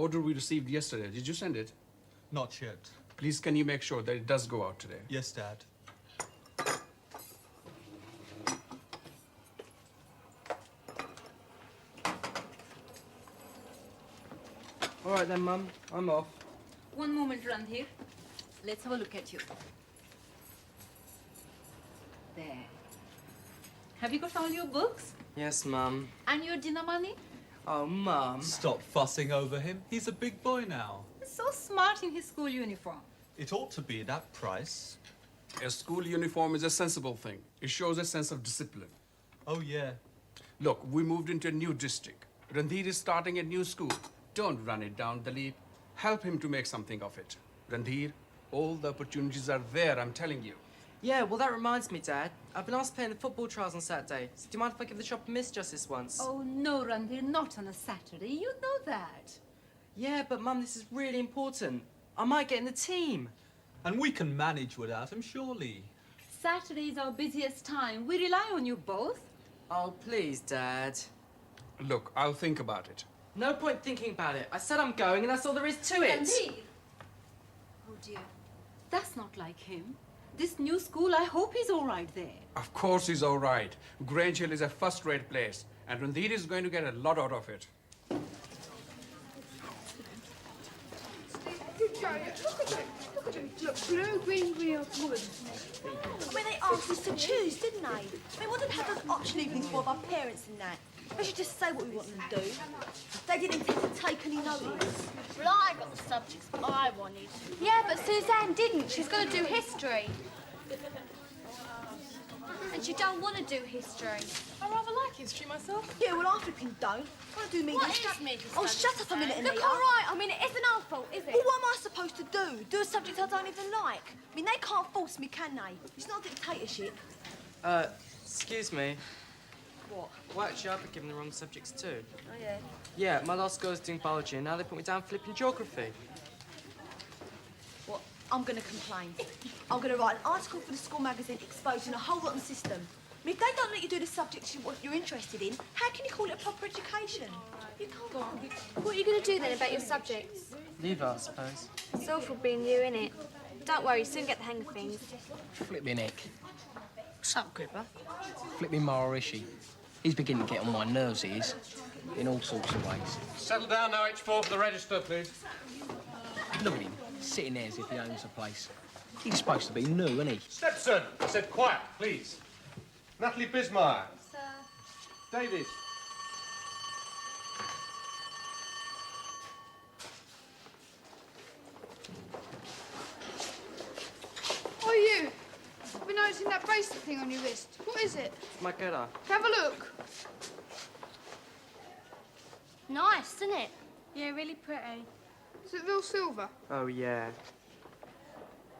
Order we received yesterday. Did you send it? Not yet. Please, can you make sure that it does go out today? Yes, Dad. All right then, Mum. I'm off. One moment, Randhir. Let's have a look at you. There. Have you got all your books? Yes, Mum. And your dinner money? Oh, Mum. Stop fussing over him. He's a big boy now. He's so smart in his school uniform. It ought to be that price. A school uniform is a sensible thing. It shows a sense of discipline. Oh, yeah. Look, we moved into a new district. Randhir is starting a new school. Don't run it down, Dalip. Help him to make something of it. Randhir, all the opportunities are there, I'm telling you. Yeah, well, that reminds me, Dad. I've been asked to play in the football trials on Saturday. So do you mind if I give the shop a miss just this once? Oh, no, Randhir, not on a Saturday. You know that. Yeah, but Mum, this is really important. I might get in the team. And we can manage without him, surely. Saturday is our busiest time. We rely on you both. Oh, please, Dad. Look, I'll think about it. No point thinking about it. I said I'm going, and that's all there is to it. Randhir! Oh, dear. That's not like him. This new school, I hope he's all right there. Of course he's all right. Grange Hill is a first-rate place, and Randhir is going to get a lot out of it. Look, blue, green, green, or blue. I mean, they asked us to choose, didn't they? I mean, we didn't have those option evenings for our parents and that. We should just say what we want them to do. They didn't intend to take any notice. Well, I got the subjects I wanted. Yeah, but Suzanne didn't. She's going to do history. And she don't want to do history. I rather like history myself. Yeah, well, I flipping don't. I want to do media. What is media Oh, studies, shut up a minute, Anita. Look, all right. I mean, it isn't our fault, is it? Well, what am I supposed to do? Do a subject I don't even like? I mean, they can't force me, can they? It's not a dictatorship. Excuse me. What? Well, actually, I've been given the wrong subjects too. Oh, yeah. Yeah, my last girl was doing biology, and now they put me down flipping geography. What? I'm going to complain. I'm going to write an article for the school magazine exposing a whole rotten system. I mean, if they don't let you do the subjects you're interested in, how can you call it a proper education? You can't. What are you going to do then about your subjects? Leave it, I suppose. It's awful being you, innit? Don't worry, soon get the hang of things. Flip me Nick. What's up, Gripper? Flip me Maharishi. He's beginning to get on my nerves, he is. In all sorts of ways. Settle down now, H4 for the register, please. Look at him, sitting there as if he owns the place. He's supposed to be new, isn't he? Stepson, I said quiet, please. Natalie Bismarck. Sir. David. Oh, you. I've been noticing that bracelet thing on your wrist. What is it? My getter. Have a look. Nice, isn't it? Yeah, really pretty. Is it real silver? Oh, yeah.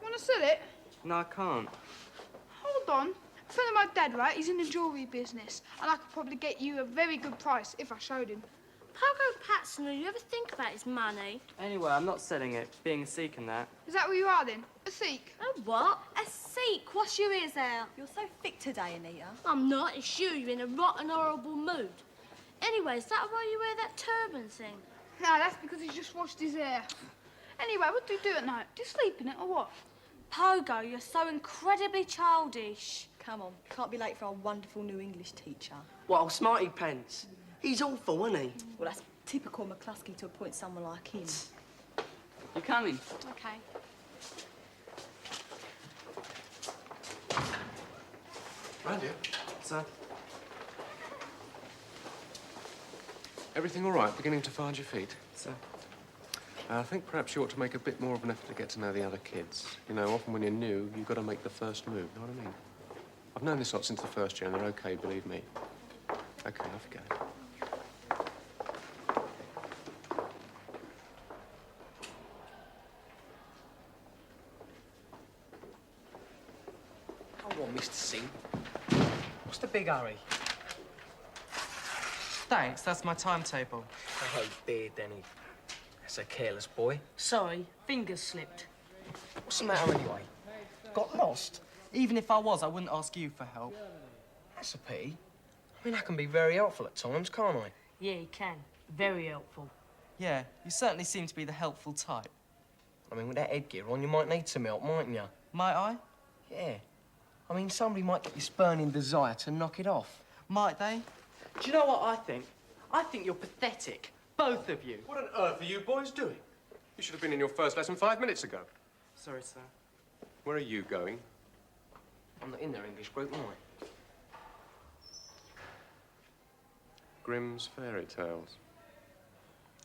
Want to sell it? No, I can't. Hold on. A friend of my dad, right? He's in the jewellery business, and I could probably get you a very good price if I showed him. Pogo Patson, do you ever think about his money? Anyway, I'm not selling it, being a Sikh and that. Is that what you are then? A Sikh? A what? A Sikh? Wash your ears out. You're so thick today, Anita. I'm not. It's you. You're in a rotten, horrible mood. Anyway, is that why you wear that turban thing? No, that's because he's just washed his hair. Anyway, what do you do at night? Do you sleep in it or what? Pogo, you're so incredibly childish. Come on, can't be late for our wonderful new English teacher. Well, Smarty Pants. He's awful, isn't he? Well, that's typical McCluskey to appoint someone like him. You coming? Okay. Randy, Sir? everything all right? Beginning to find your feet? Sir? I think perhaps you ought to make a bit more of an effort to get to know the other kids. You know, often when you're new, you've got to make the first move, know what I mean? I've known this lot since the first year, and they're okay, believe me. Okay, off you go. Come on, Mr. Singh. What's the big hurry? Thanks, that's my timetable. Oh, dear, Denny. That's a careless boy. Sorry, fingers slipped. What's the matter anyway? Got lost? Even if I was, I wouldn't ask you for help. That's a pity. I mean, I can be very helpful at times, can't I? Yeah, you can. Very helpful. Yeah, you certainly seem to be the helpful type. I mean, with that headgear on, you might need some help, mightn't you? Might I? Yeah. I mean, somebody might get this burning desire to knock it off. Might they? Do you know what I think? I think you're pathetic. Both of you. What on earth are you boys doing? You should have been in your first lesson 5 minutes ago. Sorry, sir. Where are you going? I'm not in their English group, am I? Grimm's Fairy Tales.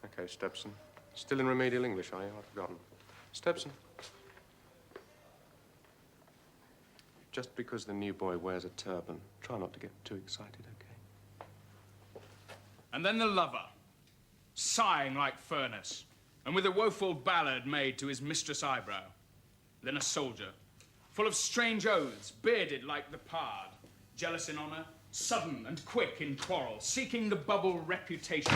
OK, Stepson. Still in remedial English, are you? I've forgotten. Stepson. Just because the new boy wears a turban, try not to get too excited, OK? And then the lover, sighing like furnace, and with a woeful ballad made to his mistress' eyebrow. Then a soldier, full of strange oaths, bearded like the pard, jealous in honour, sudden and quick in quarrel, seeking the bubble reputation.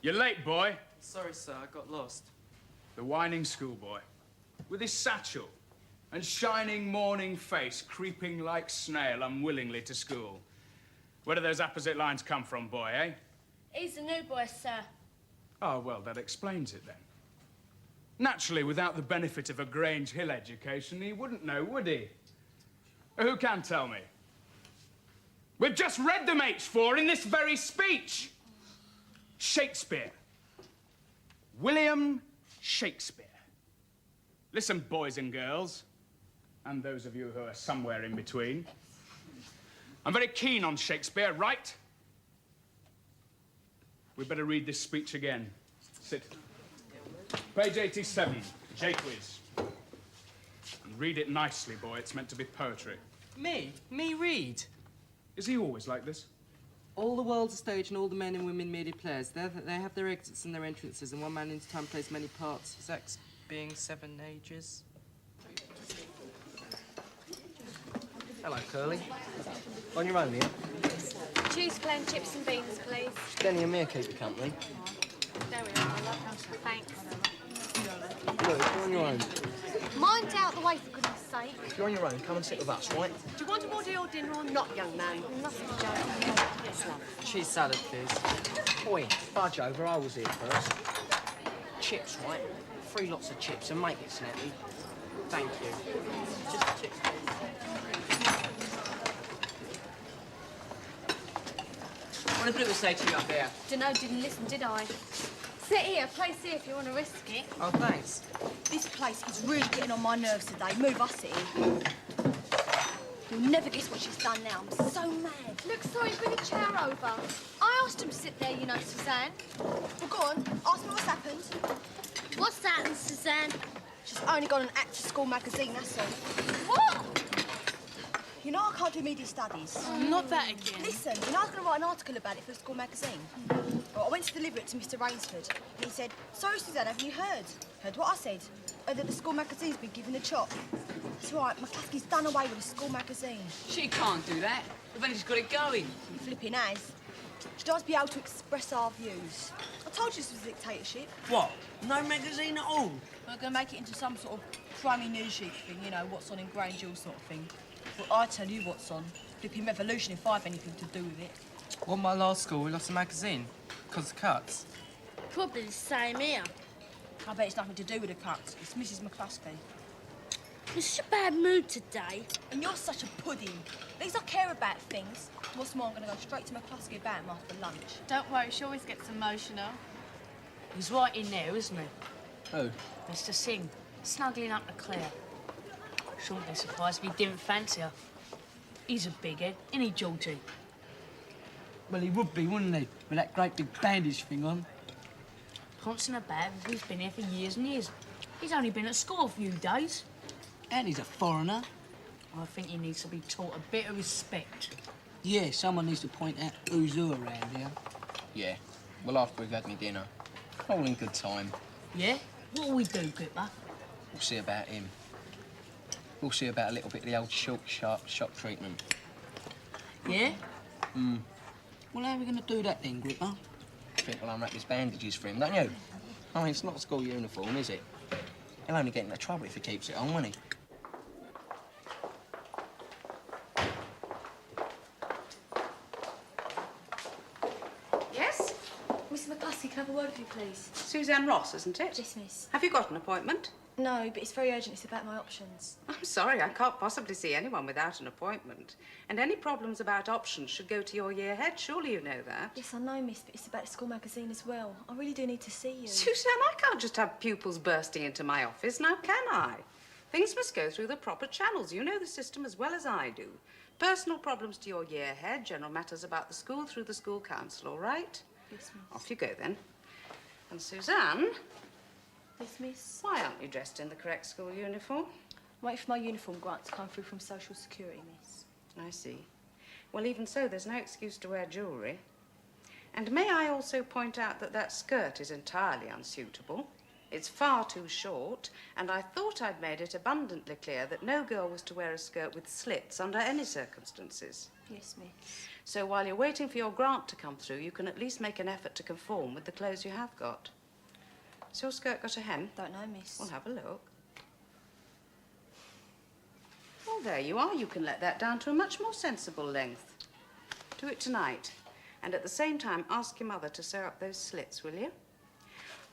You're late, boy. Sorry, sir, I got lost. The whining schoolboy, with his satchel and shining morning face, creeping like snail unwillingly to school. Where do those apposite lines come from, boy, eh? He's the new boy, sir. Oh, well, that explains it then. Naturally, without the benefit of a Grange Hill education, he wouldn't know, would he? Who can tell me? We've just read them H4 in this very speech. Shakespeare. William Shakespeare. Listen, boys and girls, and those of you who are somewhere in between. I'm very keen on Shakespeare, right? We'd better read this speech again. Sit. Page 87, J-Quiz. And read it nicely, boy. It's meant to be poetry. Me? Me read? Is he always like this? All the world's a stage and all the men and women merely players. They have their exits and their entrances, and one man in time plays many parts, his acts being 7 ages. Hello, Curly. On your own here? Cheese, plain chips and beans, please. Denny and me keep you company. There we are, my love. Thanks. Look, if you're on your own. Mind out the way, for goodness sake. If you're on your own, come and sit with us, right? Do you want a body or dinner or not, young man? Nothing, Joe. Yes, love. Cheese salad, please. Oi, budge over, I was here first. Chips, right? 3 lots of chips and make it snappy. Thank you. Just chips, please. What did Blue say to you up there? Dunno, didn't listen, did I? Sit here, place here if you want to risk it. Oh, thanks. This place is really getting on my nerves today. Move us here. You'll never guess what she's done now. I'm so mad. Look, sorry, bring a chair over. I asked him to sit there, you know, Suzanne. Well, go on. Ask me what's happened. What's that, Suzanne? She's only got an Act to School magazine, that's all. What? You know I can't do media studies. Not that again. Listen, you know I was going to write an article about it for the school magazine. Well, I went to deliver it to Mr. Rainsford, and he said, "Sorry, Suzanne, haven't you heard?" Heard what I said? Heard that the school magazine's been given a chop. That's right, McCluskey's done away with the school magazine. She can't do that. We've only just got it going. He flipping has. She does be able to express our views. I told you this was a dictatorship. What? No magazine at all? We're going to make it into some sort of crummy news sheet thing, you know, what's on in Grange Hill sort of thing. Well, I tell you what's on. Flipping revolution if I've anything to do with it. Well, my last school, we lost a magazine. Because of cuts. Probably the same here. I bet it's nothing to do with the cuts. It's Mrs. McCluskey. You're such a bad mood today. And you're such a pudding. At least I care about things. What's more, I'm going to go straight to McCluskey about him after lunch. Don't worry, she always gets emotional. He's right in there, isn't he? Who? Mr. Singh, snuggling up to Claire. Shouldn't be surprised if he didn't fancy her. He's a big head, isn't he, Georgie? Well, he would be, wouldn't he? With that great big bandage thing on. Constant about, he's been here for years and years. He's only been at school a few days. And he's a foreigner. I think he needs to be taught a bit of respect. Yeah, someone needs to point out who's who around here. Yeah. Well, after we've had me dinner. All in good time. Yeah? What'll we do, Gripper? We'll see about him. We'll see about a little bit of the old sharp shock treatment. Yeah? Well, how are we going to do that then, Gripper? I think we'll unwrap his bandages for him, don't you? I mean, it's not a school uniform, is it? He'll only get into trouble if he keeps it on, won't he? Yes? Mrs. McCluskey, can I have a word with you, please? Suzanne Ross, isn't it? Yes, miss. Have you got an appointment? No, but it's very urgent. It's about my options. I'm sorry, I can't possibly see anyone without an appointment. And any problems about options should go to your year head. Surely you know that. Yes, I know, miss, but it's about the school magazine as well. I really do need to see you. Suzanne, I can't just have pupils bursting into my office, now can I? Things must go through the proper channels. You know the system as well as I do. Personal problems to your year head, general matters about the school through the school council, all right? Yes, miss. Off you go, then. And Suzanne, Yes, miss. why aren't you dressed in the correct school uniform? I'm waiting for my uniform grant to come through from Social Security, miss. I see. Well, even so, there's no excuse to wear jewellery. And may I also point out that that skirt is entirely unsuitable. It's far too short, and I thought I'd made it abundantly clear that no girl was to wear a skirt with slits under any circumstances. Yes, miss. So while you're waiting for your grant to come through, you can at least make an effort to conform with the clothes you have got. Has your skirt got a hem? Don't know, miss. Well, have a look. Well, there you are. You can let that down to a much more sensible length. Do it tonight. And at the same time, ask your mother to sew up those slits, will you?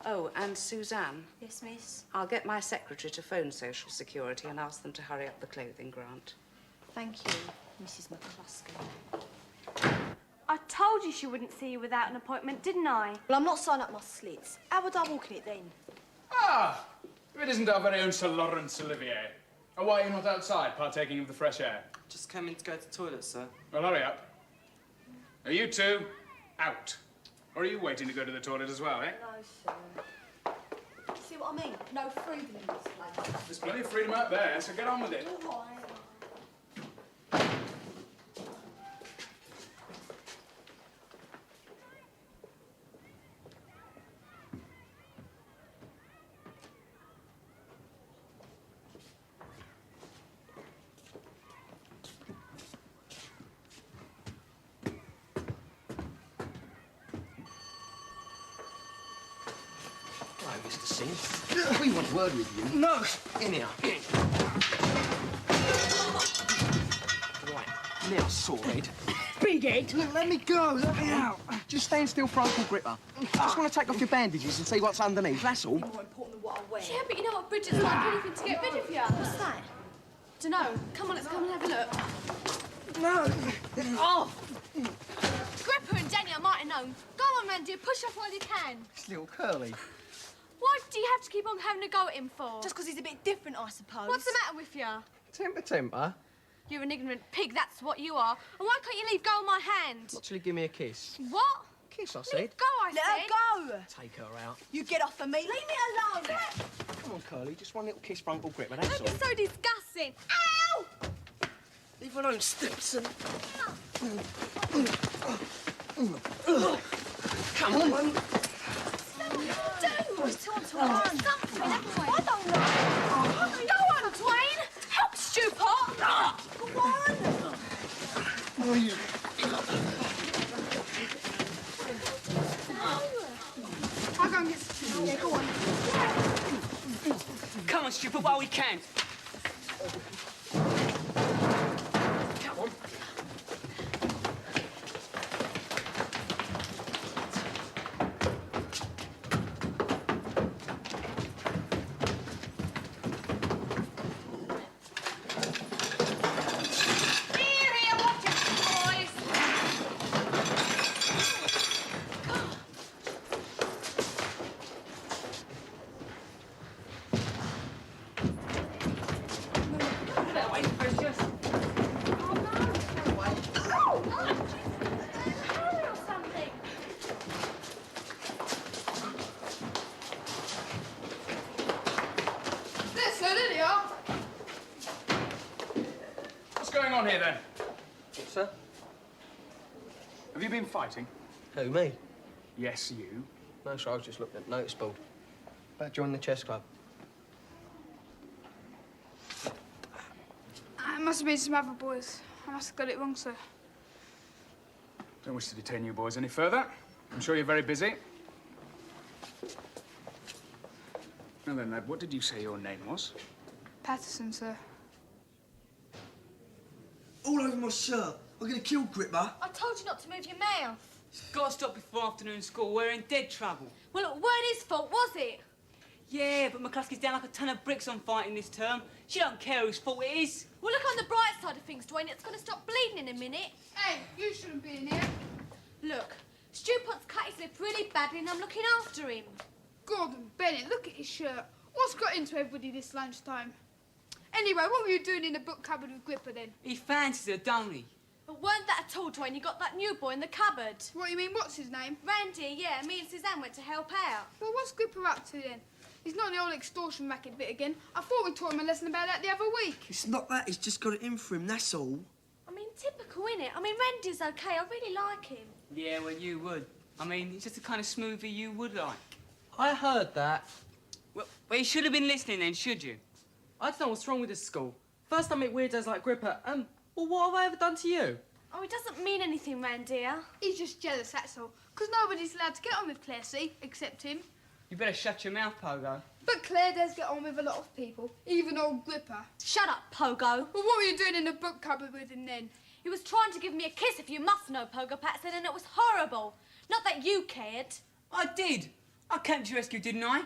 Oh, and Suzanne. Yes, miss. I'll get my secretary to phone Social Security and ask them to hurry up the clothing grant. Thank you, Mrs. McCluskey. I told you she wouldn't see you without an appointment, didn't I? Well, I'm not signing up my slits. How would I walk in it then? Ah, if it isn't our very own Sir Lawrence Olivier. Oh, why are you not outside, partaking of the fresh air? Just come in to go to the toilet, sir. Well, hurry up. Are you two out? Or are you waiting to go to the toilet as well, eh? No, sir. See what I mean? No freedom in this place. There's plenty of freedom out there, so get on with it. All right. Hello, Mr. Singh. We want a word with you. No! In here. Right, now, Swordhead. Big head! Look, let me go! Let me out! Just stand still for Uncle Gripper. Just want to take off your bandages and see what's underneath, that's all. More important than what I wear. Yeah, but you know what Bridget's like, anything to get rid of you. What's that? Dunno. Come on, let's come and have a look. No! Oh! Gripper and Denny, I might have known. Go on, Randy, push off while you can. It's little Curly. Why do you have to keep on having a go at him for? Just because he's a bit different, I suppose. What's the matter with you? Temper. You're an ignorant pig, that's what you are. And why can't you leave go of my hand? Actually, give me a kiss. What? Kiss, I said. Leave go, I Let said. her go! Take her out. You get off of me. Leave me alone! Come on, Curly, just one little kiss for Uncle Gripper, that's Don't all. be so disgusting. Ow! Leave her alone, Stepson. Come on. What do you do? It's time to run. Something, I don't know. Go on, Twain. Help, stupid. Go on. I'll go and get some. Yeah, go on. Come on, stupid, while we can. Come on. What's going on here, then? Sir? Have you been fighting? Who, me? Yes, you. No, sir, I was just looking at the notice board. About joining the chess club. It must have been some other boys. I must have got it wrong, sir. Don't wish to detain you boys any further. I'm sure you're very busy. Now then, lad, what did you say your name was? Patterson, sir. All over my shirt. I'm gonna kill Gripper. I told you not to move your mouth. Got to stop before afternoon school. We're in dead trouble. Well, it weren't his fault, was it? Yeah, but McCluskey's down like a ton of bricks on fighting this term. She don't care whose fault it is. Well, look on the bright side of things, Dwayne. It's going to stop bleeding in a minute. Hey, you shouldn't be in here. Look, Stu Potts cut his lip really badly and I'm looking after him. Gordon Bennett, look at his shirt. What's got into everybody this lunchtime? Anyway, what were you doing in the book cupboard with Gripper then? He fancies her, don't he? But weren't that at all, Dwayne? You got that new boy in the cupboard. What do you mean, what's his name? Randy, yeah. Me and Suzanne went to help out. Well, what's Gripper up to then? He's not in the old extortion racket bit again. I thought we taught him a lesson about that the other week. It's not that, he's just got it in for him, that's all. I mean, typical, innit? I mean, Randy's okay. I really like him. Yeah, well, you would. I mean, he's just the kind of smoothie you would like. I heard that. Well, you should have been listening then, should you? I don't know what's wrong with this school. First I meet weirdos like Gripper, well, what have I ever done to you? Oh, it doesn't mean anything, Randy. He's just jealous, that's all. Because nobody's allowed to get on with Claire, see? Except him. You better shut your mouth, Pogo. But Claire does get on with a lot of people, even old Gripper. Shut up, Pogo. Well, what were you doing in the book cupboard with him then? He was trying to give me a kiss, if you must know, Pogo Paxton, and it was horrible. Not that you cared. I did. I came to your rescue, didn't I?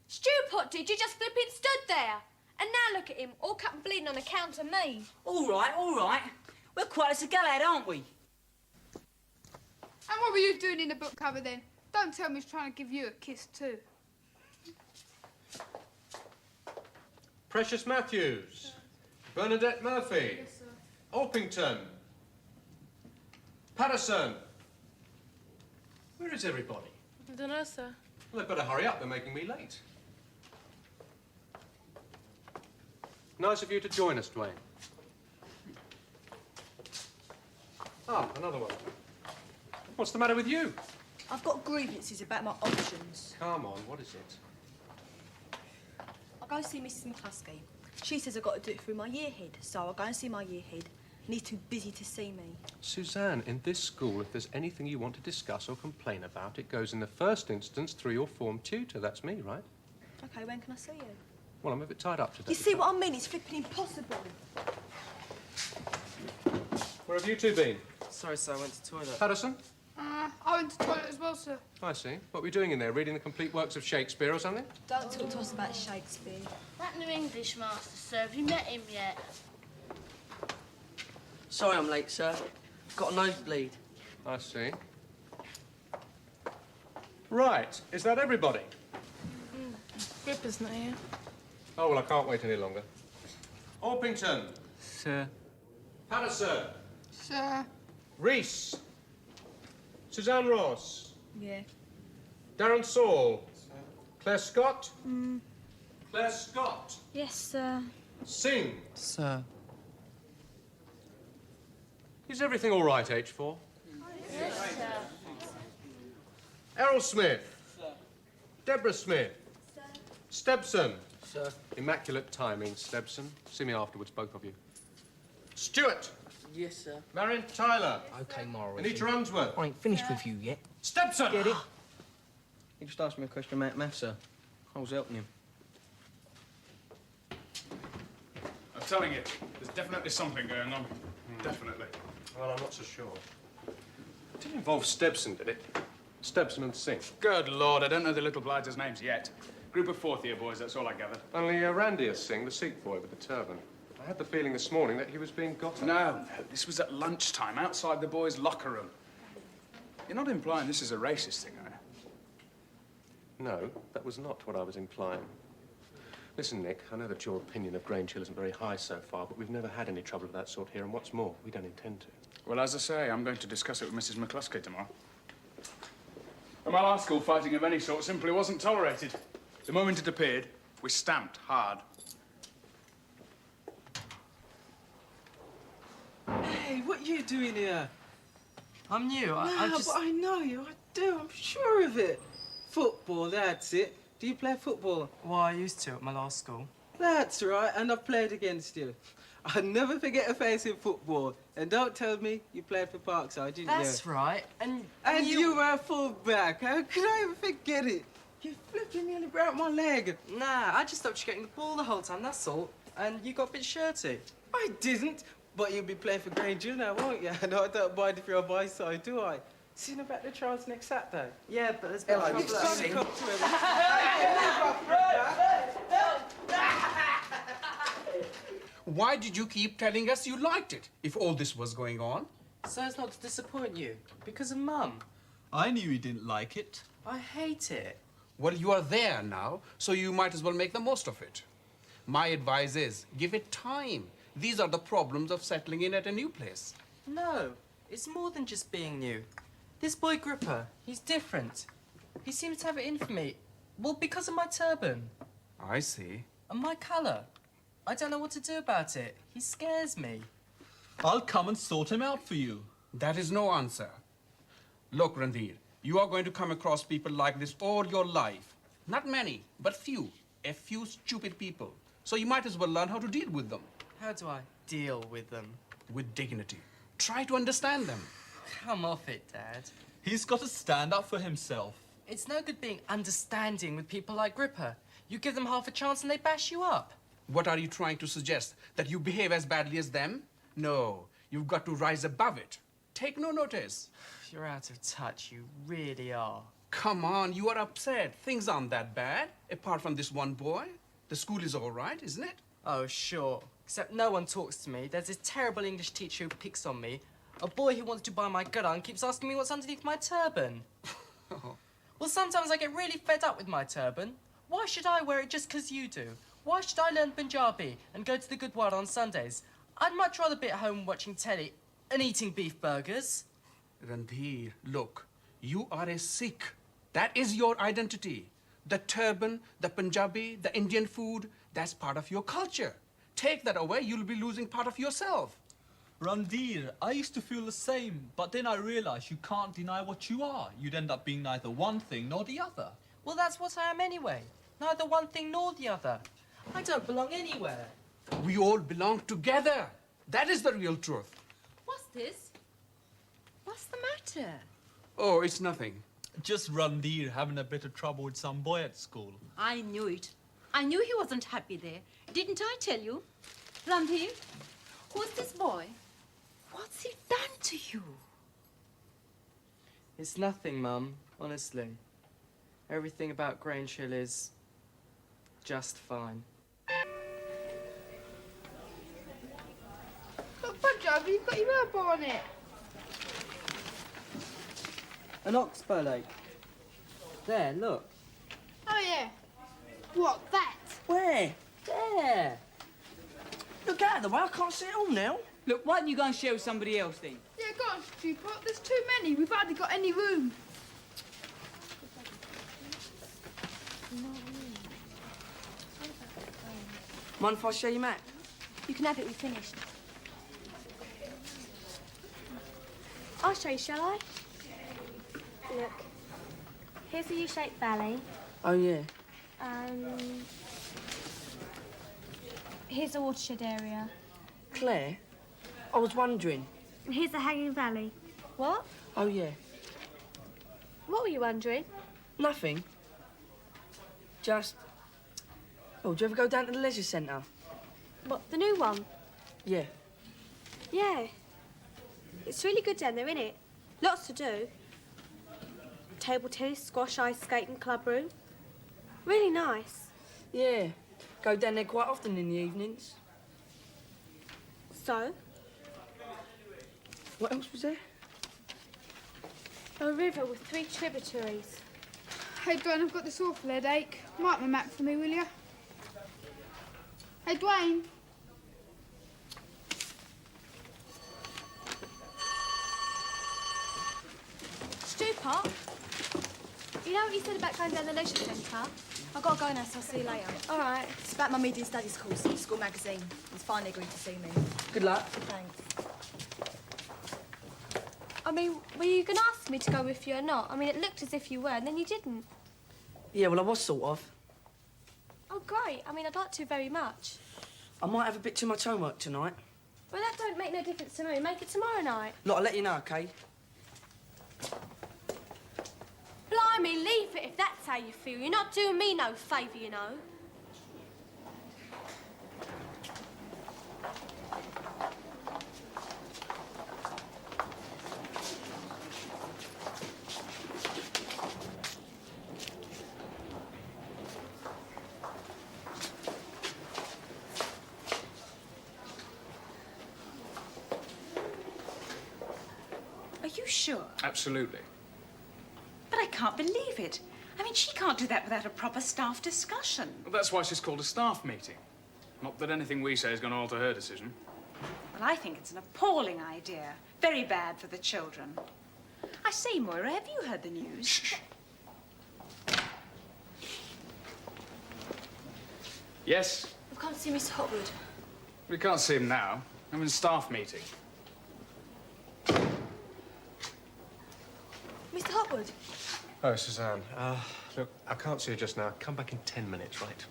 Stu Pot did. You just flipping stood there. And now look at him, all cut and bleeding on account of me. All right, all right. We're quite as a galad, aren't we? And what were you doing in the book cupboard then? Don't tell me he's trying to give you a kiss too. Precious Matthews. Bernadette Murphy. Yes, sir. Orpington. Patterson. Where is everybody? I don't know, sir. Well, they'd better hurry up. They're making me late. Nice of you to join us, Dwayne. Ah, another one. What's the matter with you? I've got grievances about my options. Come on, what is it? I'll go see Mrs. McCluskey. She says I've got to do it through my year head, so I'll go and see my year head. And he's too busy to see me. Suzanne, in this school, if there's anything you want to discuss or complain about, it goes in the first instance through your form tutor. That's me, right? OK, when can I see you? Well, I'm a bit tied up today. You see what I mean? It's flipping impossible. Where have you two been? Sorry, sir, I went to the toilet. Patterson? I went to the toilet as well, sir. I see. What were you doing in there? Reading the complete works of Shakespeare or something? Don't talk to us about Shakespeare. That new English master, sir, have you met him yet? Sorry I'm late, sir. Got a nosebleed. I see. Right. Is that everybody? Gripper's not here. Oh, well, I can't wait any longer. Orpington. Sir. Patterson. Sir. Reese. Suzanne Ross. Yeah. Darren Saul. Claire Scott. Claire Scott. Yes, sir. Singh. Sir. Is everything all right, H4? Yes, sir. Errol Smith. Sir. Deborah Smith. Sir. Stebson. Sir. Immaculate timing, Stebson. See me afterwards, both of you. Stewart. Yes, sir. Marion Tyler. OK, Morris. Anita Unsworth. I ain't finished with you yet. Stebson! Get it? He just asked me a question about maths, sir. I was helping him. I'm telling you, there's definitely something going on. Definitely. Well, I'm not so sure. It didn't involve Stebson, did it? Stebson and Singh. Good Lord, I don't know the little blighters' names yet. Group of fourth-year boys, that's all I gathered. Only Randy is Singh, the Sikh boy with the turban. I had the feeling this morning that he was being got at. No, this was at lunchtime, outside the boys' locker room. You're not implying this is a racist thing, are you? No, that was not what I was implying. Listen, Nick, I know that your opinion of Grange Hill isn't very high so far, but we've never had any trouble of that sort here, and what's more, we don't intend to. Well, as I say, I'm going to discuss it with Mrs. McCluskey tomorrow. At my last school, fighting of any sort simply wasn't tolerated. The moment it appeared, we stamped hard. Hey, what are you doing here? I'm new. Nah, I just... but I know you. I do. I'm sure of it. Football, that's it. Do you play football? Well, I used to at my last school. That's right, and I've played against you. I'll never forget a face in football. And don't tell me you played for Parkside, didn't you? That's right. And you were a full-back. How could I ever forget it? You flipping nearly broke my leg. Nah, I just stopped you getting the ball the whole time, that's all. And you got a bit shirty. I didn't. But you'll be playing for Grange now, won't you? And I don't mind if you're on my side, do I? Isn't about the trials next Saturday? Yeah, but there's Hello, trouble. you sing. Why did you keep telling us you liked it if all this was going on? So as not to disappoint you. Because of Mum. I knew he didn't like it. I hate it. Well, you are there now, so you might as well make the most of it. My advice is, give it time. These are the problems of settling in at a new place. No, it's more than just being new. This boy Gripper, he's different. He seems to have it in for me. Well, because of my turban. I see. And my colour. I don't know what to do about it. He scares me. I'll come and sort him out for you. That is no answer. Look, Randhir, you are going to come across people like this all your life. Not many, but few. A few stupid people. So you might as well learn how to deal with them. How do I deal with them? With dignity. Try to understand them. Come off it, Dad. He's got to stand up for himself. It's no good being understanding with people like Gripper. You give them half a chance and they bash you up. What are you trying to suggest? That you behave as badly as them? No, you've got to rise above it. Take no notice. You're out of touch, you really are. Come on, you are upset. Things aren't that bad, apart from this one boy. The school is all right, isn't it? Oh, sure. Except no one talks to me. There's this terrible English teacher who picks on me. A boy who wants to buy my gun and keeps asking me what's underneath my turban. Well, sometimes I get really fed up with my turban. Why should I wear it just 'cause you do? Why should I learn Punjabi and go to the Gurdwara on Sundays? I'd much rather be at home watching telly and eating beef burgers. Randhir, look, you are a Sikh. That is your identity. The turban, the Punjabi, the Indian food, that's part of your culture. Take that away, you'll be losing part of yourself. Randhir, I used to feel the same, but then I realised you can't deny what you are. You'd end up being neither one thing nor the other. Well, that's what I am anyway. Neither one thing nor the other. I don't belong anywhere. We all belong together. That is the real truth. What's this? What's the matter? Oh, it's nothing. Just Randhir having a bit of trouble with some boy at school. I knew it. I knew he wasn't happy there. Didn't I tell you? Randhir, who's this boy? What's he done to you? It's nothing, Mum, honestly. Everything about Grange Hill is just fine. Look, Punjab, you've got your elbow on it. An oxbow lake. There, look. Oh, yeah. What, that? Where? There. Look out of the way, I can't see it all now. Look, why don't you go and share with somebody else then? Yeah, go on, Stupid. There's too many. We've hardly got any room. Mind if I show you map? You can have it, we finished. I'll show you, shall I? Look. Here's a U-shaped valley. Oh, yeah. Here's a watershed area. Claire, I was wondering. Here's a hanging valley. What? Oh, yeah. What were you wondering? Nothing. Just... Oh, do you ever go down to the leisure centre? What, the new one? Yeah. Yeah. It's really good down there, isn't it? Lots to do. Table tennis, squash, ice skating, club room. Really nice. Yeah. Go down there quite often in the evenings. So? What else was there? A river with 3 tributaries. Hey, Dwayne, I've got this awful headache. Mark the map for me, will you? Hey, Dwayne. Stupid. You know what you said about going down the leisure centre? I've got to go now, so I'll see you later. All right. It's about my media studies course at the school magazine. He's finally agreed to see me. Good luck. Thanks. I mean, were you going to ask me to go with you or not? I mean, it looked as if you were, and then you didn't. Yeah, well, I was sort of. Oh, great. I mean, I'd like to very much. I might have a bit too much homework tonight. Well, that don't make no difference to me. Make it tomorrow night. Look, I'll let you know, OK? Blimey, leave it if that's how you feel. You're not doing me no favour, you know. Are you sure? Absolutely. But I can't believe it. I mean, she can't do that without a proper staff discussion. Well, that's why she's called a staff meeting. Not that anything we say is going to alter her decision. Well, I think it's an appalling idea. Very bad for the children. I say, Moira, have you heard the news? Shh. Yes? I've come to see Mr. Hotwood. We can't see him now. I'm in staff meeting. Mr. Hotwood? Oh, Suzanne. Look, I can't see you just now. Come back in 10 minutes, right?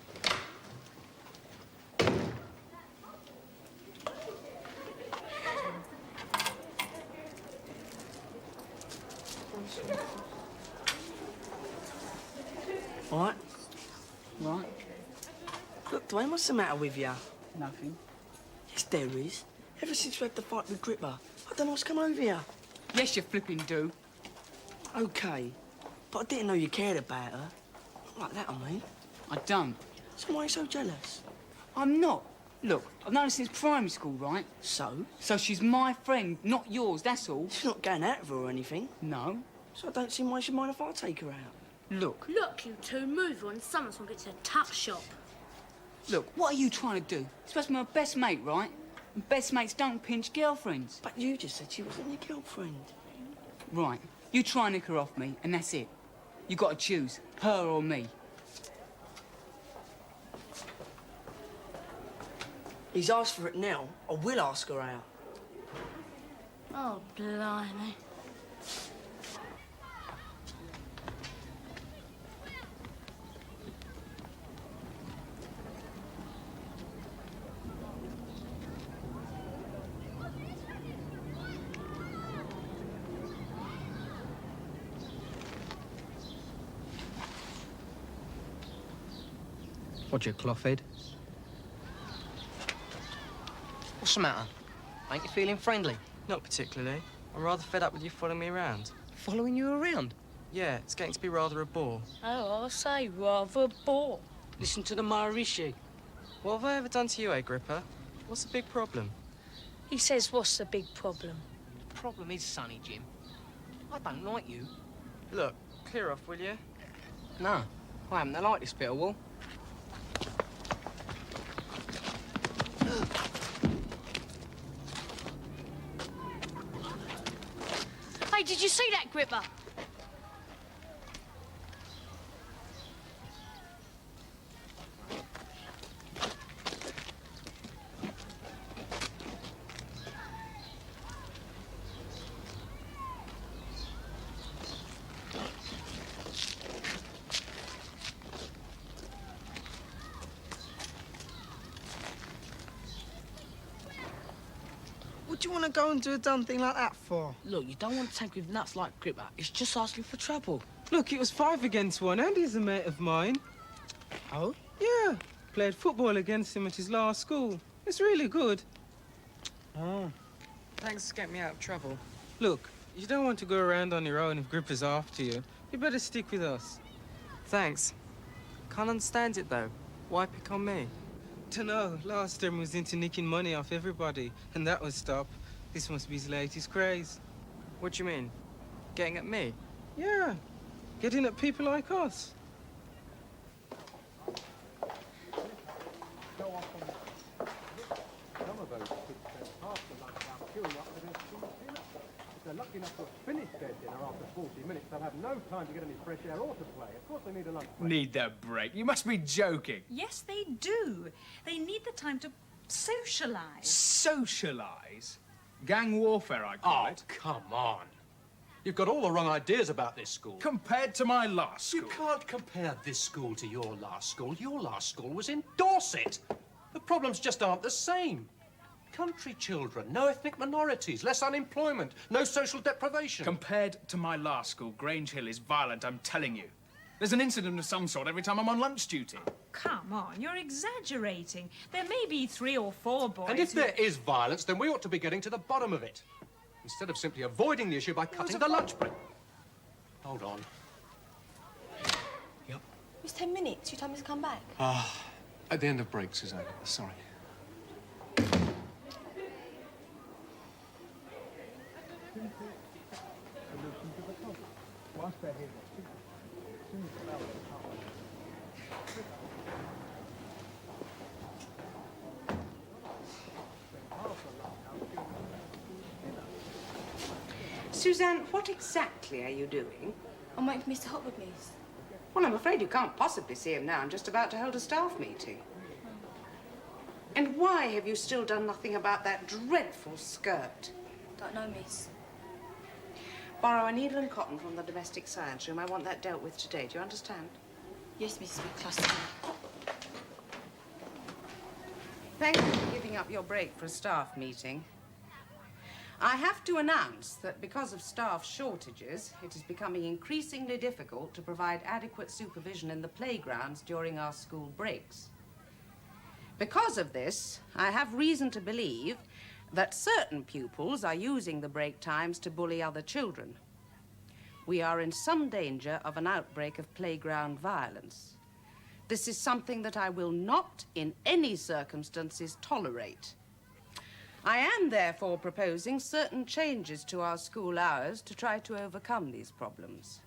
All right. Right. Look, Dwayne, what's the matter with you? Nothing. Yes, there is. Ever since we had the fight with Gripper, I don't know what's come over you. Yes, you flipping do. Okay, but I didn't know you cared about her. Not like that, I mean. I don't. So why are you so jealous? I'm not. Look, I've known her since primary school, right? So? So she's my friend, not yours, that's all. She's not going out with her or anything. No. So I don't see why she'd mind if I take her out. Look. Look, you two, move on. Someone's gonna get to the tuck shop. Look, what are you trying to do? You're supposed to be my best mate, right? And best mates don't pinch girlfriends. But you just said she wasn't your girlfriend. Right. You try and nick her off me, and that's it. You got to choose, her or me. He's asked for it now. I will ask her out. Oh, blimey. Roger, clothhead. What's the matter? Ain't you feeling friendly? Not particularly. I'm rather fed up with you following me around. Following you around? Yeah, it's getting to be rather a bore. Oh, I say, rather a bore. Listen to the Maharishi. What have I ever done to you, Agrippa? What's the big problem? He says, what's the big problem? The problem is, Sonny Jim, I don't like you. Look, clear off, will you? No, I haven't liked this bit of wall. Hey, did you see that, Gripper? What do you want to go and do a dumb thing like that for? Look, you don't want to tank with nuts like Gripper. It's just asking for trouble. Look, it was 5 against 1. Andy's a mate of mine. Oh? Yeah. Played football against him at his last school. It's really good. Oh. Thanks for getting me out of trouble. Look, you don't want to go around on your own if Gripper's after you. You better stick with us. Thanks. Can't understand it, though. Why pick on me? Dunno. Last term was into nicking money off everybody, and that was stop. This must be his latest craze. What do you mean? Getting at me? Yeah. Getting at people like us. They're lucky enough to have finished their dinner after 40 minutes, they'll have no time to get any fresh air or to play. Of course they need a lunch break. Need their break? You must be joking. Yes, they do. They need the time to socialise. Socialise? Gang warfare, I call it. Come on. You've got all the wrong ideas about this school. Compared to my last school. You can't compare this school to your last school. Your last school was in Dorset. The problems just aren't the same. Country children, no ethnic minorities, less unemployment, no social deprivation. Compared to my last school, Grange Hill is violent, I'm telling you. There's an incident of some sort every time I'm on lunch duty. Come on, you're exaggerating. There may be 3 or 4 boys. And if there is violence, then we ought to be getting to the bottom of it, instead of simply avoiding the issue by cutting the lunch break. Hold on. It was 10 minutes. You told me to come back. At the end of break, Suzanne. Sorry. Suzanne, what exactly are you doing? I'm waiting for Mr. Hopwood, miss. Well, I'm afraid you can't possibly see him now. I'm just about to hold a staff meeting. And why have you still done nothing about that dreadful skirt? Don't know, miss. Borrow a needle and cotton from the domestic science room. I want that dealt with today. Do you understand? Yes, Mrs. McCluskey. Thank you for giving up your break for a staff meeting. I have to announce that because of staff shortages, it is becoming increasingly difficult to provide adequate supervision in the playgrounds during our school breaks. Because of this, I have reason to believe that certain pupils are using the break times to bully other children. We are in some danger of an outbreak of playground violence. This is something that I will not, in any circumstances, tolerate. I am therefore proposing certain changes to our school hours to try to overcome these problems.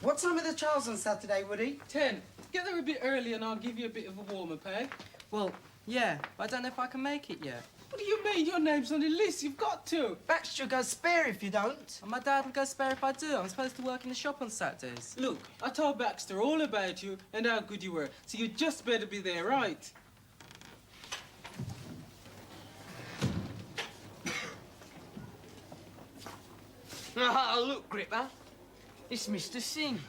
What time are the trials on Saturday, Woody? 10. Get there a bit early and I'll give you a bit of a warm-up, eh? Well, yeah, but I don't know if I can make it yet. What do you mean? Your name's on the list. You've got to. Baxter will go spare if you don't. And my dad will go spare if I do. I'm supposed to work in the shop on Saturdays. Look, I told Baxter all about you and how good you were, so you just better be there, right? Ah, look, Gripper. It's Mr. Singh.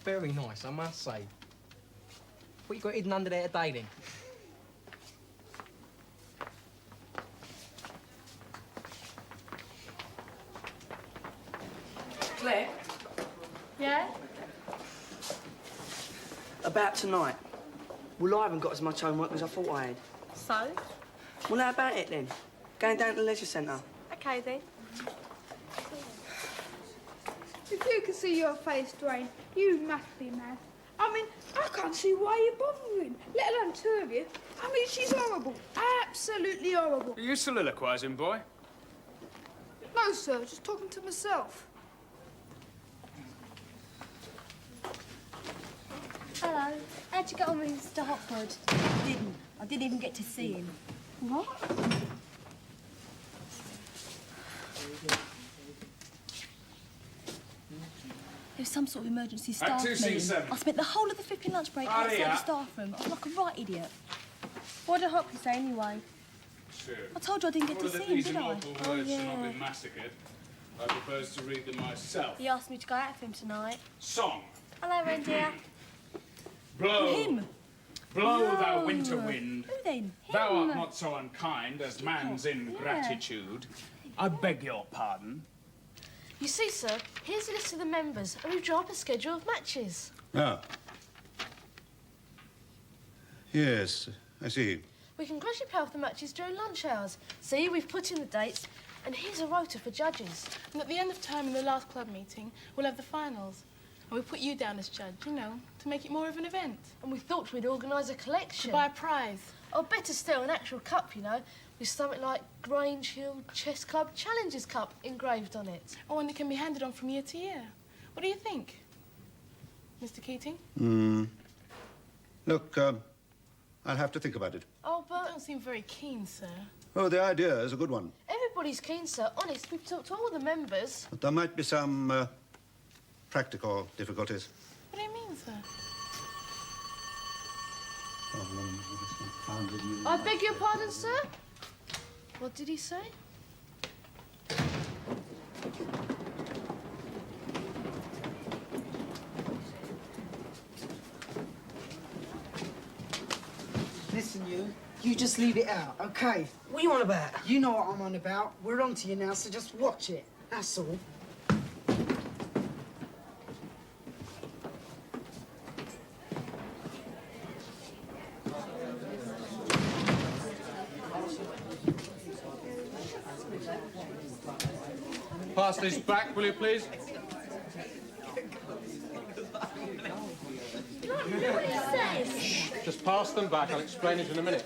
Very nice, I must say. What you got hidden under there today, then? Claire, Yeah? about tonight. Well, I haven't got as much homework as I thought I had. So? Well, how about it then? Going down to the leisure centre. Okay then. If you could see your face, Dwayne, you must be mad. I mean, I can't see why you're bothering, let alone two of you. I mean, she's horrible. Absolutely horrible. Are you soliloquising, boy? No, sir, just talking to myself. Hello. How'd you get on with Mr. Hopwood? Didn't. I didn't even get to see him. What? There was some sort of emergency staff meeting. 2C7. I spent the whole of the flipping lunch break outside the staff room. I was like a right idiot. What did Hoppy say anyway? Sure. I told you I didn't get to see him, These did I? immortal words shall not be massacred. I propose to read them myself. He asked me to go out with him tonight. Song. Hello, reindeer. Blow. Him? Blow, thou No. winter wind. Who then? Thou art Him. not so unkind as man's ingratitude. I beg your pardon. You see, sir, here's a list of the members, and we've drawn up a schedule of matches. Ah. Yes, I see. We can gradually pay off the matches during lunch hours. See, we've put in the dates, and here's a rota for judges. And at the end of term in the last club meeting, we'll have the finals. And we put you down as judge, you know, to make it more of an event. And we thought we'd organise a collection. To buy a prize. Oh, better still, an actual cup, you know, with something like Grange Hill Chess Club Challengers Cup engraved on it. Oh, and it can be handed on from year to year. What do you think, Mr. Keating? Look, I'll have to think about it. Oh, You but don't seem very keen, sir. Oh, the idea is a good one. everybody's keen, sir. Honest, we've talked to all the members. But there might be some practical difficulties. What do you mean, sir? I beg your pardon, sir? What did he say? Listen, you just leave it out, okay? What you on about? You know what I'm on about. We're on to you now, so just watch it. That's all. Pass this back, will you please? What Just pass them back. I'll explain it in a minute.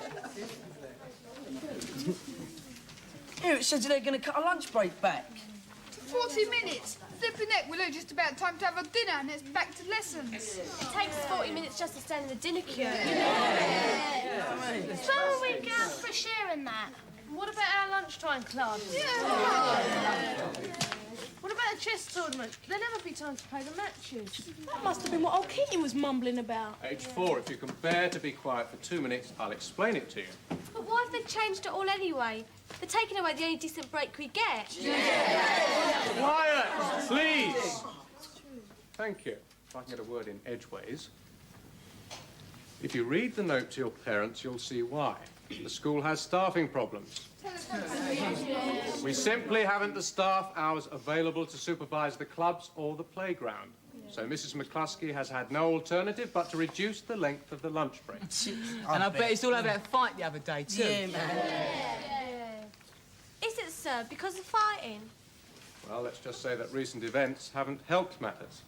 It says they're going to cut a lunch break back. 40 minutes. Flipping heck, we're just about time to have our dinner and it's back to lessons. It takes 40 minutes just to stand in the dinner queue. So will we go out for sharing that? What about our lunchtime club? What about the chess tournament? There'll never be time to play the matches. That must have been what old Keating was mumbling about. H4, if you can bear to be quiet for 2 minutes, I'll explain it to you. But why have they changed it all anyway? They're taking away the only decent break we get. Quiet, please. Thank you. If I can get a word in edgeways. If you read the note to your parents, you'll see why. The school has staffing problems. We simply haven't the staff hours available to supervise the clubs or the playground. So Mrs. McCluskey has had no alternative but to reduce the length of the lunch break. And I bet it's all over that fight the other day, too. Yeah, man. Is it, sir, because of fighting? Well, let's just say that recent events haven't helped matters.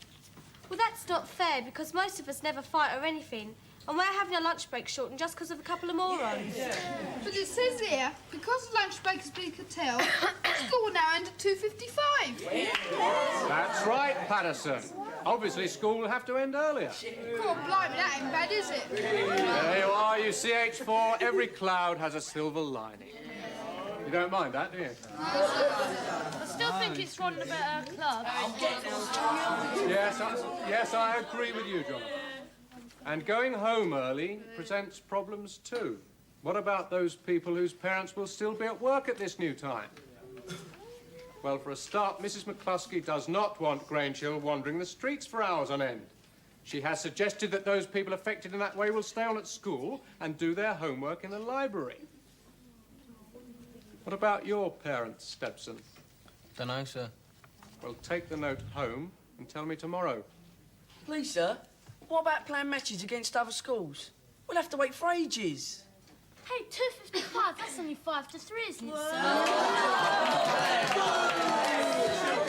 Well, that's not fair, because most of us never fight or anything. And we're having a lunch break shortened just because of a couple of morons. But it says here, because lunch break has been curtailed, school will now end at 2:55. That's right, Patterson. Obviously, school will have to end earlier. God, blimey, that ain't bad, is it? There you are, you see, H4, every cloud has a silver lining. You don't mind that, do you? I still think it's one about our club. Yes, I agree with you, Jonathan. And going home early presents problems too. What about those people whose parents will still be at work at this new time? Well, for a start, Mrs. McCluskey does not want Grange Hill wandering the streets for hours on end. She has suggested that those people affected in that way will stay on at school and do their homework in the library. What about your parents, Stepson? Dunno, sir. Well, take the note home and tell me tomorrow. Please, sir, what about playing matches against other schools? We'll have to wait for ages. Hey, 2:55, that's only 5 to 3, isn't it, sir?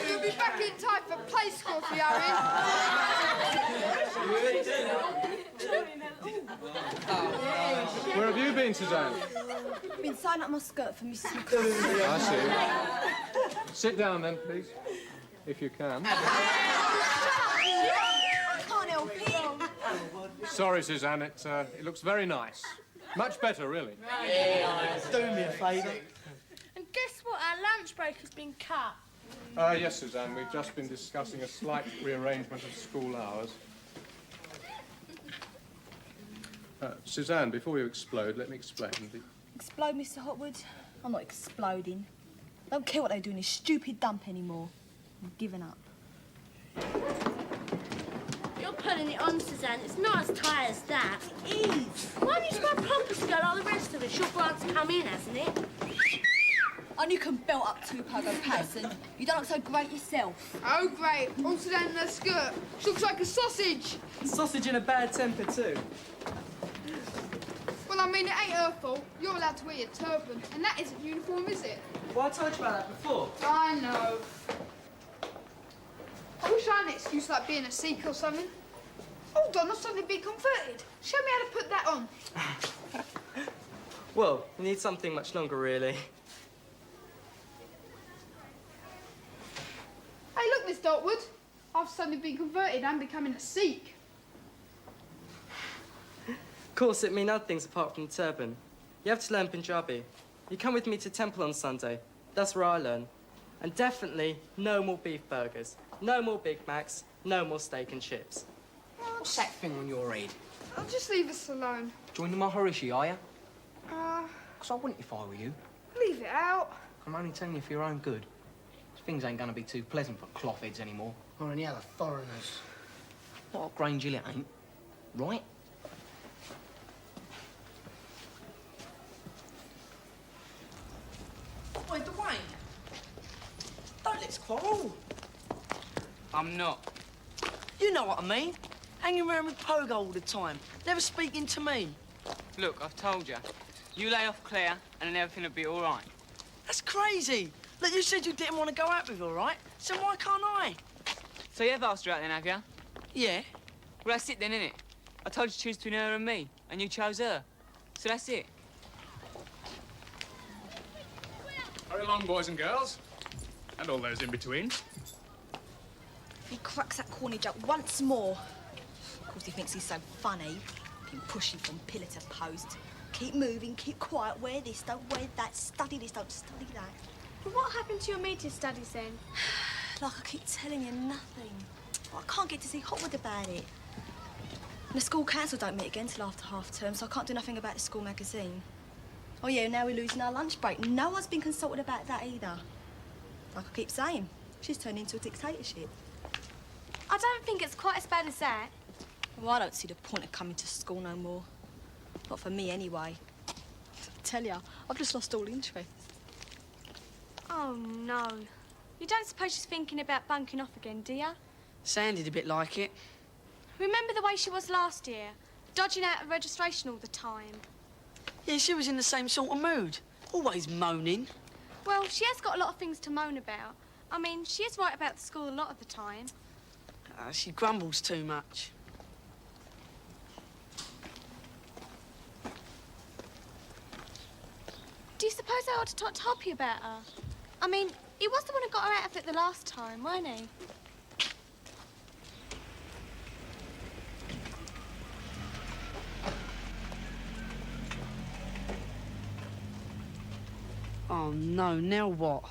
You'll be back in time for play school if you are Where have you been, Suzanne? I've been signing up my skirt for Mrs. McCluskey. I see. Sit down then, please, if you can. I can't help it. Sorry, Suzanne, it looks very nice. Much better, really. Do me a favour. And guess what? Our lunch break has been cut. Yes, Suzanne, we've just been discussing a slight rearrangement of school hours. Suzanne, before you explode, let me explain. Explode, Mr. Hotwood? I'm not exploding. I don't care what they do in this stupid dump anymore. I'm giving up. You're putting it on, Suzanne. It's not as tight as that. It is. Why don't you wear pompous girl like the rest of us? Your blood's come in, hasn't it? And you can belt up two pogo pads and you don't look so great yourself. Oh, great. Also down in her skirt. She looks like a sausage. Sausage in a bad temper, too. Well, I mean, it ain't her fault. You're allowed to wear your turban, and that isn't uniform, is it? Well, I told you about that before. I know. I wish I had an excuse like being a Sikh or something. Hold on, I've suddenly been converted. Show me how to put that on. Well, you need something much longer, really. Hey, look, Miss Dartwood. I've suddenly been converted and becoming a Sikh. Of course, it means other things apart from the turban. You have to learn Punjabi. You come with me to temple on Sunday. That's where I learn. And definitely, no more beef burgers. No more Big Macs. No more steak and chips. What's that thing on your head? I'll just leave us alone. Joining my Maharishi, are you? Uh, Because I wouldn't if I were you. leave it out. I'm only telling you for your own good. Things ain't going to be too pleasant for cloth heads anymore. Or any other foreigners. Not at Grange Hill, it ain't. Right? Wait, Dwayne. Don't let's quarrel. I'm not. You know what I mean. Hanging around with Pogo all the time. Never speaking to me. Look, I've told you. You lay off Claire and then everything will be all right. That's crazy. Look, you said you didn't want to go out with her, right? So why can't I? So you've asked her out then, have you? Yeah. Well, that's it then, innit? I told you to choose between her and me, and you chose her. So that's it. Hurry along, boys and girls. And all those in between. If he cracks that corny joke once more, of course he thinks he's so funny, being pushy from pillar to post. Keep moving, keep quiet, wear this, don't wear that, study this, don't study that. But what happened to your media studies then? Like I keep telling you, nothing. I can't get to see Hotwood about it. And the school council don't meet again till after half-term, so I can't do nothing about the school magazine. Oh yeah, now we're losing our lunch break. No one's been consulted about that either. Like I keep saying, she's turned into a dictatorship. I don't think it's quite as bad as that. Well, I don't see the point of coming to school no more. Not for me, anyway. I tell you, I've just lost all interest. Oh, no. You don't suppose she's thinking about bunking off again, do you? Sounded a bit like it. Remember the way she was last year? Dodging out of registration all the time. Yeah, she was in the same sort of mood. Always moaning. Well, she has got a lot of things to moan about. I mean, she is right about the school a lot of the time. She grumbles too much. Do you suppose I ought to talk to Hoppy about her? I mean, he was the one who got her out of it the last time, weren't he? Oh, no, now what?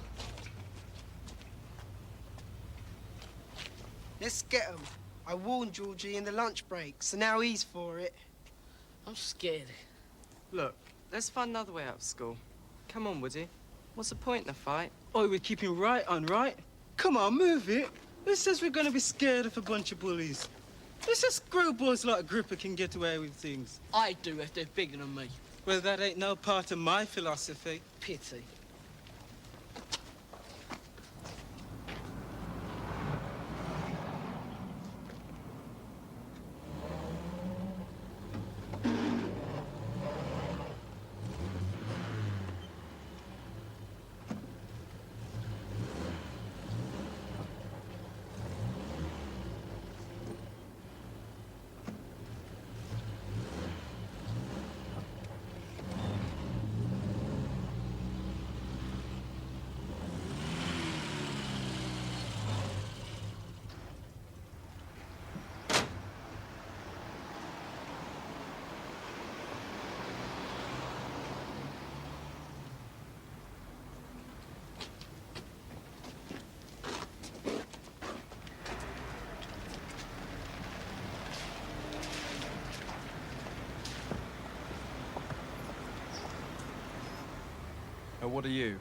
Let's get him. I warned Georgie in the lunch break, so now he's for it. I'm scared. Look, let's find another way out of school. Come on, Woody. What's the point in a fight? Oh, we're keeping right on, right? Come on, move it. Who says we're gonna be scared of a bunch of bullies? It's just screwballs like Gripper can get away with things. I do if they're bigger than me. Well, that ain't no part of my philosophy. Pity. What are you?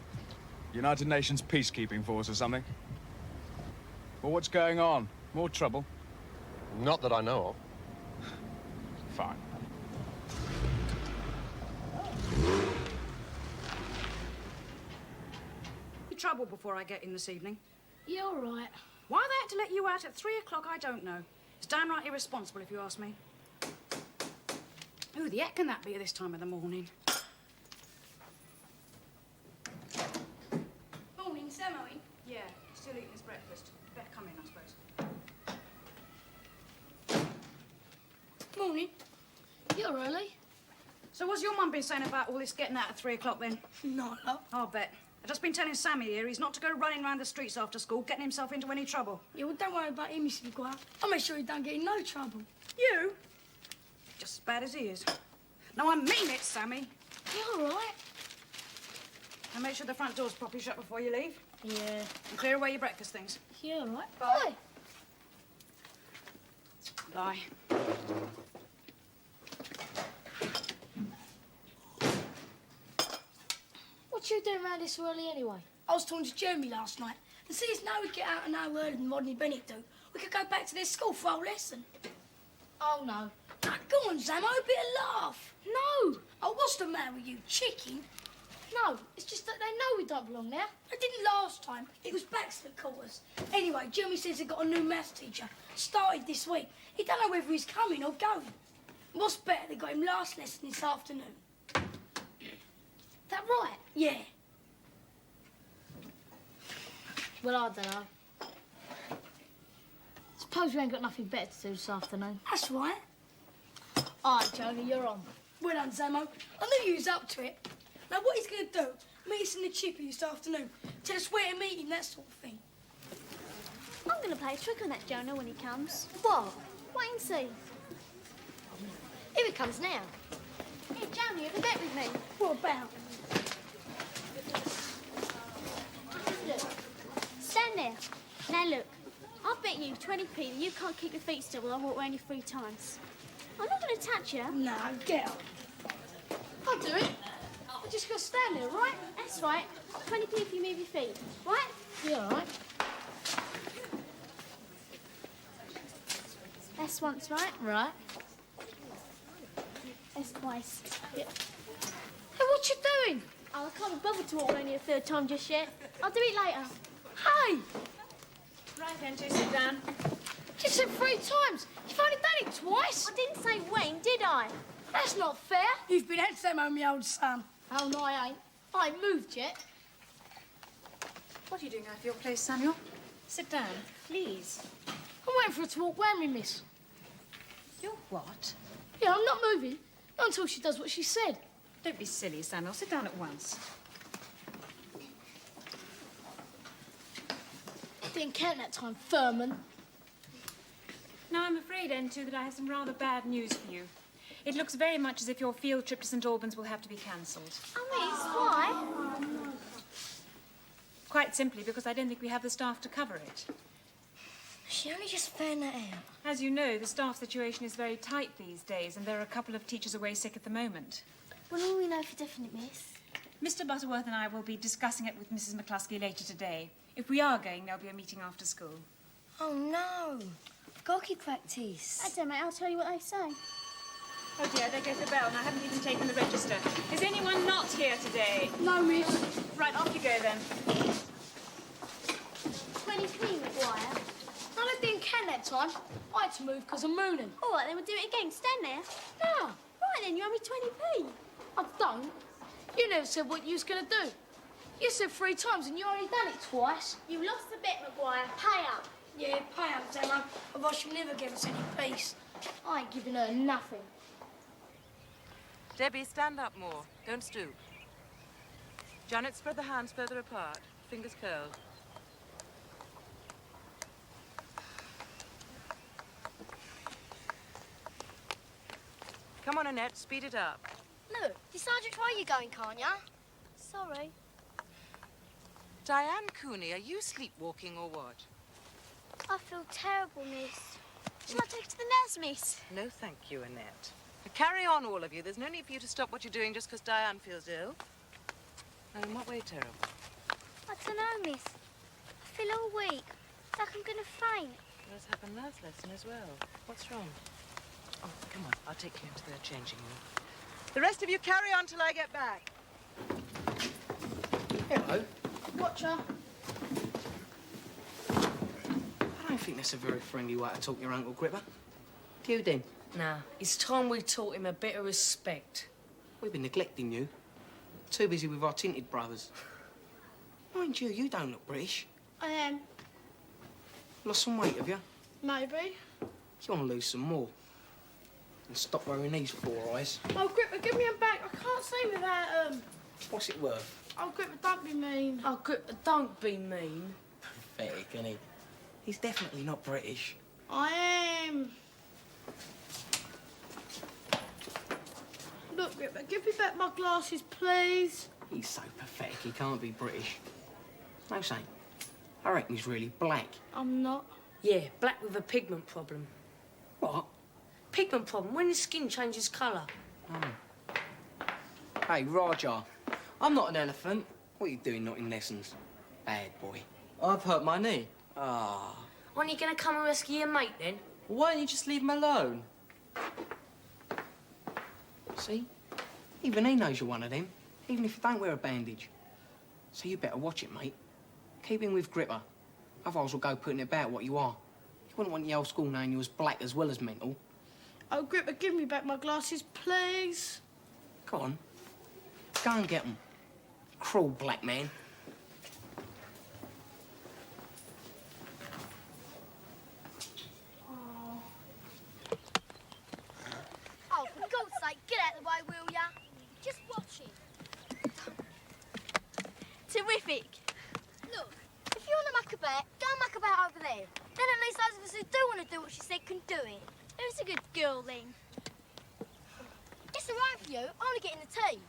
United Nations peacekeeping force or something? Well, what's going on? More trouble? Not that I know of. Fine. Trouble before I get in this evening. You're all right. Why they had to let you out at 3 o'clock, I don't know. It's downright irresponsible, if you ask me. Who the heck can that be at this time of the morning? Morning, Samoy. Yeah, still eating his breakfast. Better come in, I suppose. Morning. You're early. So what's your mum been saying about all this getting out at 3 o'clock, then? Not a lot. I'll bet. I've just been telling Sammy here he's not to go running around the streets after school, getting himself into any trouble. Yeah, well, don't worry about him, Mrs. McGuire. I'll make sure he don't get in no trouble. You? Just as bad as he is. No, I mean it, Sammy. You're all right. And make sure the front door's properly shut before you leave. Yeah. And clear away your breakfast things. You're all right. Bye. Bye. What you doing around this early anyway? I was talking to Jeremy last night. And see, it's now we get out an hour earlier than Rodney Bennett do. We could go back to their school for our lesson. Oh, no. Now, go on, Zamo, a bit of laugh. No. Oh, what's the matter with you, chicken? No, it's just that they know we don't belong there. They didn't last time. It was Baxter that caught us. Anyway, Jeremy says they've got a new maths teacher. Started this week. He don't know whether he's coming or going. What's better, they got him last lesson this afternoon. That right? Yeah. Well, I don't know. Suppose we ain't got nothing better to do this afternoon. That's right. All right, Joni, you're on. Well done, Zamo. I knew you was up to it. Now, what he's going to do, meet us in the chippy this afternoon. Tell us where to meet him, that sort of thing. I'm going to play a trick on that Jonah when he comes. What? Wait and see. Here he comes now. Here, Jonah, you have a bet with me. What about? Look. Stand there. Now look. I'll bet you 20p that you can't keep your feet still while I walk around you 3 times. I'm not going to touch you. No, get up. I'll do it. I just got to stand there, right? That's right. 20p if you move your feet. Right? Yeah, all right. That's once, right? Right. That's twice. Yep. Hey, what you doing? Oh, I can't be bothered to walk around you a 3rd time just yet. I'll do it later. Hey! Right then, just sit down. You said 3 times. You've only done it twice. I didn't say when, did I? That's not fair. You've been handsome on my old son. Oh, no, I ain't. I ain't moved yet. What are you doing out of your place, Samuel? Sit down, please. I'm waiting for her to walk round me, miss. You're what? Yeah, I'm not moving. Not until she does what she said. Don't be silly, Samuel. Sit down at once. Didn't count that time, Furman. Now, I'm afraid, N2, that I have some rather bad news for you. It looks very much as if your field trip to St Albans will have to be cancelled. Oh, miss, why? Quite simply because I don't think we have the staff to cover it. She only just found that out. As you know, the staff situation is very tight these days, and there are a couple of teachers away sick at the moment. What do we know for definite, miss? Mr Butterworth and I will be discussing it with Mrs McCluskey later today. If we are going, there'll be a meeting after school. Oh, no. Gorky practice. I don't know, I'll tell you what they say. Oh dear, there goes the bell, and I haven't even taken the register. Is anyone not here today? No, miss. Right, off you go then. 20p, Maguire. No, I didn't count that time. I had to move because of mooning. All right, then we'll do it again. Stand there. No. Right, then, you owe me 20p. I don't. You never said what you was going to do. You said 3 times and you only done it twice. You lost the bet, Maguire. Pay up. Yeah, pay up, Zella. Otherwise she'll never give us any peace. I ain't giving her nothing. Debbie, stand up more. Don't stoop. Janet, spread the hands further apart. Fingers curled. Come on, Annette, speed it up. Look, decide which way you're going, can't ya? Sorry. Diane Cooney, are you sleepwalking or what? I feel terrible, miss. Shall I take you to the nurse, miss? No, thank you, Annette. Now, carry on, all of you. There's no need for you to stop what you're doing just because Diane feels ill. And in what way terrible? I don't know, miss. I feel all weak. Like I'm gonna faint. Let's have a nurse lesson as well. What's wrong? Oh, come on. I'll take you into the changing room. The rest of you carry on till I get back. Hello. Watch her. I don't think that's a very friendly way to talk to your Uncle Gripper. Do you, then? Nah, it's time we taught him a bit of respect. We've been neglecting you. Too busy with our tinted brothers. Mind you, you don't look British. I am. Lost some weight, have you? Maybe. You want to lose some more. And stop wearing these 4 eyes. Oh, Gripper, give me a back. I can't see without, What's it worth? Oh, Gripper, don't be mean. Oh, Gripper, don't be mean. Pathetic, isn't he? He's definitely not British. I am. Look, Gripper, give me back my glasses, please. He's so pathetic, he can't be British. No, say, I reckon he's really black. I'm not. Yeah, black with a pigment problem. What? Pigment problem, when the skin changes colour. Oh. Hey, Raja, I'm not an elephant. What are you doing not in lessons? Bad boy. I've hurt my knee. Ah. When are you going to come and rescue your mate, then? Why don't you just leave him alone? See? Even he knows you're one of them, even if you don't wear a bandage. So you better watch it, mate. Keep in with Gripper. Otherwise we'll go putting it about what you are. You wouldn't want the old school knowing you was black as well as mental. Oh, Gripper, give me back my glasses, please. Go on. Go and get them. Cruel black man. Oh, for God's sake, get out of the way, will ya? Just watch it. Terrific. Look, if you want to muck about, go and muck about over there. Then at least those of us who do want to do what she said can do it. Who's a good girl, then? It's all right for you. I want to get in the team.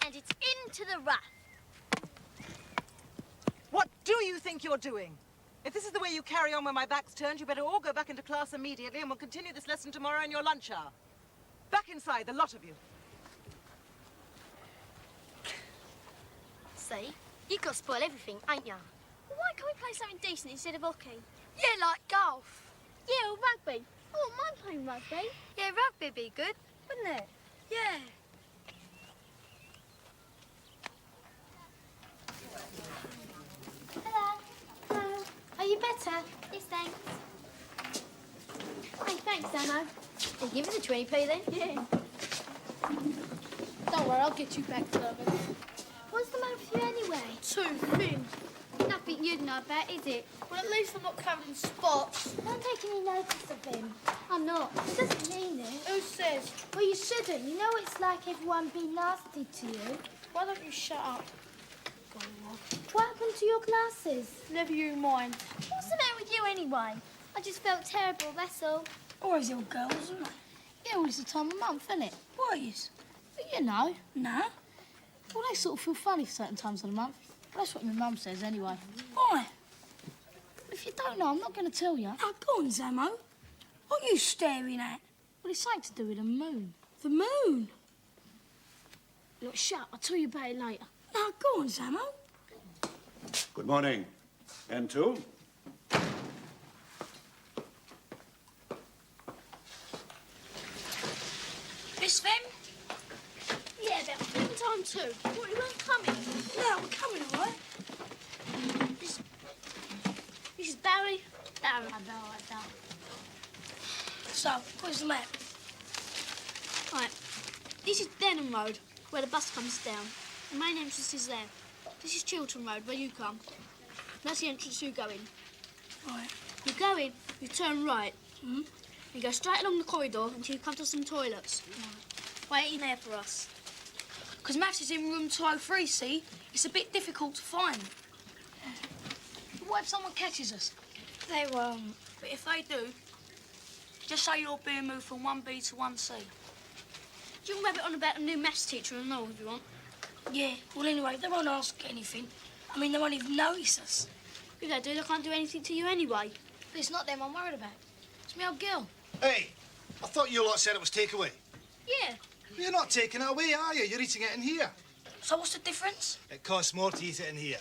And it's into the rough. What do you think you're doing? If this is the way you carry on when my back's turned, you better all go back into class immediately and we'll continue this lesson tomorrow in your lunch hour. Back inside, the lot of you. See? You've got to spoil everything, ain't ya? Well, why can't we play something decent instead of hockey? Yeah, like golf. Yeah, or rugby. I wouldn't mind playing rugby. Yeah, rugby'd be good, wouldn't it? Yeah. Hello. Hello. Are you better? Yes, thanks. Hey, thanks, Damo. Hey, give us a 20p then. Yeah. Don't worry, I'll get you back, Furman. What's the matter with you anyway? Too thin. Nothing you'd know about, is it? Well, at least I'm not covered in spots. Don't take any notice of him. I'm not. It doesn't mean it. Who says? Well, you shouldn't. You know it's like everyone being nasty to you. Why don't you shut up? What happened to your glasses? Never you mind. What's the matter with you anyway? I just felt terrible, that's all. Always ill girls, isn't it? Yeah, well, it's the time of month, isn't it? What is? But you know. No. Well, they sort of feel funny for certain times of the month. Well, that's what my mum says anyway. Why? If you don't know, I'm not going to tell you. Now, go on, Zammo. What are you staring at? Well, it's something to do with the moon. The moon? Look, shut up. I'll tell you about it later. Now, go on, Zammo. Good morning. N2. Miss Fem? Yeah, about time too. What, you weren't coming? No, we're coming, all right? This is Barry. Barry. So, where's the map? Right. This is Denham Road, where the bus comes down. The main entrance is there. This is Chiltern Road, where you come. That's the entrance you go in. Right. You go in, you turn right. You go straight along the corridor until you come to some toilets. Wait in there for us. Because Matt is in room 203, see? It's a bit difficult to find. What if someone catches us? They won't. But if they do, just say you're being moved from 1B to 1C. You can rabbit on about a new maths teacher and all if you want. Yeah, well, anyway, they won't ask anything. I mean, they won't even notice us. If they do, they can't do anything to you anyway. But it's not them I'm worried about. It's my old girl. Hey, I thought you lot said it was takeaway. Yeah. You're not taking it away, are you? You're eating it in here. So what's the difference? It costs more to eat it in here.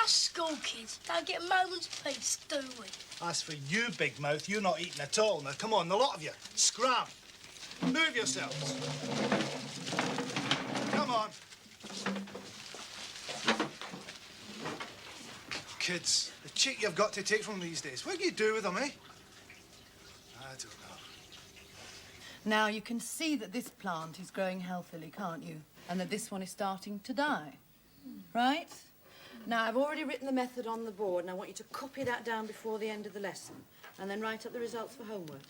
Us school kids don't get a moment's peace, do we? As for you, big mouth, you're not eating at all. Now, come on, the lot of you. Scram. Move yourselves. Come on. Kids, the cheek you've got to take from these days. What do you do with them, eh? I don't know. Now, you can see that this plant is growing healthily, can't you? And that this one is starting to die, right? Now, I've already written the method on the board, and I want you to copy that down before the end of the lesson, and then write up the results for homework.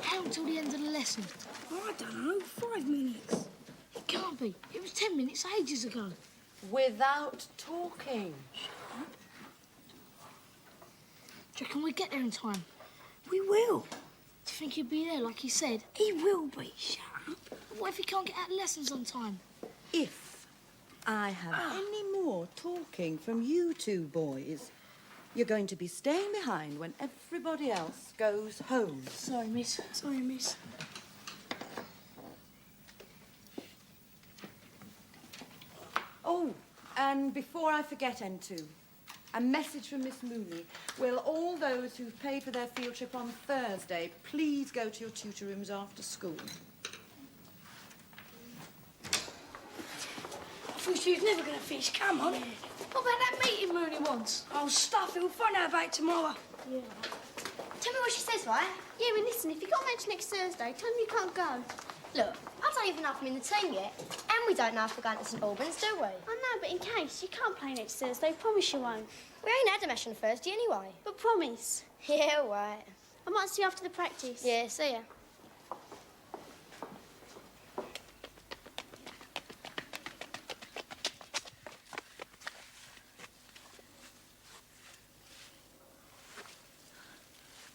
How until the end of the lesson? I don't know, 5 minutes. It can't be. It was 10 minutes ages ago. Without talking. Do you reckon we get there in time? We will. Do you think he'll be there like he said? He will be. Shut up. What if he can't get out lessons on time? If I have any more talking from you two boys, you're going to be staying behind when everybody else goes home. Sorry, miss. Sorry, miss. Oh, and before I forget, N2, a message from Miss Mooney. Will all those who've paid for their field trip on Thursday please go to your tutor rooms after school? I thought she was never going to finish. Come on. What about that meeting Mooney wants? Oh, stuff it. We'll find out about it tomorrow. Tell me what she says, right? Yeah, and listen, if you got a match next Thursday, tell them you can't go. Look, I don't even know if I'm in the team yet. And we don't know if we're going to St Albans, do we? I know, but in case, you can't play next Thursday. Promise you won't. We ain't had a match on Thursday anyway. But promise. Yeah, right. I might see you after the practice. Yeah, see ya.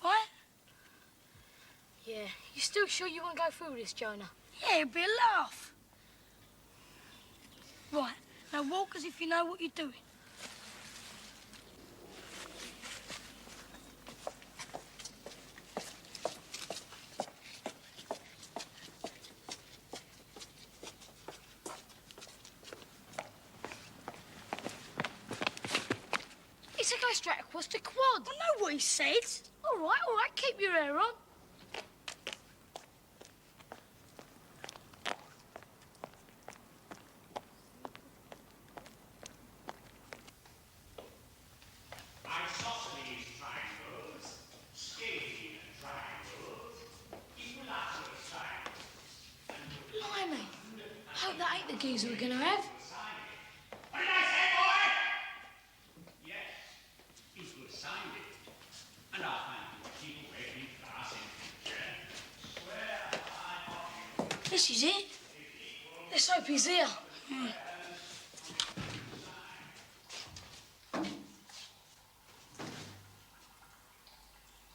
What? Yeah, you still sure you want to go through with this, Jonah? Yeah, it'd be a laugh. Right, now walk as if you know what you're doing. It's a go straight across the quad. I know what he said. All right, keep your hair on. Isosceles triangles, scalene triangles, equilateral triangles. Blimey, I hope that ain't the geezer we're gonna have. What did I say, boy? Yes, equal-sided. And I'll find you a cheap way in class in future. Swear I offer you. This is it. Let's hope he's here.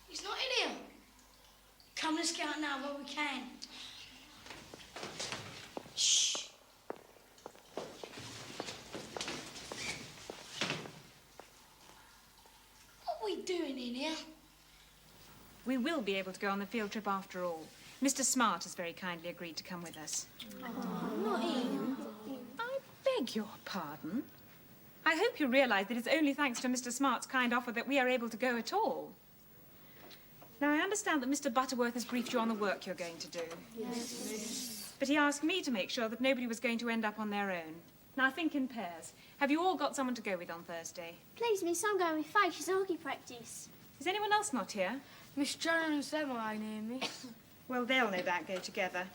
He's not in here. Come, let's get out now while we can. Shh. What are we doing in here? We will be able to go on the field trip after all. Mr. Smart has very kindly agreed to come with us. Not him. I beg your pardon? I hope you realise that it's only thanks to Mr. Smart's kind offer that we are able to go at all. Now, I understand that Mr. Butterworth has briefed you on the work you're going to do. Yes. But he asked me to make sure that nobody was going to end up on their own. Now, think in pairs. Have you all got someone to go with on Thursday? Please, miss, I'm going with Faye. She's hockey practice. Is anyone else not here? Miss Jones, them ain't here, miss. Well, they'll no doubt go together.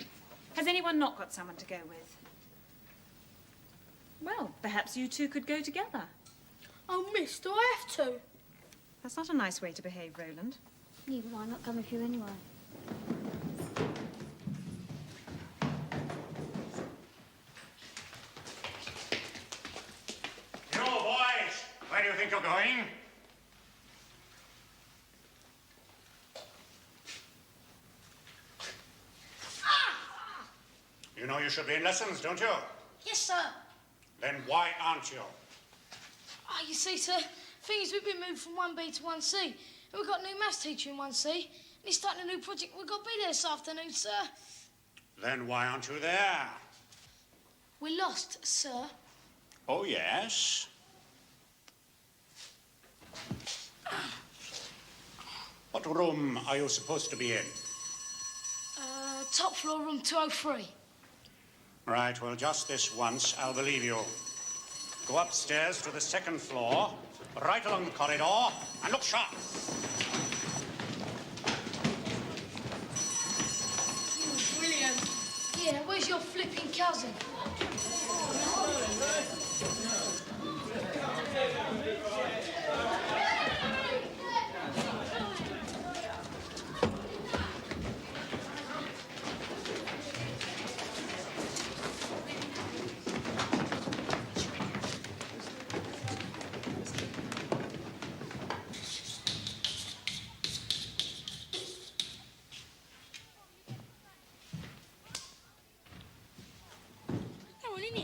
Has anyone not got someone to go with? Well, perhaps you two could go together. Oh, miss, do I have to? That's not a nice way to behave, Roland. Neither will I, not come with you anyway. You boys, where do you think you're going? You know you should be in lessons, don't you? Yes, sir. Then why aren't you? Oh, you see, sir, thing is, we've been moved from 1B to 1C. And we've got a new maths teacher in 1C. And he's starting a new project. We've got to be there this afternoon, sir. Then why aren't you there? We're lost, sir. Oh, yes? What room are you supposed to be in? Top floor, room 203. Right, well, just this once, I'll believe you. Go upstairs to the second floor, right along the corridor, and look sharp. Brilliant. Yeah, where's your flipping cousin?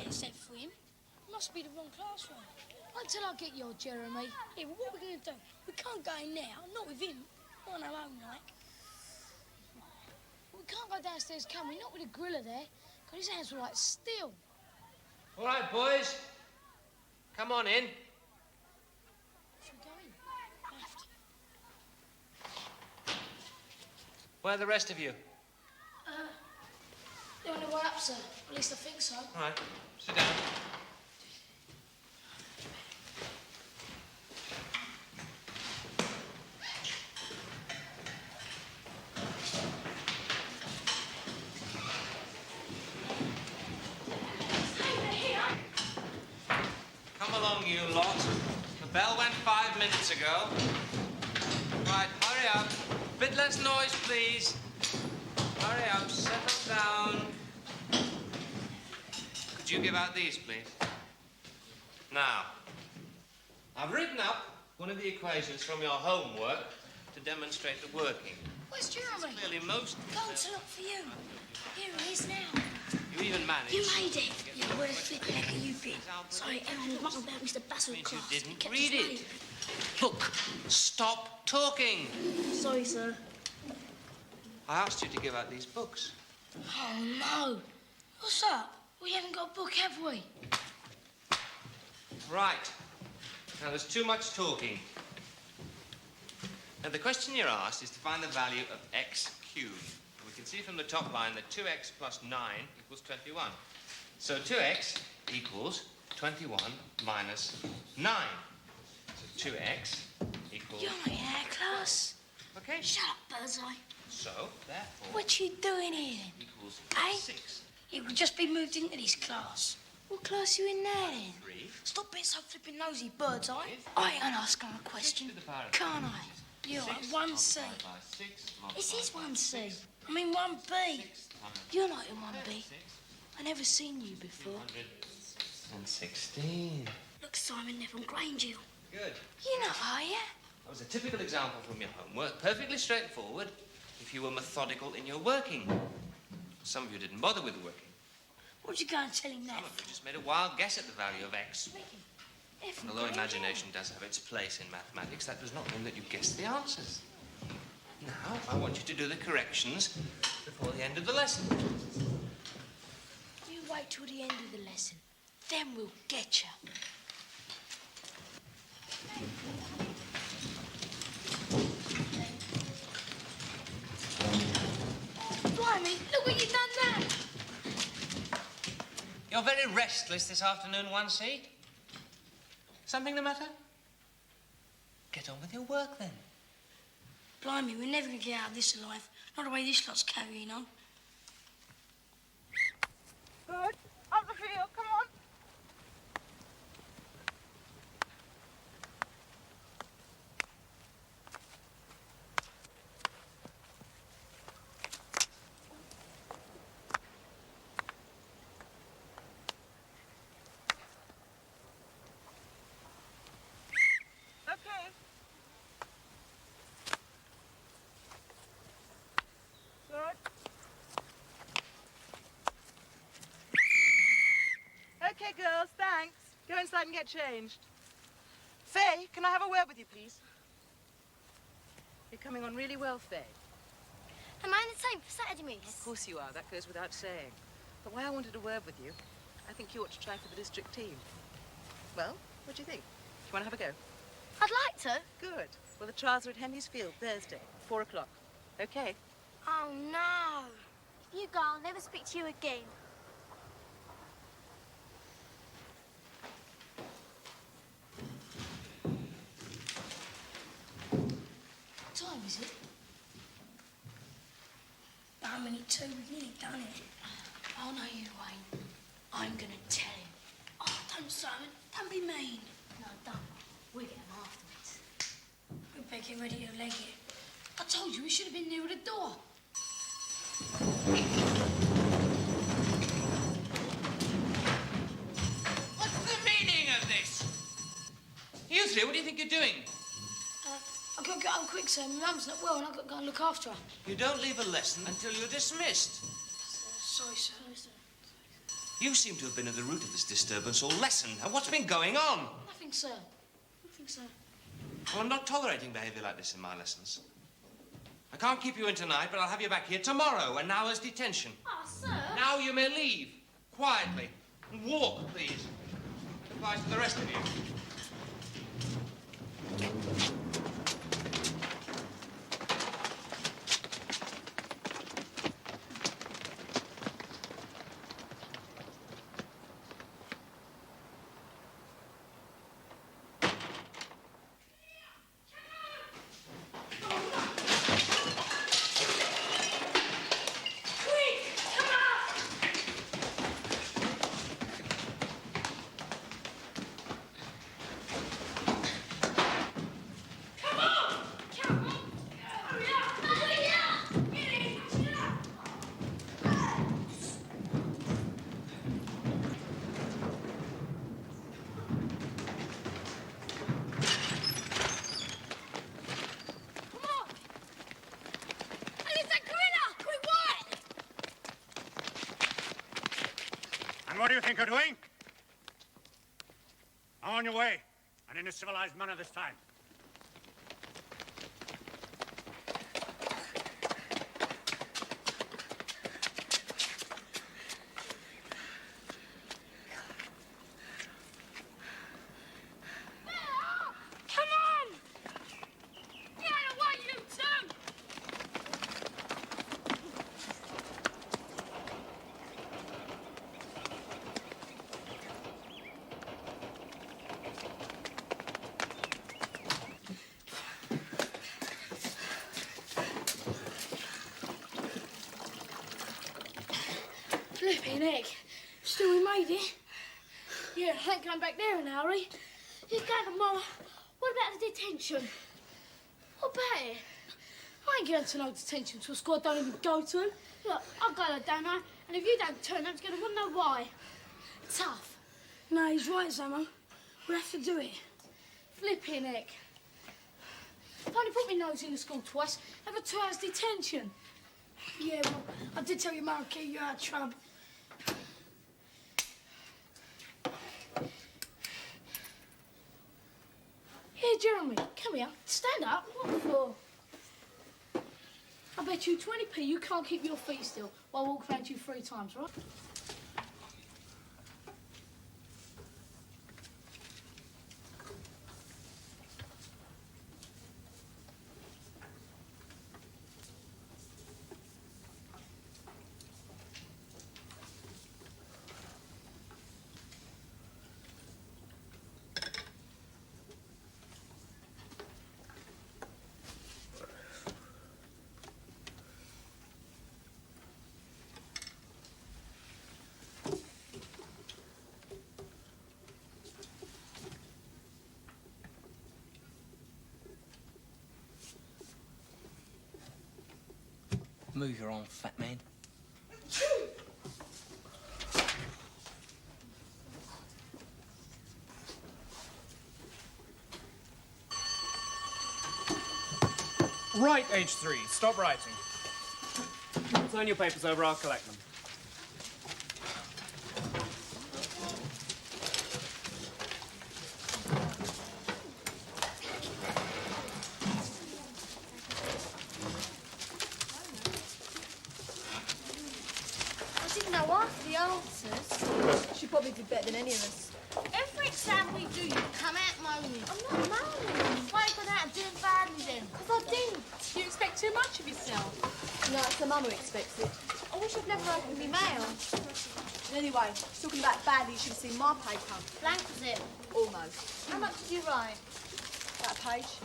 Except for him. Must be the wrong classroom. Until I get your Jeremy. Yeah, well, what are we going to do? We can't go in now. Not with him. Not on our own, like. We can't go downstairs, can we? Not with a griller there. Because his hands were like steel. All right, boys. Come on in. Should we go in? I have to. Where are the rest of you? They're on their way up, sir. At least I think so. All right, sit down. you lot. The bell went 5 minutes ago. Right, hurry up. Bit less noise, please. Hurry up, settle down. Could you give out these, please? Now, I've written up one of the equations from your homework to demonstrate the working. Where's Jeremy? Clearly most... Go to look for you. Here he is now. You even managed... You made it. Yeah, where the flip heck are you been? Sorry, everyone was mucking about Mr. Basil's class. You didn't read it. Look, stop talking. Sorry, sir. I asked you to give out these books. Oh, no. What's up? We haven't got a book, have we? Right. Now, there's too much talking. Now, the question you're asked is to find the value of x cubed. We can see from the top line that 2x plus 9 equals 21. So 2x equals 21 minus 9. So 2x equals... You're not in our class. Okay. Shut up, Birdseye. So, therefore... What you doing here, then? Equals Eh? 6. You could just be moved into this class. What class you in now, then? 3. Stop being so flipping nosy, Birdseye. I ain't asking a question, can't I? You're at 1C. This is 1C. I mean 1B. You're not in 1B. I never seen you before. 116. Look, Simon, they're from Grange. Good. You know, are you? That was a typical example from your homework. Perfectly straightforward if you were methodical in your working. Some of you didn't bother with the working. What'd you go and tell him that? Some of you just made a wild guess at the value of x. And although imagination does have its place in mathematics, that does not mean that you guess the answers. Now, I want you to do the corrections before the end of the lesson. You wait till the end of the lesson. Then we'll get you. Blimey, look what you've done now. You're very restless this afternoon, 1C. Something the matter? Get on with your work, then. Blimey, we're never going to get out of this alive. Not the way this lot's carrying on. Good. Up the field, come on. Okay. Good. Okay, girls, thanks. Go inside and get changed. Faye, can I have a word with you, please? You're coming on really well, Faye. Am I in the team for Saturday, miss? Of course you are. That goes without saying. But why I wanted a word with you, I think you ought to try for the district team. Well, what do you think? Do you want to have a go? I'd like to. Good. Well, the trials are at Henry's Field, Thursday, 4 o'clock. Okay. Oh, no. If you go, I'll never speak to you again. What time is it? 9 minutes 2, we've nearly done it. Oh, no, you ain't. I'm gonna tell him. Oh, don't, Simon. Don't be mean. No, don't. We'll get him afterwards. We better get ready to leg it. I told you we should have been near the door. What's the meaning of this? You three, what do you think you're doing? I've got to get home quick, sir. My mum's not well and I've got to go and look after her. You don't leave a lesson until you're dismissed. Sorry, sir. You seem to have been at the root of this disturbance all lesson. Now, what's been going on? Nothing, sir. Nothing, sir. Well, I'm not tolerating behaviour like this in my lessons. I can't keep you in tonight, but I'll have you back here tomorrow, an hour's detention. Oh, sir. Now you may leave, quietly, and walk, please. It applies to the rest of you. do you think you're doing? On your way, and in a civilized manner this time. Come on! Get away, you two! Flipping heck. Still we made it. Yeah, I ain't going back there in a hurry. You go tomorrow. What about the detention? What about it? I ain't going to no detention to a school I don't even go to. Look, I'll go there, don't I? And if you don't turn up, you're going to want to know why. Tough. No, he's right, Zamo. We'll have to do it. Flipping heck. I've only put my nose in the school twice. Have a 2 hours detention. Yeah, well, I did tell your mum, keep you out of trouble. Here, Jeremy, come here. Stand up. What for? I bet you 20p you can't keep your feet still while I walk around you 3 times, right? Move your arm, fat man. Right, H3. Stop writing. Turn your papers over, I'll collect them. I didn't know half the answers. She probably did better than any of us. Every exam we do, you come out moaning. I'm not moaning. Why you got out doing badly then? Because I didn't. You expect too much of yourself. No, it's the mum who expects it. I wish I'd never opened my mail. Anyway, talking about badly, you should have seen my paper. Blank was it? Almost. How much did you write? That page.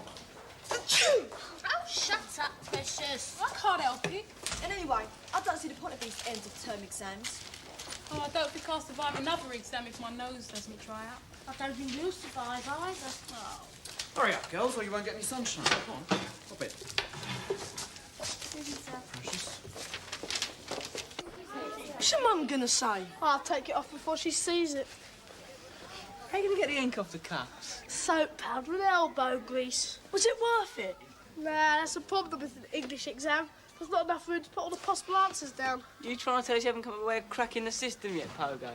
Oh, shut up, Precious. I can't help it. And anyway, I don't see the point of these end of term exams. Oh, I don't think I'll survive another exam if my nose doesn't dry up. I don't think you'll survive either. Oh. Hurry up, girls, or you won't get any sunshine. Come on, hop in. What's your mum gonna say? I'll take it off before she sees it. How are you gonna get the ink off the cups? Soap powder and elbow grease. Was it worth it? Nah, that's the problem with an English exam. There's not enough room to put all the possible answers down. You trying to tell us you haven't come up with a way of cracking the system yet, Pogo?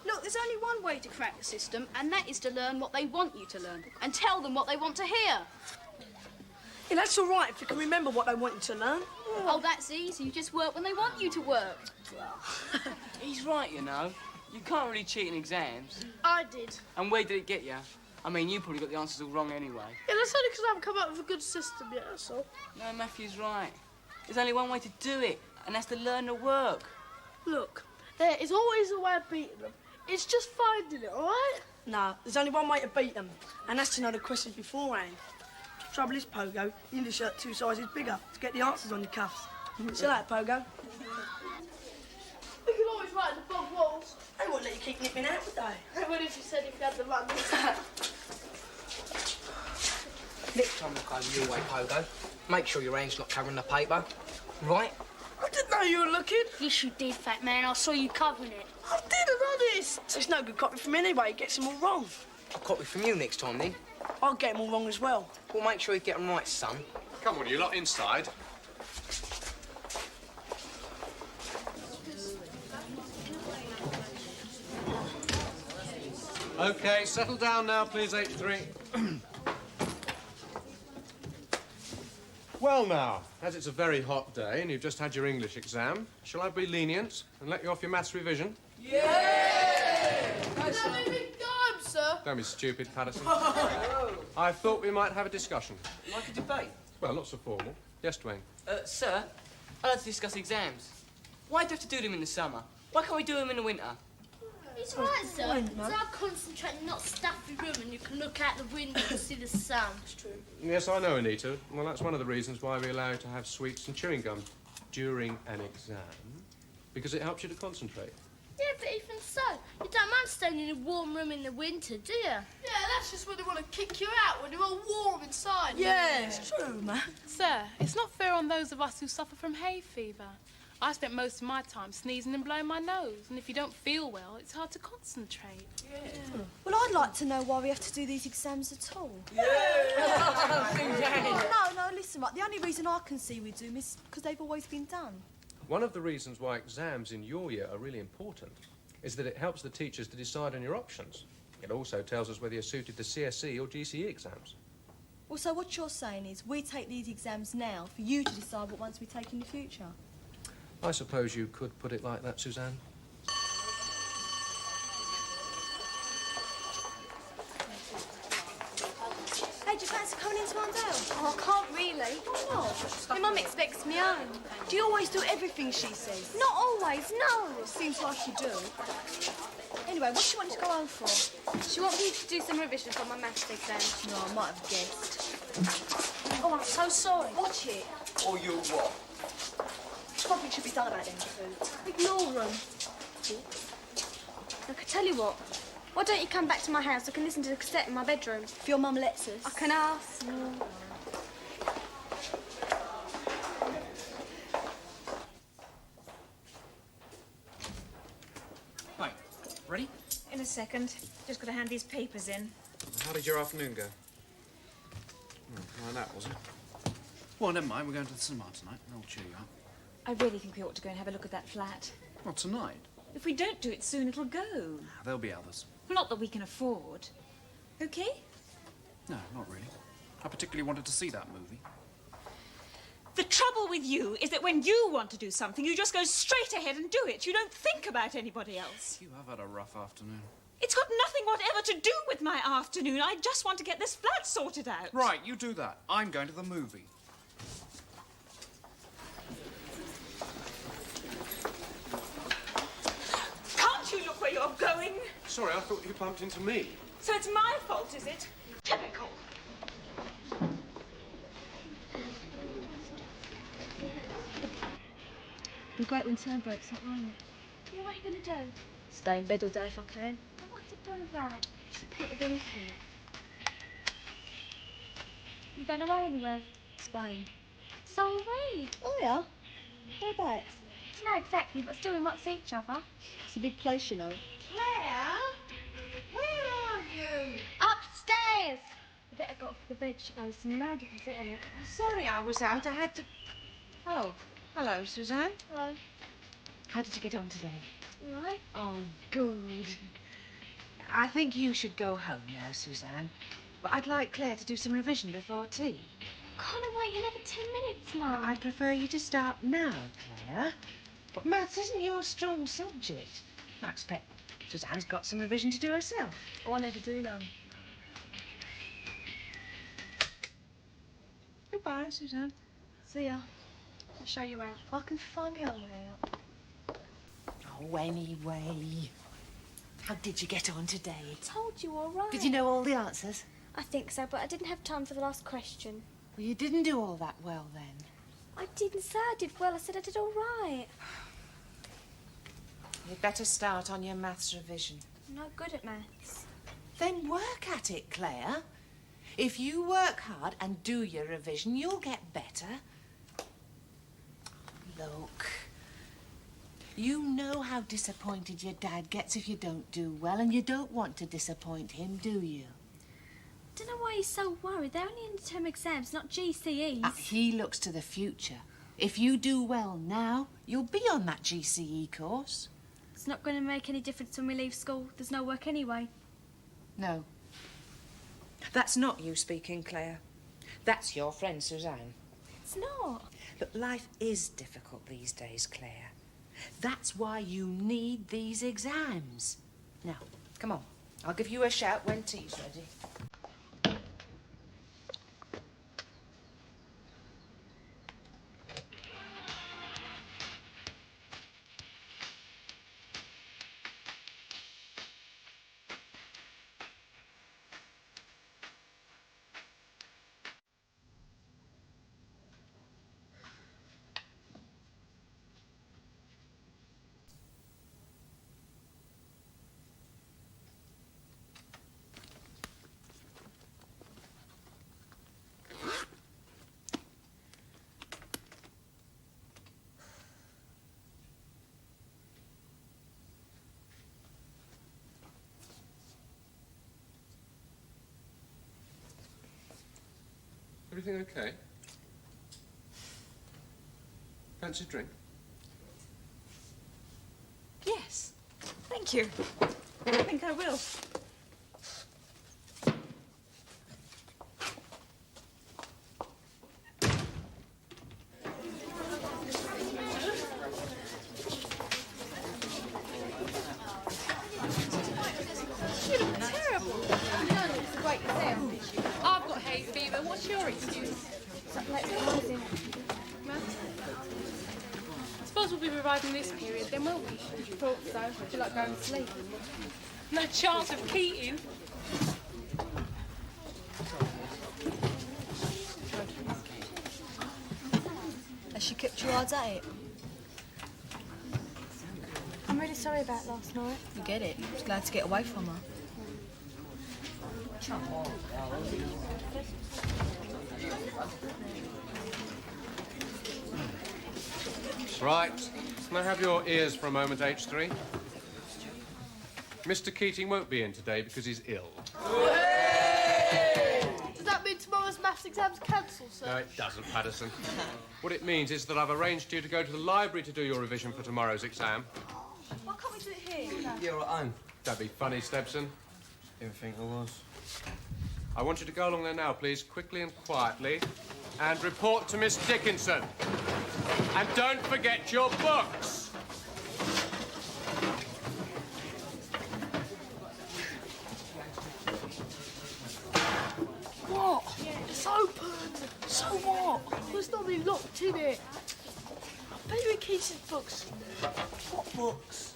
Look, there's only one way to crack the system, and that is to learn what they want you to learn and tell them what they want to hear. Yeah, that's all right if you can remember what they want you to learn. Oh, that's easy. You just work when they want you to work. He's right, you know. You can't really cheat in exams. I did. And where did it get you? I mean, you probably got the answers all wrong anyway. Yeah, that's only because I haven't come up with a good system yet, that's all. No, Matthew's right. There's only one way to do it, and that's to learn the work. Look, there is always a way of beating them. It's just finding it, all right? Nah, there's only one way to beat them, and that's to know the questions beforehand. The trouble is, Pogo, you need a shirt 2 sizes bigger to get the answers on your cuffs. See that, Pogo? We can always write the bog walls. They wouldn't let you keep nipping out, would they? They would if you said if you had the money. Next time look over your way, Pogo. Make sure your hand's not covering the paper. Right? I didn't know you were looking. Yes, you did, fat man. I saw you covering it. I didn't, honest. It's no good copying from anyway. It gets them all wrong. I'll copy from you next time, then. I'll get them all wrong as well. Well, make sure you get them right, son. Come on, you lot inside. OK, settle down now, please, H3. Well, now, as it's a very hot day and you've just had your English exam, shall I be lenient and let you off your maths revision? Yay! Does that make me dime, sir? Don't be stupid, Paddison. I thought we might have a discussion. Like a debate? Well, not so formal. Yes, Dwayne? Sir, I'd like to discuss exams. Why do you have to do them in the summer? Why can't we do them in the winter? He's right, sir. It's our concentrating, not stuffy room, and you can look out the window and see the sun. It's true. Yes, I know, Anita. Well, that's one of the reasons why we allow you to have sweets and chewing gum during an exam, because it helps you to concentrate. Yeah, but even so, you don't mind staying in a warm room in the winter, do you? Yeah, that's just when they want to kick you out, when you're all warm inside. Yeah, it's true, man. Sir, it's not fair on those of us who suffer from hay fever. I spent most of my time sneezing and blowing my nose, and if you don't feel well, it's hard to concentrate. Yeah. Well, I'd like to know why we have to do these exams at all. Yeah! No, listen, right, the only reason I can see we do them is because they've always been done. One of the reasons why exams in your year are really important is that it helps the teachers to decide on your options. It also tells us whether you're suited to CSE or GCE exams. Well, so what you're saying is we take these exams now for you to decide what ones we take in the future. I suppose you could put it like that, Suzanne. Hey, do you fancy coming into Mondale? Oh, I can't really. Why not? My mum expects me home. Do you always do everything she says? Not always, no. Seems like you do. Anyway, what do you want to go home for? She wants me to do some revision for my maths exam. No, I might have guessed. Oh, I'm so sorry. Watch it. Or you what? Something should be done about them foods. Ignore them. Look, I tell you what. Why don't you come back to my house? I can listen to the cassette in my bedroom. If your mum lets us. I can ask. Right, ready? In a second. Just got to hand these papers in. How did your afternoon go? Well, that was it. Well, never mind. We're going to the cinema tonight. I'll cheer you up. I really think we ought to go and have a look at that flat. Well, tonight? If we don't do it soon, it'll go. There'll be others. Not that we can afford. Okay? No, not really. I particularly wanted to see that movie. The trouble with you is that when you want to do something, you just go straight ahead and do it. You don't think about anybody else. You have had a rough afternoon. It's got nothing whatever to do with my afternoon. I just want to get this flat sorted out. Right, you do that. I'm going to the movie. Can't you look where you're going? Sorry, I thought you bumped into me. So it's my fault, is it? Typical. Be great when term breaks up, won't it? Yeah, what are you going to do? Stay in bed all day if I can. I want to do that. Put it in here. You going away anywhere? Spain. So are we. Oh, yeah? Whereabouts? No, exactly, but still we might see each other. It's a big place, you know. Claire? Where are you? Upstairs. I better go off the bed. She goes mad if you sit in it. Sorry I was out. I had to... Oh, hello, Suzanne. Hello. How did you get on today? All right. Oh, good. I think you should go home now, Suzanne. But I'd like Claire to do some revision before tea. Can't I wait another 10 minutes, Mum? I'd prefer you to start now, Claire. But maths isn't your strong subject. I expect Suzanne's got some revision to do herself. Oh, I never do none. Goodbye, Suzanne. See ya. I'll show you out. I can find my own way out. Oh, anyway. How did you get on today? I told you all right. Did you know all the answers? I think so, but I didn't have time for the last question. Well, you didn't do all that well, then. I didn't say I did well. I said I did all right. You'd better start on your maths revision. I'm not good at maths. Then work at it, Claire. If you work hard and do your revision, you'll get better. Look, you know how disappointed your dad gets if you don't do well, and you don't want to disappoint him, do you? I don't know why he's so worried. They're only end-of-term exams, not GCEs. He looks to the future. If you do well now, you'll be on that GCE course. It's not going to make any difference when we leave school. There's no work anyway. No. That's not you speaking, Claire. That's your friend, Suzanne. It's not. Look, life is difficult these days, Claire. That's why you need these exams. Now, come on. I'll give you a shout when tea's ready. Everything okay? Fancy a drink? Yes. Thank you. I think I will. You look terrible. It's a great exam. I've got hay fever. What's your excuse? Something like surprising. I suppose we'll be revising this period then, won't we? Thought so. I feel like going to sleep. No chance of Keating. Has she kept you hard at it? I'm really sorry about last night. You get it. I was glad to get away from her. Right. Can I have your ears for a moment, H3? Mr. Keating won't be in today because he's ill. Does that mean tomorrow's maths exam's cancelled, sir? No, it doesn't, Paddison. What it means is that I've arranged you to go to the library to do your revision for tomorrow's exam. Why can't we do it here? You're at home. Don't be funny, Stepson. Didn't think I was. I want you to go along there now, please, quickly and quietly, and report to Miss Dickinson. And don't forget your books. What? It's open. So what? Well, it's not really locked, in it. I bet you it keeps his books. What books?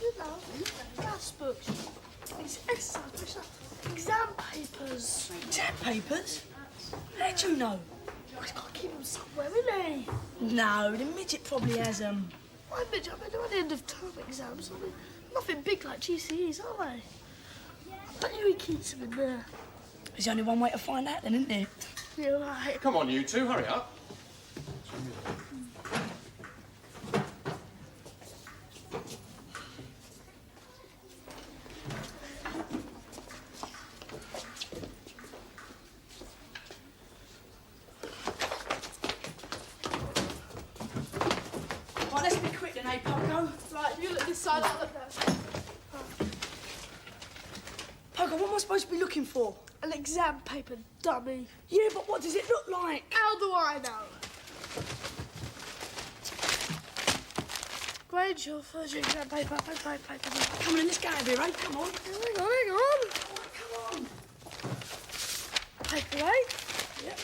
You know, maths books. These exercise exam papers. Exam papers? How do you know? He's got to keep them somewhere, isn't he? No, the midget probably has them. I bet you, they're at the end of term exams. I mean, nothing big like GCEs, are they? I bet you he keeps them in there. There's only one way to find out then, isn't there? Yeah, right. Come on, you two, hurry up. Right, let's be quick then, eh, Poco? Right, you look this side, I'll look that side. Poco, what am I supposed to be looking for? An exam paper, dummy. Yeah, but what does it look like? How do I know? Grange, your first year exam paper, paper. Come on, let's get out of here, eh? Come on. Hang on. Come on. Paper, eh? Yep.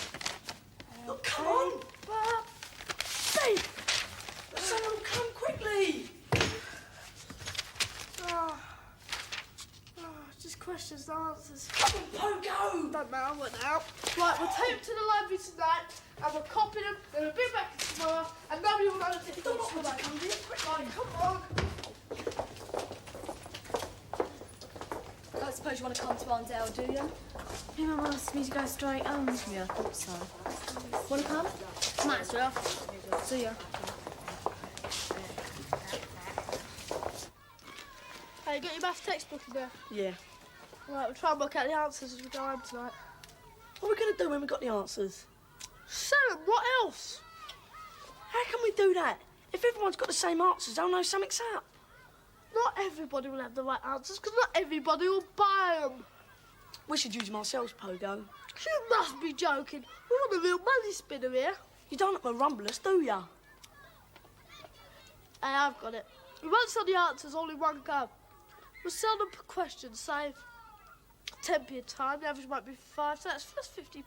Look, come on. Steve! Someone come quickly. Just questions and answers. Come on, Pogo. Don't matter, what now? Right, we'll take them to the library tonight, and we'll copy them, then we'll be back tomorrow, and nobody will know the difference. Don't want to come here. Right, come on. I don't suppose you want to come to Arndale, do you? Your mum asked me to go straight home. Yeah, I thought so. Want to come? Might as well. See ya. Hey, get your maths textbook in there. Yeah. Right, we'll try and work out the answers as we go home tonight. What are we going to do when we've got the answers? Sam, what else? How can we do that? If everyone's got the same answers, they'll know something's up. Not everybody will have the right answers, because not everybody will buy them. We should use Marcel's pogo. You must be joking. We're not a real money spinner here. You don't want to rumble us, do ya? Hey, I've got it. We won't sell the answers only one go. We'll sell them per question, say 10p a time. The average might be 5, so that's 50p.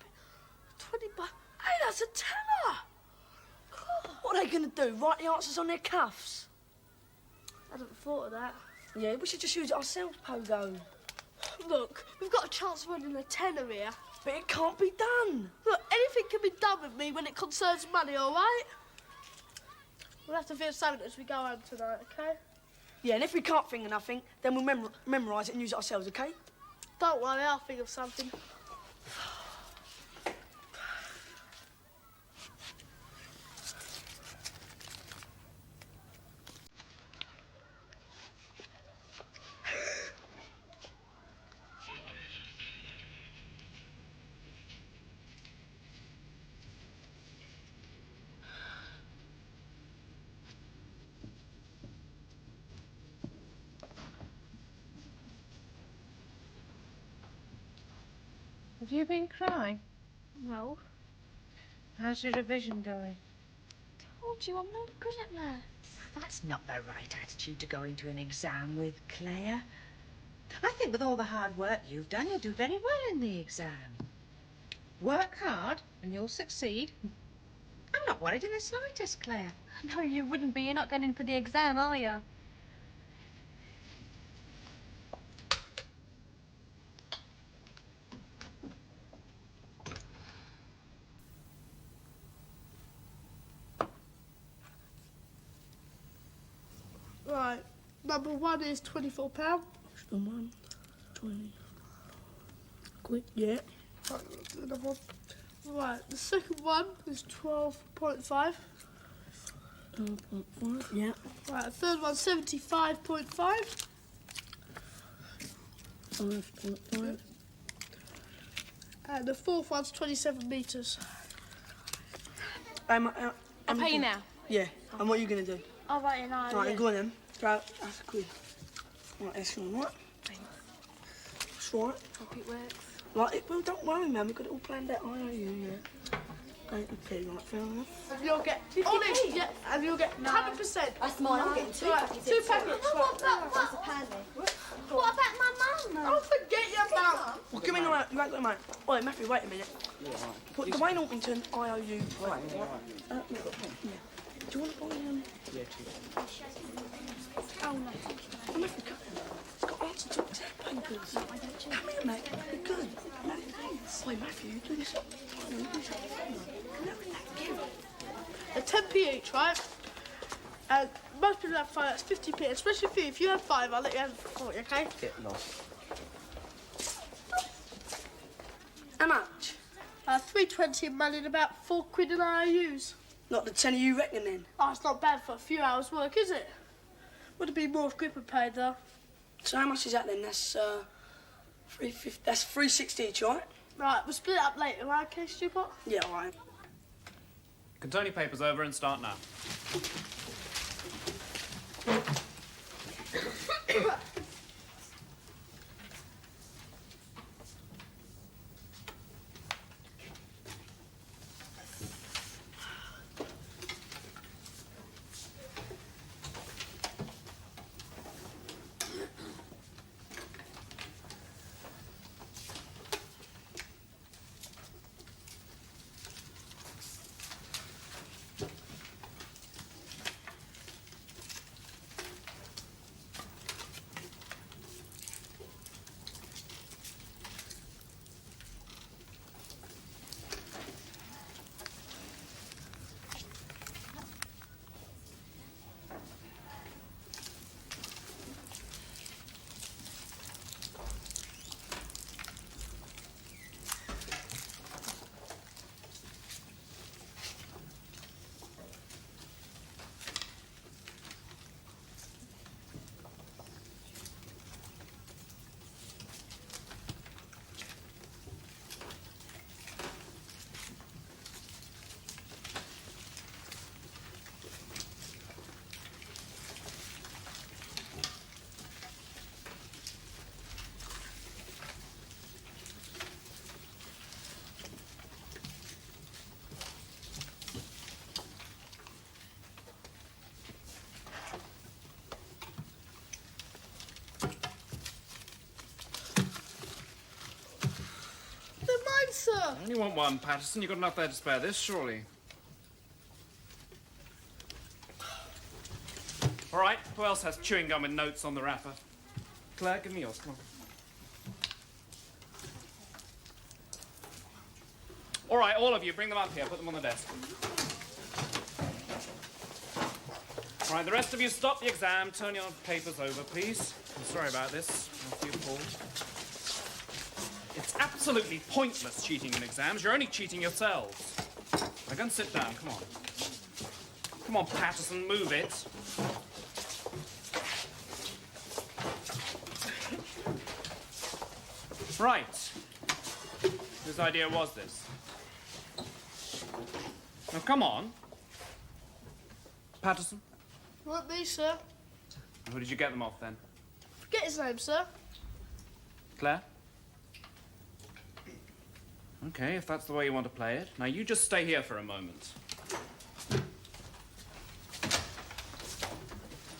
20 bucks. Hey, that's a tenner! What are they going to do, write the answers on their cuffs? I hadn't thought of that. Yeah, we should just use it ourselves, Pogo. Look, we've got a chance of winning a tenner here. But it can't be done. Look, anything can be done with me when it concerns money, all right? We'll have to feel something as we go home tonight, OK? Yeah, and if we can't think of nothing, then we'll memorise it and use it ourselves, OK? Don't worry, I'll think of something. Have you been crying? No. How's your revision going? Told you I'm no good at math. That's not the right attitude to go into an exam with, Claire. I think with all the hard work you've done, you'll do very well in the exam. Work hard and you'll succeed. I'm not worried in the slightest, Claire. No, you wouldn't be. You're not going in for the exam, are you? Right, number 1 is £24. Extra 1, 20. Quick, yeah. Right, let's do another one. Right, the second one is 12.5. 12.5, yeah. Right, the third one's 75.5. 5.5. And the fourth one's 27 metres. I'll pay you now. Yeah, and what are you going to do? I'll write an eye. Right, go on then. Right, that's a quid. Right, that's one, right? That's right. Hope it works. Right, well, don't worry, man. We've got it all planned out. I know you, yeah. Okay, right, fair enough. And you'll get... Honest, yeah, and you'll get 100%. That's mine. I'm getting 2 packets. 2 packets. What about my mum? Oh, forget your mum. Well, give me the right. You ain't got the money. Oi, Matthew, wait a minute. Yeah, right. Put the Wayne Orpington IOU. Right, yeah, right. Yeah. Do you want to buy Yeah, 2. Oh, no. Oh, Matthew, come here. It's got answer to exam papers. No, I don't choose. Come here, mate. You're good. Oi, Matthew, you do this up. You do this up. They're 10p each, right? And most people have 5, that's 50p, especially for you. If you have 5, I'll let you have 40, okay? Get lost. How much? 320 in money and about 4 quid in IOUs. Not the tenner you reckon then? Oh, it's not bad for a few hours' work, is it? Would have been more if Gripper paid, though. So how much is that then? That's 350. That's 360 each, right? Right, we'll split it up later, right, okay, stupid? Yeah, all right. You can turn your papers over and start now. sir. I only want one, Patterson. You've got enough there to spare this, surely. All right, who else has chewing gum with notes on the wrapper? Claire, give me yours, come on. All right, all of you, bring them up here, put them on the desk. All right, the rest of you, stop the exam, turn your papers over, please. I'm sorry about this. After you, Paul. It's absolutely pointless cheating in exams. You're only cheating yourselves. Now go and sit down, come on. Come on, Patterson, move it. Right. Whose idea was this? Now, come on. Patterson? Not me, sir. Who did you get them off, then? Forget his name, sir. Claire? Okay, if that's the way you want to play it. Now, you just stay here for a moment.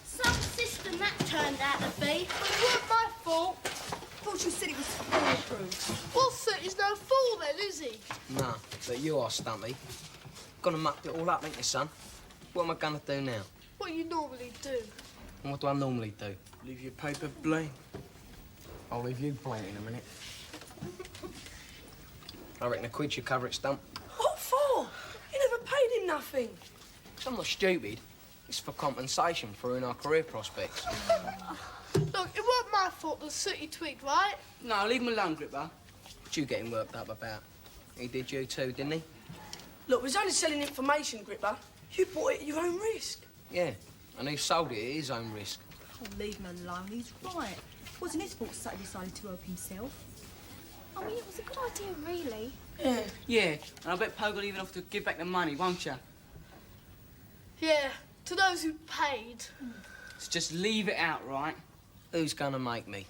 Some system that turned out to be. It wasn't my fault. Thought you said it was foolproof. Well, sir, he's no fool then, is he? Nah, but you are, Stumpy. Gonna muck it all up, ain't you, son? What am I gonna do now? What you normally do. And what do I normally do? Leave your paper blank. I'll leave you blank in a minute. I reckon a quid should cover it, Stump. What for? You never paid him nothing. I'm not stupid. It's for compensation for ruining our career prospects. Look, it wasn't my fault the sooty twigged, right? No, leave him alone, Gripper. What you getting worked up about? He did you too, didn't he? Look, we're only selling information, Gripper. You bought it at your own risk. Yeah, and he sold it at his own risk. Oh, leave him alone. He's right. It wasn't his fault Sutton decided to help himself. I mean, it was a good idea, really. Yeah. Yeah, and I bet Pogue will even have to give back the money, won't you? Yeah, to those who paid. So just leave it out, right? Who's gonna make me?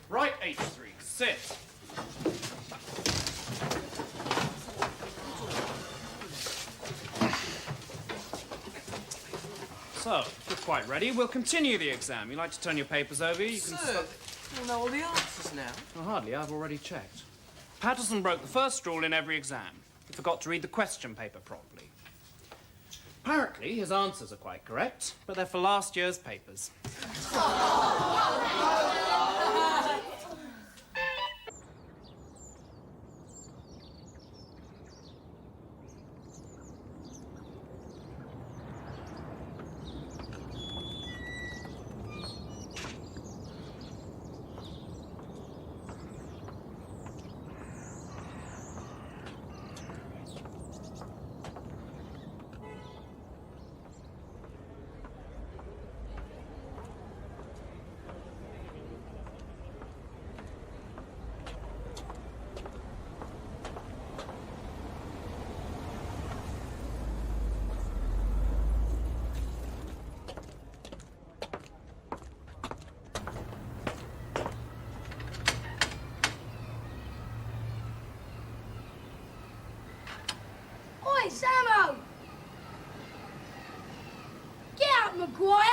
Right, H3, sit. So, if you're quite ready, we'll continue the exam. You like to turn your papers over? You can Sir, you'll know all the answers now. Well, hardly. I've already checked. Patterson broke the first rule in every exam. He forgot to read the question paper properly. Apparently, his answers are quite correct, but they're for last year's papers. Oi, Samo! Get out, Maguire!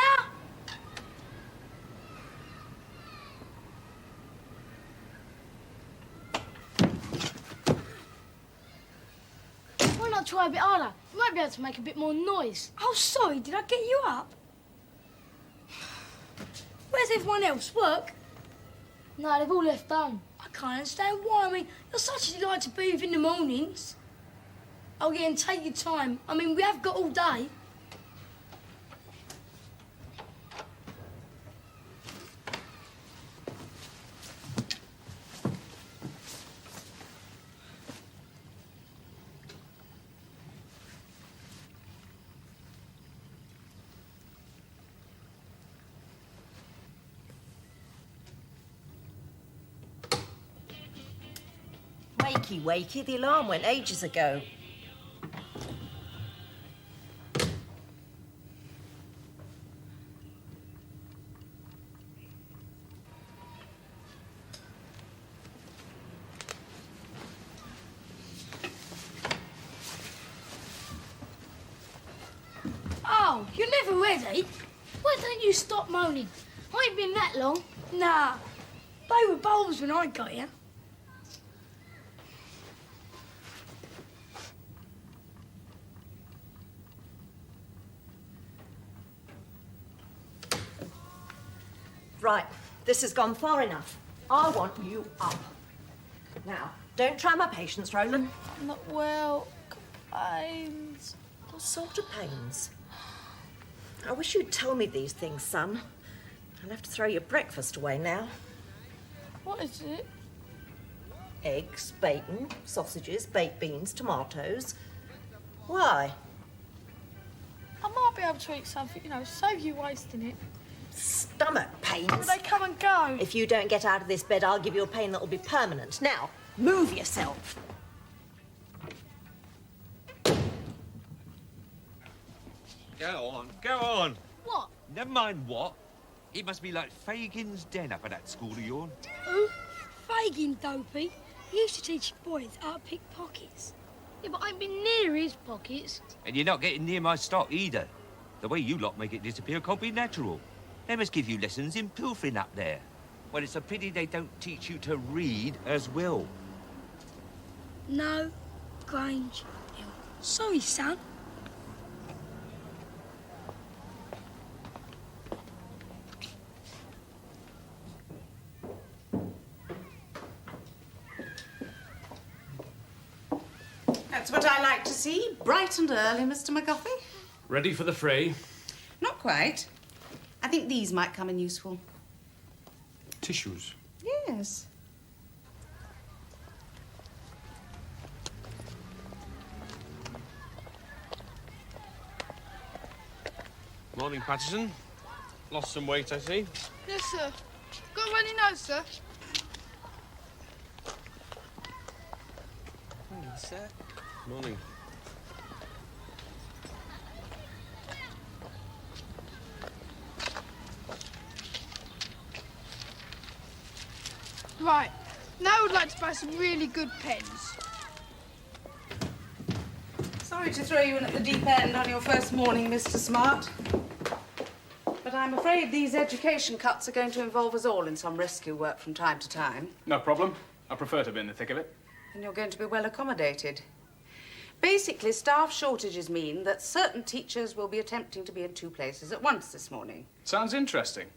Why not try a bit harder? You might be able to make a bit more noise. Oh, sorry, did I get you up? Where's everyone else? Work? No, they've all left home. I can't understand why. I mean, you're such a delight to be with in the mornings. Oh, yeah, and take your time. I mean, we have got all day. Wakey, wakey, the alarm went ages ago. already? Why don't you stop moaning? I ain't been that long. Nah. They were bowls when I got here. Right, this has gone far enough. I want you up. Now, don't try my patience, Roland. Not well. Pains. What sort of pains? I wish you'd tell me these things, son. I'll have to throw your breakfast away now. What is it? Eggs, bacon, sausages, baked beans, tomatoes. Why? I might be able to eat something, you know, save you wasting it. Stomach pains. Will they come and go? If you don't get out of this bed, I'll give you a pain that'll be permanent. Now, move yourself. Go on. What? Never mind what. It must be like Fagin's den up at that school of yourn. Who? Fagin, dopey. He used to teach boys how to pick pockets. Yeah, but I ain't been near his pockets. And you're not getting near my stock either. The way you lot make it disappear can't be natural. They must give you lessons in pilfering up there. Well, it's a pity they don't teach you to read as well. No, Grange. Sorry, son. That's what I like to see. Bright and early, Mr. McGuffey. Ready for the fray? Not quite. I think these might come in useful. Tissues. Yes. Morning, Patterson. Lost some weight, I see. Yes, sir. Got a runny nose, sir. Morning, sir. Morning. Right. Now I would like to buy some really good pens. Sorry to throw you in at the deep end on your first morning, Mr. Smart. But I'm afraid these education cuts are going to involve us all in some rescue work from time to time. No problem. I prefer to be in the thick of it. And you're going to be well accommodated. Basically, staff shortages mean that certain teachers will be attempting to be in two places at once this morning. Sounds interesting.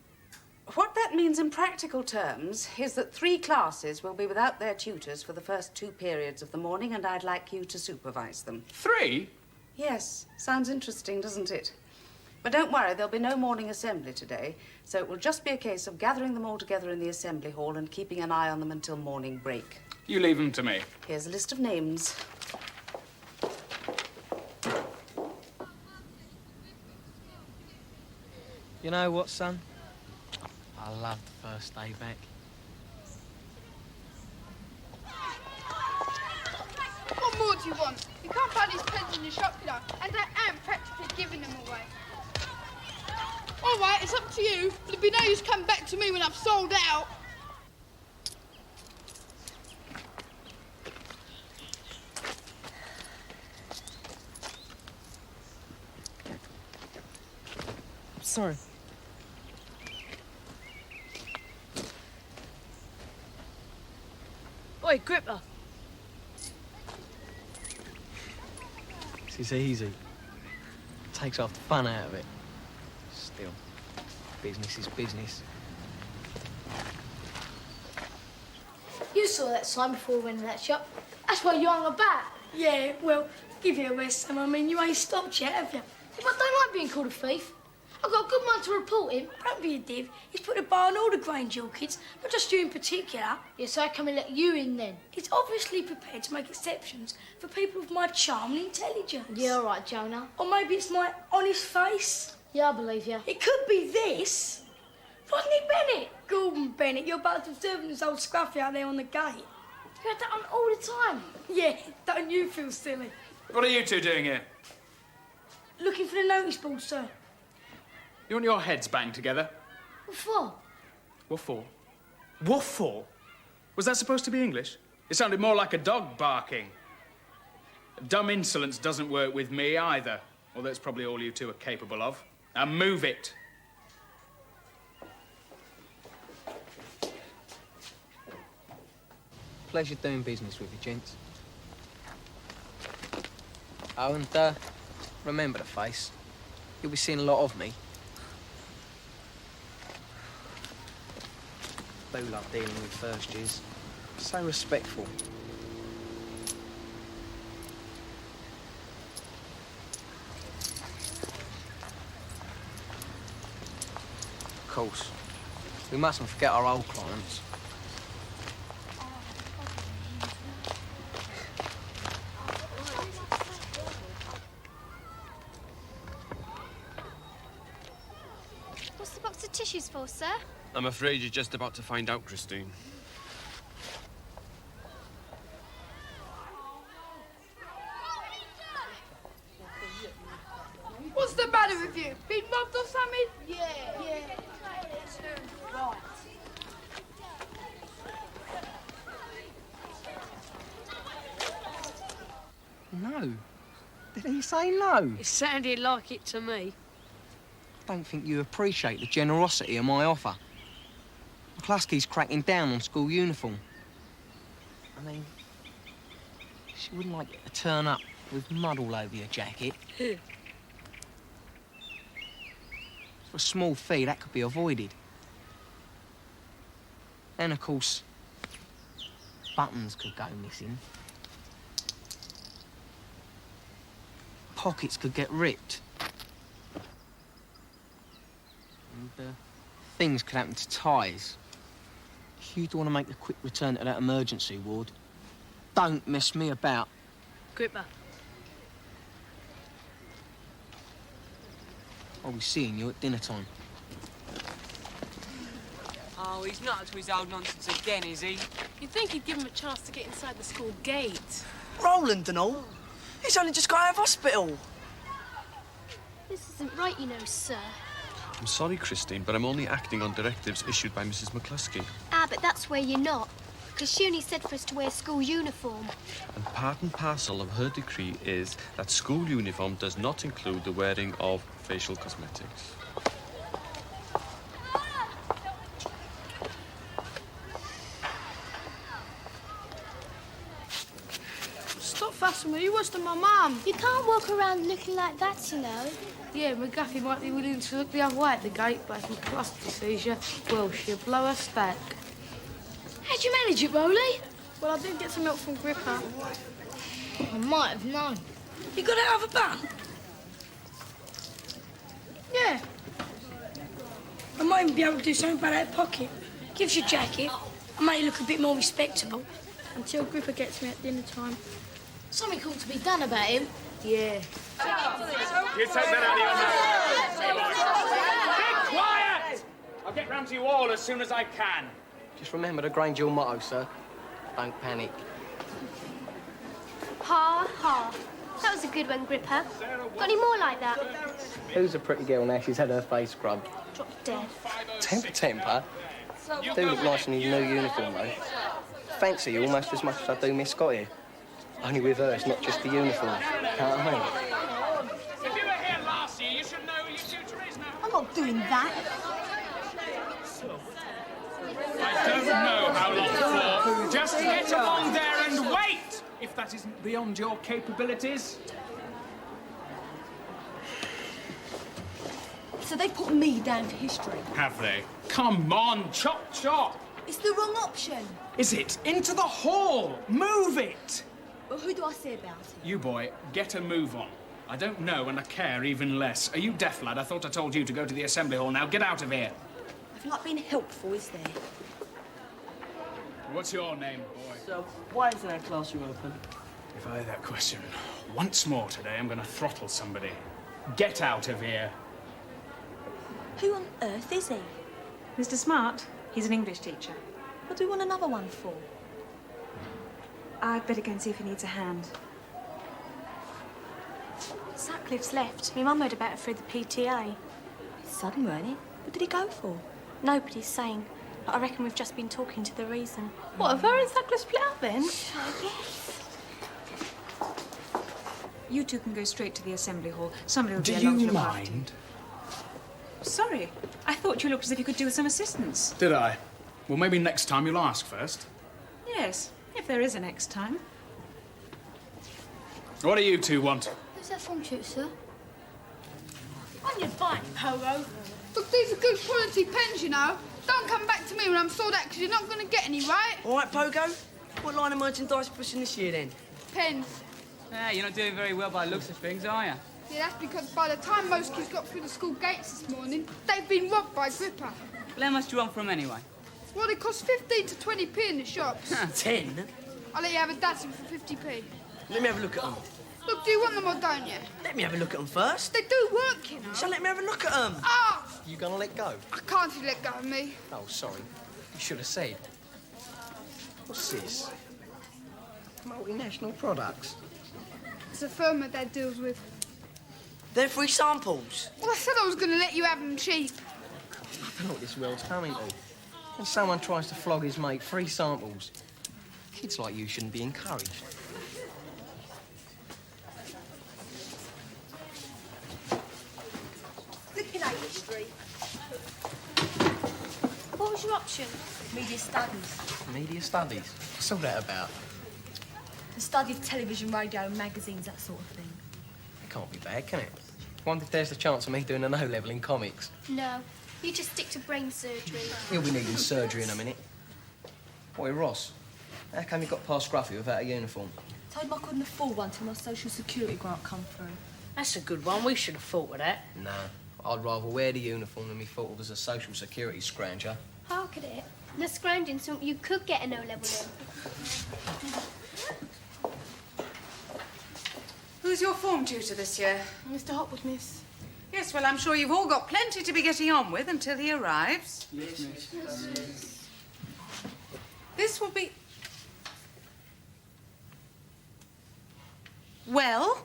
What that means in practical terms is that 3 classes will be without their tutors for the first 2 periods of the morning, and I'd like you to supervise them. 3? Yes. Sounds interesting, doesn't it? But don't worry, there'll be no morning assembly today, so it will just be a case of gathering them all together in the assembly hall and keeping an eye on them until morning break. You leave them to me. Here's a list of names. You know what, son? I love the first day back. What more do you want? You can't buy these pens in the shop, you know, and I am practically giving them away. All right, it's up to you, but it'd be no use coming back to me when I've sold out. Sorry. Oi, Gripper. This is easy. Takes half the fun out of it. Still, business is business. You saw that sign before we went in that shop. That's why you hung about. Yeah, well, give you a rest, Sam. I mean, you ain't stopped yet, have you? But I don't like being called a thief. I've got a good man to report him. Don't be a div. He's put a bar on all the Grange Hill kids, not just you in particular. Yes, so I come and let you in then. He's obviously prepared to make exceptions for people with my charm and intelligence. Yeah, all right, Jonah. Or maybe it's my honest face. Yeah, I believe you. It could be this. Rodney Bennett. Gordon Bennett, you're about to observe this old scruffy out there on the gate. You had that on all the time. Yeah, don't you feel silly? What are you two doing here? Looking for the notice board, sir. You want your heads banged together? What for? What for? What for? Was that supposed to be English? It sounded more like a dog barking. Dumb insolence doesn't work with me either, although it's probably all you two are capable of. Now move it. Pleasure doing business with you, gents. Oh, and remember the face. You'll be seeing a lot of me. Do love dealing with first years. So respectful. Of course, we mustn't forget our old clients. What's the box of tissues for, sir? I'm afraid you're just about to find out, Christine. What's the matter with you? Been robbed or something? Yeah. Right. No. Did he say no? It sounded like it to me. I don't think you appreciate the generosity of my offer. McCluskey's cracking down on school uniform. I mean, she wouldn't like it to turn up with mud all over your jacket. For a small fee, that could be avoided. And, of course, buttons could go missing. Pockets could get ripped. And, things could happen to ties. You'd want to make a quick return to that emergency ward. Don't mess me about. Gripper. I'll be seeing you at dinner time. Oh, he's not up to his old nonsense again, is he? You'd think he'd give him a chance to get inside the school gate. Roland and all. He's only just got out of hospital. This isn't right, you know, sir. I'm sorry, Christine, but I'm only acting on directives issued by Mrs. McCluskey. Ah, but that's where you're not. Because she only said for us to wear school uniform. And part and parcel of her decree is that school uniform does not include the wearing of facial cosmetics. Stop fussing with me. You worse than my mum. You can't walk around looking like that, you know. Yeah, McGuffey might be willing to look the other way at the gate, but if McCluskey sees you, well, she'll blow her stack. How'd you manage it, Rolly? Well, I did get some milk from Gripper. I might have known. You got it out of a bun? Yeah. I might even be able to do something about that pocket. Gives your jacket and make you look a bit more respectable. Until Gripper gets me at dinner time. Something ought to be done about him. Yeah. You take that out of your mouth. Be quiet! I'll get round to you all as soon as I can. Just remember the Grange motto, sir. Don't panic. Ha, ha. That was a good one, Gripper. Got any more like that? Who's a pretty girl now she's had her face scrubbed? Drop dead. Temper. Do look nice in your new uniform, though. Fancy you almost as much as I do Miss Scotty. Only with her, it's not just the uniform. Can't I mean? If you were here last year, you should know who your tutor is now. I'm not doing that. I don't know how long for. Just get along there and wait! If that isn't beyond your capabilities. So they put me down for history. Have they? Come on, chop, chop! It's the wrong option. Is it? Into the hall! Move it! Well, who do I say about it? You boy, get a move on. I don't know and I care even less. Are you deaf, lad? I thought I told you to go to the assembly hall. Now get out of here. I feel like being helpful, is there? What's your name, boy? So, why isn't our classroom open? If I hear that question once more today, I'm going to throttle somebody. Get out of here. Who on earth is he? Mr. Smart. He's an English teacher. What do we want another one for? I'd better go and see if he needs a hand. Sutcliffe's left. My mum heard about it through the PTA. It's sudden, weren't it? What did he go for? Nobody's saying. But I reckon we've just been talking to the reason. What, have her and Sutcliffe split up then? Yes. You two can go straight to the assembly hall. Somebody will Do be along to you look after you. mind? sorry. I thought you looked as if you could do with some assistance. Did I? Well, maybe next time you'll ask first. Yes, if there is a next time. What do you two want? Who's that from, tutor, sir? On your bike, Pogo. Look, these are good quality pens, you know. Don't come back to me when I'm sold out, because you're not going to get any, right? All right, Pogo. What line of merchandise pushing this year, then? Pens. Yeah, you're not doing very well by the looks of things, are you? Yeah, that's because by the time most kids got through the school gates this morning, they've been robbed by Gripper. Well, how much do you want from them anyway? Well, they cost 15 to 20p in the shops. 10? I'll let you have a dozen for 50p. Let me have a look at them. Look, do you want them or don't you? Let me have a look at them first. They do work, you know. So let me have a look at them. Ah! You gonna let go? I can't if you let go of me. Oh, sorry. You should have said. What's this? Multinational products. It's a firm that Dad deals with. They're free samples. Well, I said I was going to let you have them cheap. I don't know what this world's coming to. When someone tries to flog his mate, free samples. Kids like you shouldn't be encouraged. Flipping out history. What was your option? Media studies. Media studies. What's all that about? The study of television, radio, magazines, that sort of thing. It can't be bad, can it? Wonder if there's the chance of me doing an O-level in comics. No, you just stick to brain surgery. He'll be needing surgery in a minute. Boy, Ross, how come you got past Scruffy without a uniform? Told him I couldn't afford one till my social security grant come through. That's a good one. We should have thought of that. Nah, I'd rather wear the uniform than be thought of as a social security scrounger. Hark at it. The scrounging something you could get an O-level in. Who's your form tutor this year? Mr. Hopwood, miss. Yes, well, I'm sure you've all got plenty to be getting on with until he arrives. Yes, miss. This will be... Well?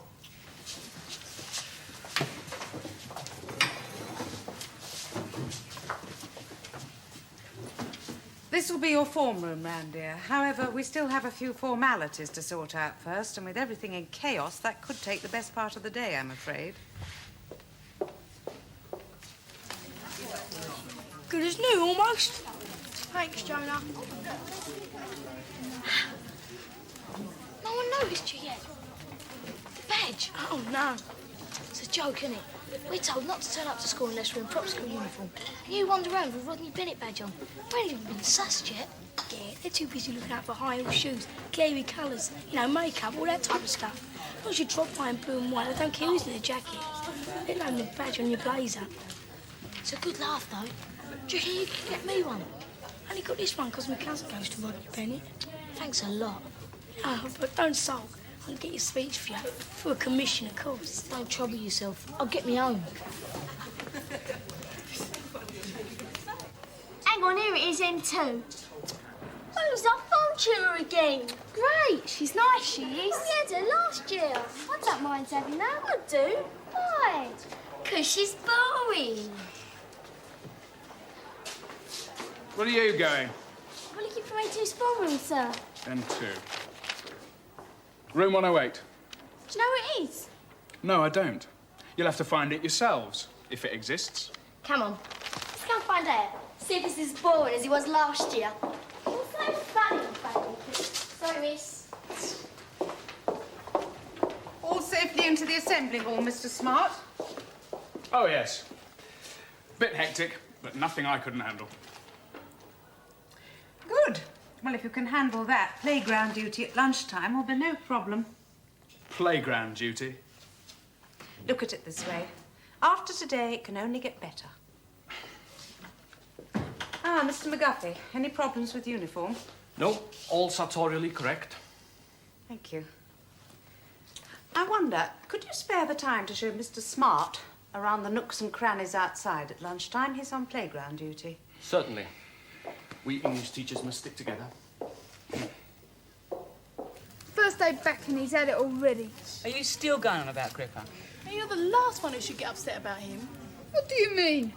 This will be your form room, round here. However, we still have a few formalities to sort out first, and with everything in chaos, that could take the best part of the day, I'm afraid. Good as new, almost. Thanks, Jonah. No one noticed you yet. The badge. Oh, no. It's a joke, isn't it? We're told not to turn up to school unless we're in prop school uniform. And you wander around with a Rodney Bennett badge on. We ain't even been sussed yet. Yeah, they're too busy looking out for high-heel shoes, glary colours, you know, makeup, all that type of stuff. As long as you drop by in blue and white, they don't care who's in the jacket. Let alone the badge on your blazer. It's a good laugh, though. Do you think you can get me one? I only got this one because my cousin goes to Rodney Bennett. Thanks a lot. Oh, but don't sulk. I'll get your speech for you. For a commission, of course. Don't trouble yourself. I'll get me home. Hang on, here it is in two. Oh, it's our phone tutor again. Great. She's nice, she is. Oh, we had her last year. I don't mind having that. I do. Why? Because she's boring. Where are you going? I'm looking for 82's phone room, sir. N2. Room 108. Do you know where it is? No, I don't. You'll have to find it yourselves, if it exists. Come on. Let's go and find out. See if it's as boring as it was last year. It's so funny, baby. Sorry, miss. All safely into the assembly hall, Mr. Smart. Oh, yes. Bit hectic, but nothing I couldn't handle. Good. Well, if you can handle that, playground duty at lunchtime will be no problem. Playground duty? Look at it this way. After today, it can only get better. Ah, Mr. McGuffey, any problems with uniform? No, all sartorially correct. Thank you. I wonder, could you spare the time to show Mr. Smart around the nooks and crannies outside at lunchtime? He's on playground duty. Certainly. We English teachers must stick together. First day back and he's had it already. Are you still going on about Gripper? Hey, you're the last one who should get upset about him. What do you mean?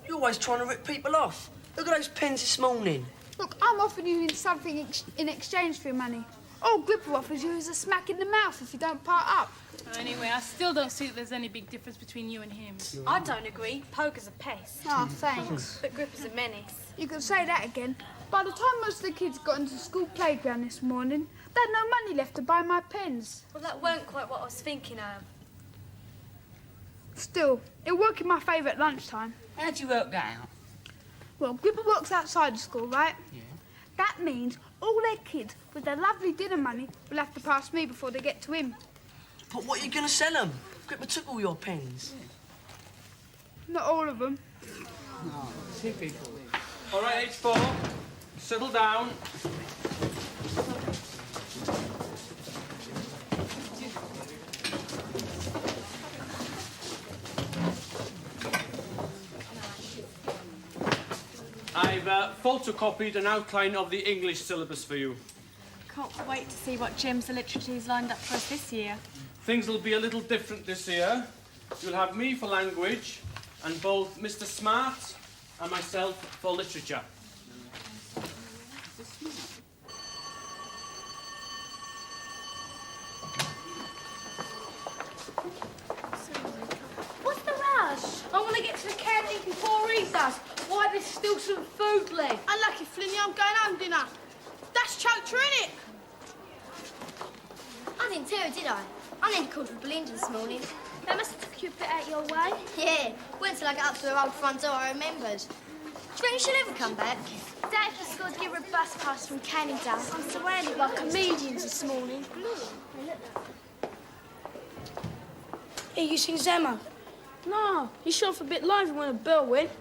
You're always trying to rip people off. Look at those pens this morning. Look, I'm offering you something in exchange for your money. All Gripper offers you is a smack in the mouth if you don't part up. Anyway, I still don't see that there's any big difference between you and him. I don't agree. Poker's a pest. Oh, thanks. But Gripper's a menace. You can say that again. By the time most of the kids got into the school playground this morning, they had no money left to buy my pens. Well, that weren't quite what I was thinking of. Still, it'll work in my favour at lunchtime. How'd you work that out? Well, Gripper works outside the school, right? Yeah. That means all their kids with their lovely dinner money will have to pass me before they get to him. But what are you going to sell them? Gripper took all your pens. Not all of them. No, typical. All right, H4, settle down. I've photocopied an outline of the English syllabus for you. Can't wait to see what gems the literature's lined up for us this year. Things will be a little different this year. You'll have me for language and both Mr. Smart and myself for literature. What's the rush? I want to get to the canteen before recess. Why, there's still some food left. Unlucky, Flinny, I'm going home dinner. That's Choker, innit? I didn't tell you, did I? I nearly called for Belinda this morning. They must have took you a bit out your way. Yeah, wait till I got up to her old front door, I remembered. Do you think she'll ever come back? Dad just got to give her a bus pass from Canada. I'm surrounded by comedians this morning. Hey, you seen Zamo? No, he shot off a bit lively when a bell went.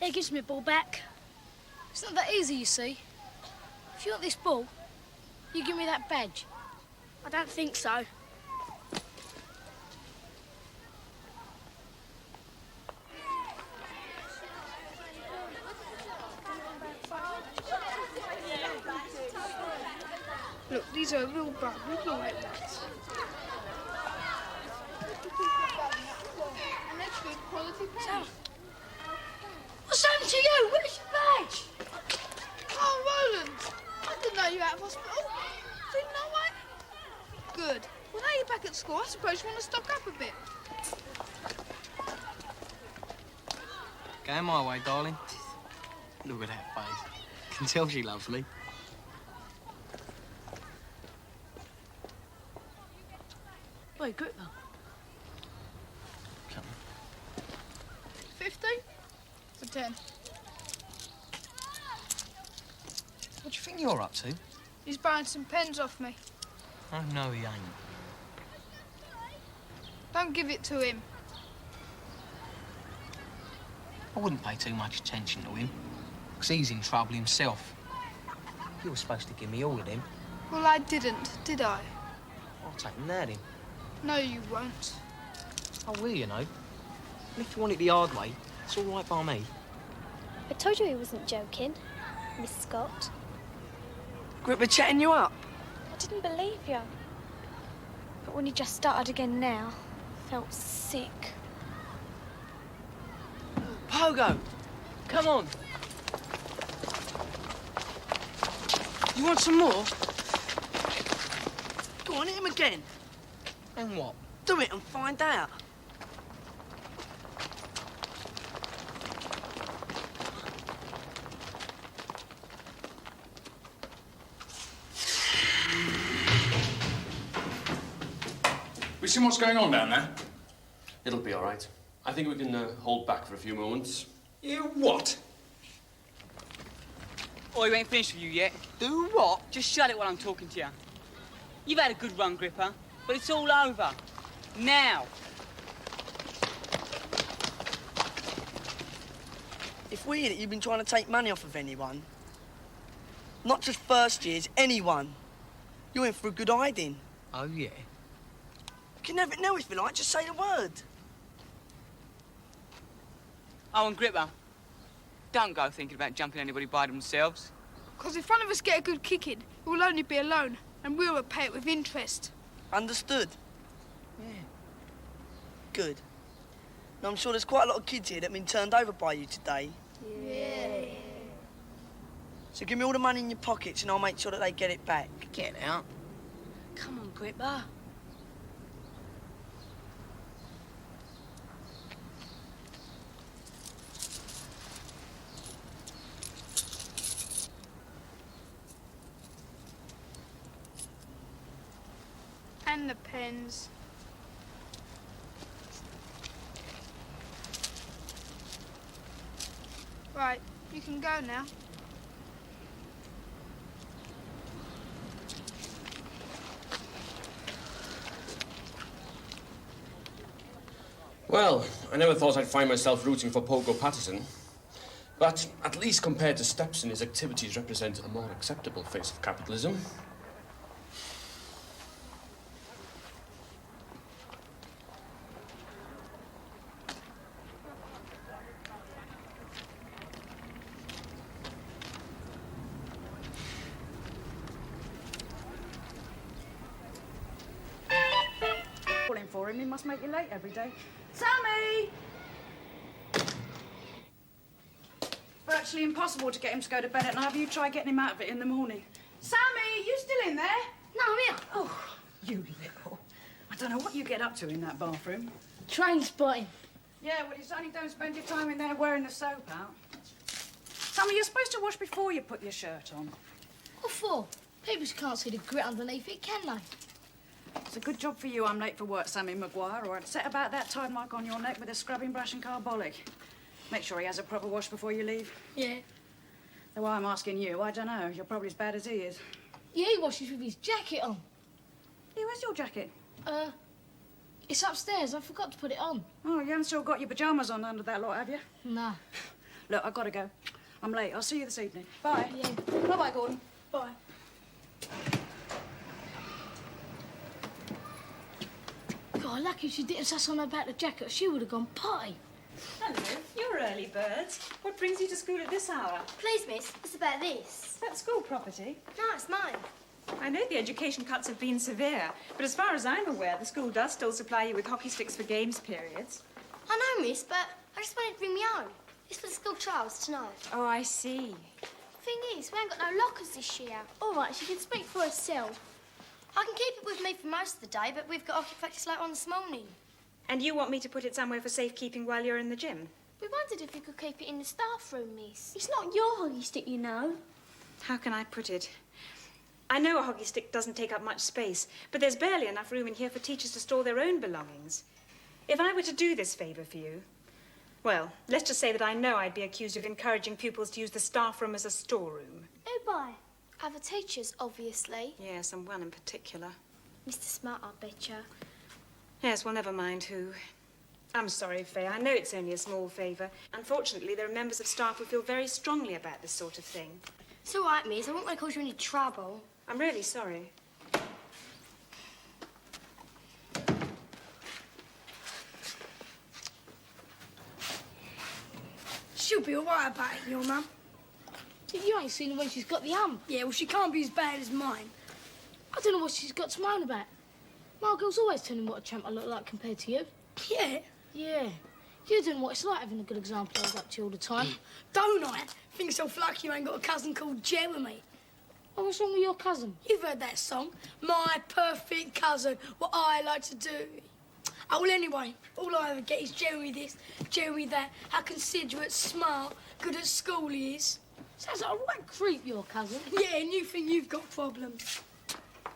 He gives me a ball back. It's not that easy, you see. If you want this ball, you give me that badge. I don't think so. Look, these are real bad. We can like that. And that's good quality pens. What's happened to you? Where's your badge? Oh, Roland! I didn't know you were out of hospital. Didn't know, mate? Good. Well, now you're back at school, I suppose you want to stock up a bit. Going my way, darling. Look at that face. Can tell she loves me. Boy, Gripper. 50 for 10. What do you think you're up to? He's buying some pens off me. Oh, no, he ain't. Don't give it to him. I wouldn't pay too much attention to him, because he's in trouble himself. You were supposed to give me all of them. Well, I didn't, did I? I'll take them now, then. No, you won't. I will, you know. And if you want it the hard way, it's all right by me. I told you he wasn't joking, Miss Scott. Gripper chatting you up? I didn't believe you. But when he just started again now, I felt sick. Pogo, come on. You want some more? Go on, hit him again. And what? Do it and find out. We seen what's going on down there? It'll be all right. I think we can hold back for a few moments. You what? Oh, you ain't finished with you yet. Do what? Just shut it while I'm talking to you. You've had a good run, Gripper, but it's all over. Now. If we in it, you've been trying to take money off of anyone. Not just first years, anyone. You're in for a good hiding. Oh, yeah? You can have it now if you like, just say the word. Oh, and Gripper, don't go thinking about jumping anybody by themselves. Because if one of us get a good kicking, it will only be a loan, and we'll repay it with interest. Understood? Yeah. Good. And I'm sure there's quite a lot of kids here that have been turned over by you today. Yeah. So give me all the money in your pockets and I'll make sure that they get it back. Get out. Come on, Gripper. And the pens. Right, you can go now. Well, I never thought I'd find myself rooting for Pogo Patterson. But at least compared to Stepson, his activities represent a more acceptable face of capitalism. Calling for him, he must make you late every day. Sammy! Virtually impossible to get him to go to bed at night. Have you tried getting him out of it in the morning? Sammy, you still in there? No, I'm here. Oh, you little. I don't know what you get up to in that bathroom. Train spotting. Yeah, well, it's only don't spend your time in there wearing the soap out. Sammy, you're supposed to wash before you put your shirt on. What for? People can't see the grit underneath it, can they? It's a good job for you I'm late for work, Sammy Maguire, or I'd set about that time mark on your neck with a scrubbing brush and carbolic. Make sure he has a proper wash before you leave. Yeah. Though I'm asking you, I don't know. You're probably as bad as he is. Yeah, he washes with his jacket on. Hey, where's your jacket? It's upstairs. I forgot to put it on. Oh, you haven't still got your pyjamas on under that lot, have you? No. Look, I've got to go. I'm late. I'll see you this evening. Bye. Yeah. Bye-bye, Gordon. Bye. God, lucky she didn't sass on about the jacket. She would have gone potty. Hello, you're early birds. What brings you to school at this hour? Please, miss, it's about this. That's school property. No, it's mine. I know the education cuts have been severe, but as far as I'm aware, the school does still supply you with hockey sticks for games periods. I know, miss, but I just wanted to bring me home. It's for the school trials tonight. Oh, I see. Thing is, we ain't got no lockers this year. All right, she can speak for herself. I can keep it with me for most of the day, but we've got hockey practice later on this morning. And you want me to put it somewhere for safekeeping while you're in the gym? We wondered if you could keep it in the staff room, miss. It's not your hockey stick, you know. How can I put it? I know a hockey stick doesn't take up much space, but there's barely enough room in here for teachers to store their own belongings. If I were to do this favour for you, well, let's just say that I know I'd be accused of encouraging pupils to use the staff room as a storeroom. Who by? Other teachers, obviously. Yes, and one in particular. Mr. Smart, I betcha. Yes, well, never mind who. I'm sorry, Faye. I know it's only a small favour. Unfortunately, there are members of staff who feel very strongly about this sort of thing. It's all right, miss. I won't want to cause you any trouble. I'm really sorry. She'll be all right about it, your mum. You ain't seen the way she's got the hump. Yeah, well, she can't be as bad as mine. I don't know what she's got to moan about. My girl's always telling what a tramp I look like compared to you. Yeah? Yeah. You don't know what it's like having a good example held up to you all the time. Don't I? Think so lucky you ain't got a cousin called Jeremy. Oh, what's wrong with your cousin? You've heard that song. My perfect cousin, what I like to do. Oh, well, anyway, all I ever get is Jeremy this, Jeremy that, how considerate, smart, good at school he is. Sounds like a right creep, your cousin. Yeah, and you think you've got problems.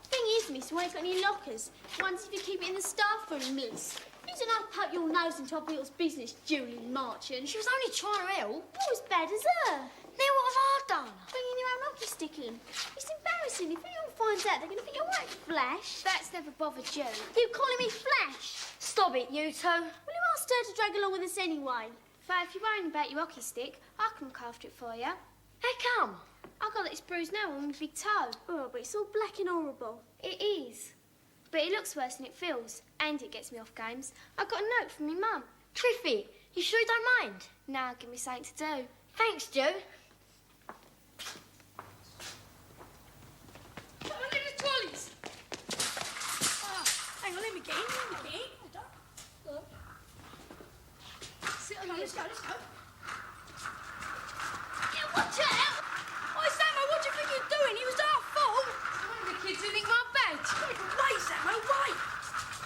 Thing is, miss, we ain't got any lockers. Wonders if you keep it in the staff room, miss. You don't have to poke your nose into other people's business, Julian Marchand. She was only trying to help. Not as bad as her. Now what have I done? Bringing your own hockey stick in. It's embarrassing. If anyone finds out, they're going to think you're right, Flash. That's never bothered you. You calling me Flash? Stop it, you two. Well, who asked her to drag along with us anyway? Faye, if you're worrying about your hockey stick, I can look after it for you. How come? I got this bruise now on my big toe. Oh, but it's all black and horrible. It is. But it looks worse than it feels. And it gets me off games. I got a note from my mum. Triffy, you sure you don't mind? Now give me something to do. Thanks, Joe. Come on, little trolleys. Oh, hang on, let me get in, go, let's go. Yeah, watch out! Oi, Sammo, what do you think you're doing? It was our fault. One of the kids who nicked my badge. Wait, Sammo, wait.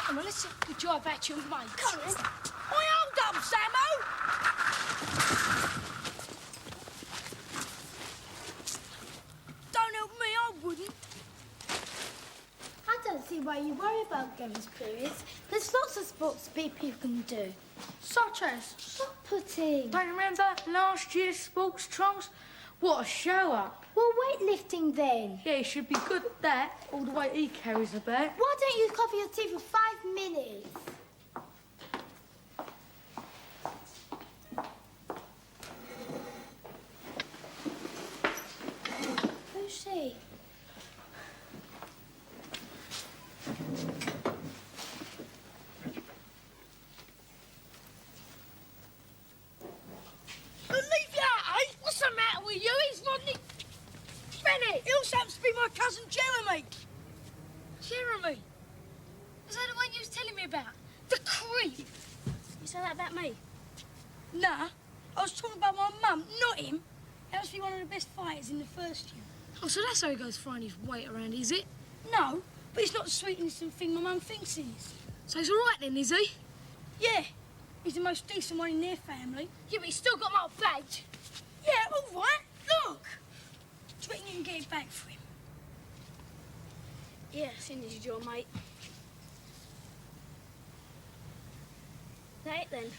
Come on, let's have a good drive back to your mate. Come on. Oi, hold up, Sammo. Don't help me, I wouldn't. I don't see why you worry about games periods. There's lots of sports people can do. Such as? Shot putting. Don't you remember last year's sports trials? What a show up. Well, weightlifting then. Yeah, he should be good at that, all the way he carries a bag. Why don't you cover your teeth for 5 minutes? Who's she? Olivia, what's the matter with you? He's Rodney Bennett. He also happens to be my cousin Jeremy. Jeremy? Was that the one you was telling me about? The creep. You said that about me? Nah, I was talking about my mum, not him. He must be one of the best fighters in the first year. Oh, so that's how he goes throwing his weight around, is it? No, but he's not the sweet innocent thing my mum thinks he is. So he's all right then, is he? Yeah, he's the most decent one in their family. Yeah, but he's still got my badge. Yeah, all right. Look. Do you reckon you can get it back for him? Yeah, as soon as you draw, mate. That it then?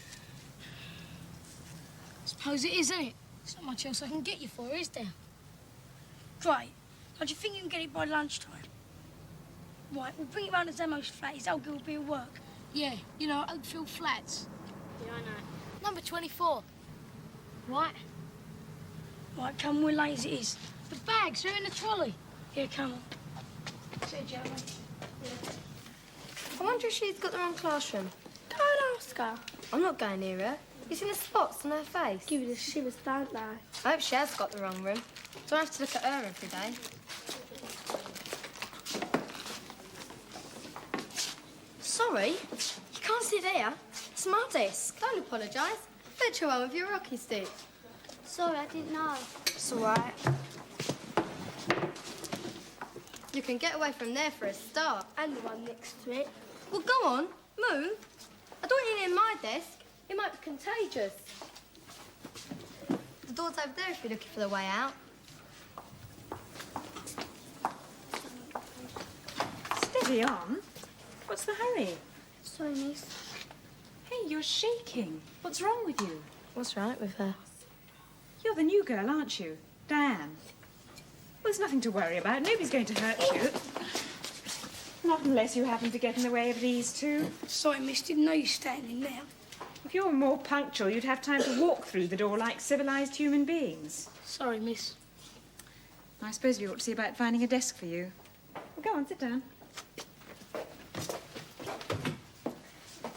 Suppose it is, isn't it? There's not much else I can get you for, is there? Great. How do you think you can get it by lunchtime? Right, we'll bring it round to Zamo's flat. His old girl will be at work. Yeah, you know, Oakfield Flats. Yeah, I know. Number 24. Right. Right, come, we're late as it is. The bags, they're in the trolley. Yeah, come on. See you, Jeremy. I wonder if she's got the wrong classroom. Go and ask her. I'm not going near her. You seen the spots on her face? Give it a shivers, don't they? I hope she has got the wrong room. So I have to look at her every day. Sorry, you can't sit there. It's my desk. Don't apologise. Fetch her one with your rocky stick. Sorry, I didn't know. It's all right. You can get away from there for a start. And the one next to it. Well, go on, move. I don't want you near my desk. It might be contagious. The door's over there if you're looking for the way out. Steady on. What's the hurry? Sorry, miss. Hey, you're shaking. What's wrong with you? What's right with her? You're the new girl, aren't you? Diane. Well, there's nothing to worry about. Nobody's going to hurt you. Not unless you happen to get in the way of these two. Sorry, miss. Didn't know you were standing there. If you were more punctual, you'd have time to walk through the door like civilised human beings. Sorry, miss. I suppose we ought to see about finding a desk for you. Well, go on, sit down.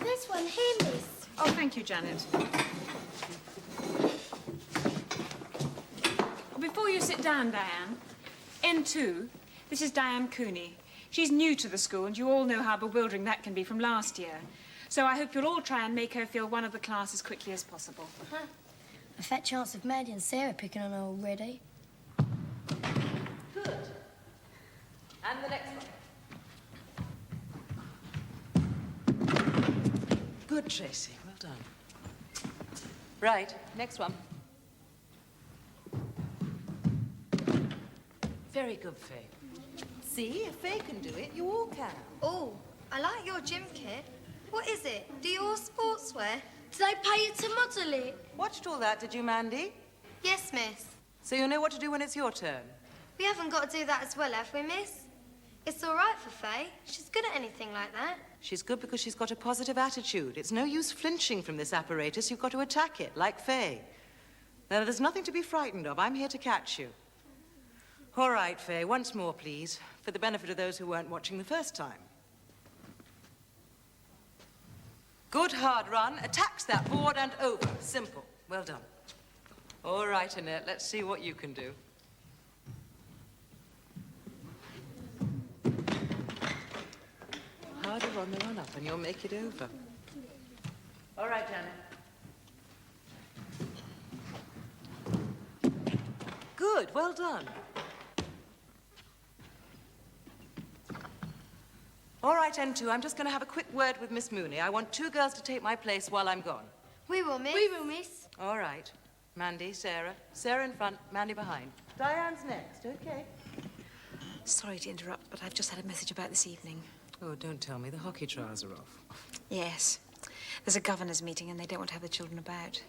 There's one here, miss. Oh, thank you, Janet. Before you sit down, Diane, N2, this is Diane Cooney. She's new to the school, and you all know how bewildering that can be from last year. So I hope you'll all try and make her feel one of the class as quickly as possible. Huh. A fat chance of Maddie and Sarah picking on her already. Good. And the next one. Good, Tracy. Well done. Right, next one. Very good, Faye. See, if Faye can do it, you all can. Oh, I like your gym kit. What is it? Do you all sportswear? Did they pay you to model it? Watched all that, did you, Mandy? Yes, miss. So you know what to do when it's your turn? We haven't got to do that as well, have we, miss? It's all right for Faye. She's good at anything like that. She's good because she's got a positive attitude. It's no use flinching from this apparatus. You've got to attack it, like Faye. Now, there's nothing to be frightened of. I'm here to catch you. All right, Faye, once more, please, for the benefit of those who weren't watching the first time. Good hard run, attacks that board and over. Simple. Well done. All right, Annette, let's see what you can do. Harder on the run-up and you'll make it over. All right, Janet. good. Well done. All right, N2, I'm just going to have a quick word with Miss Mooney. I want 2 girls to take my place while I'm gone. We will, miss. We will, miss. All right. Mandy, Sarah. Sarah in front, Mandy behind. Diane's next, okay? Sorry to interrupt, but I've just had a message about this evening. Oh, don't tell me. The hockey trials are off. Yes. There's a governor's meeting and they don't want to have the children about.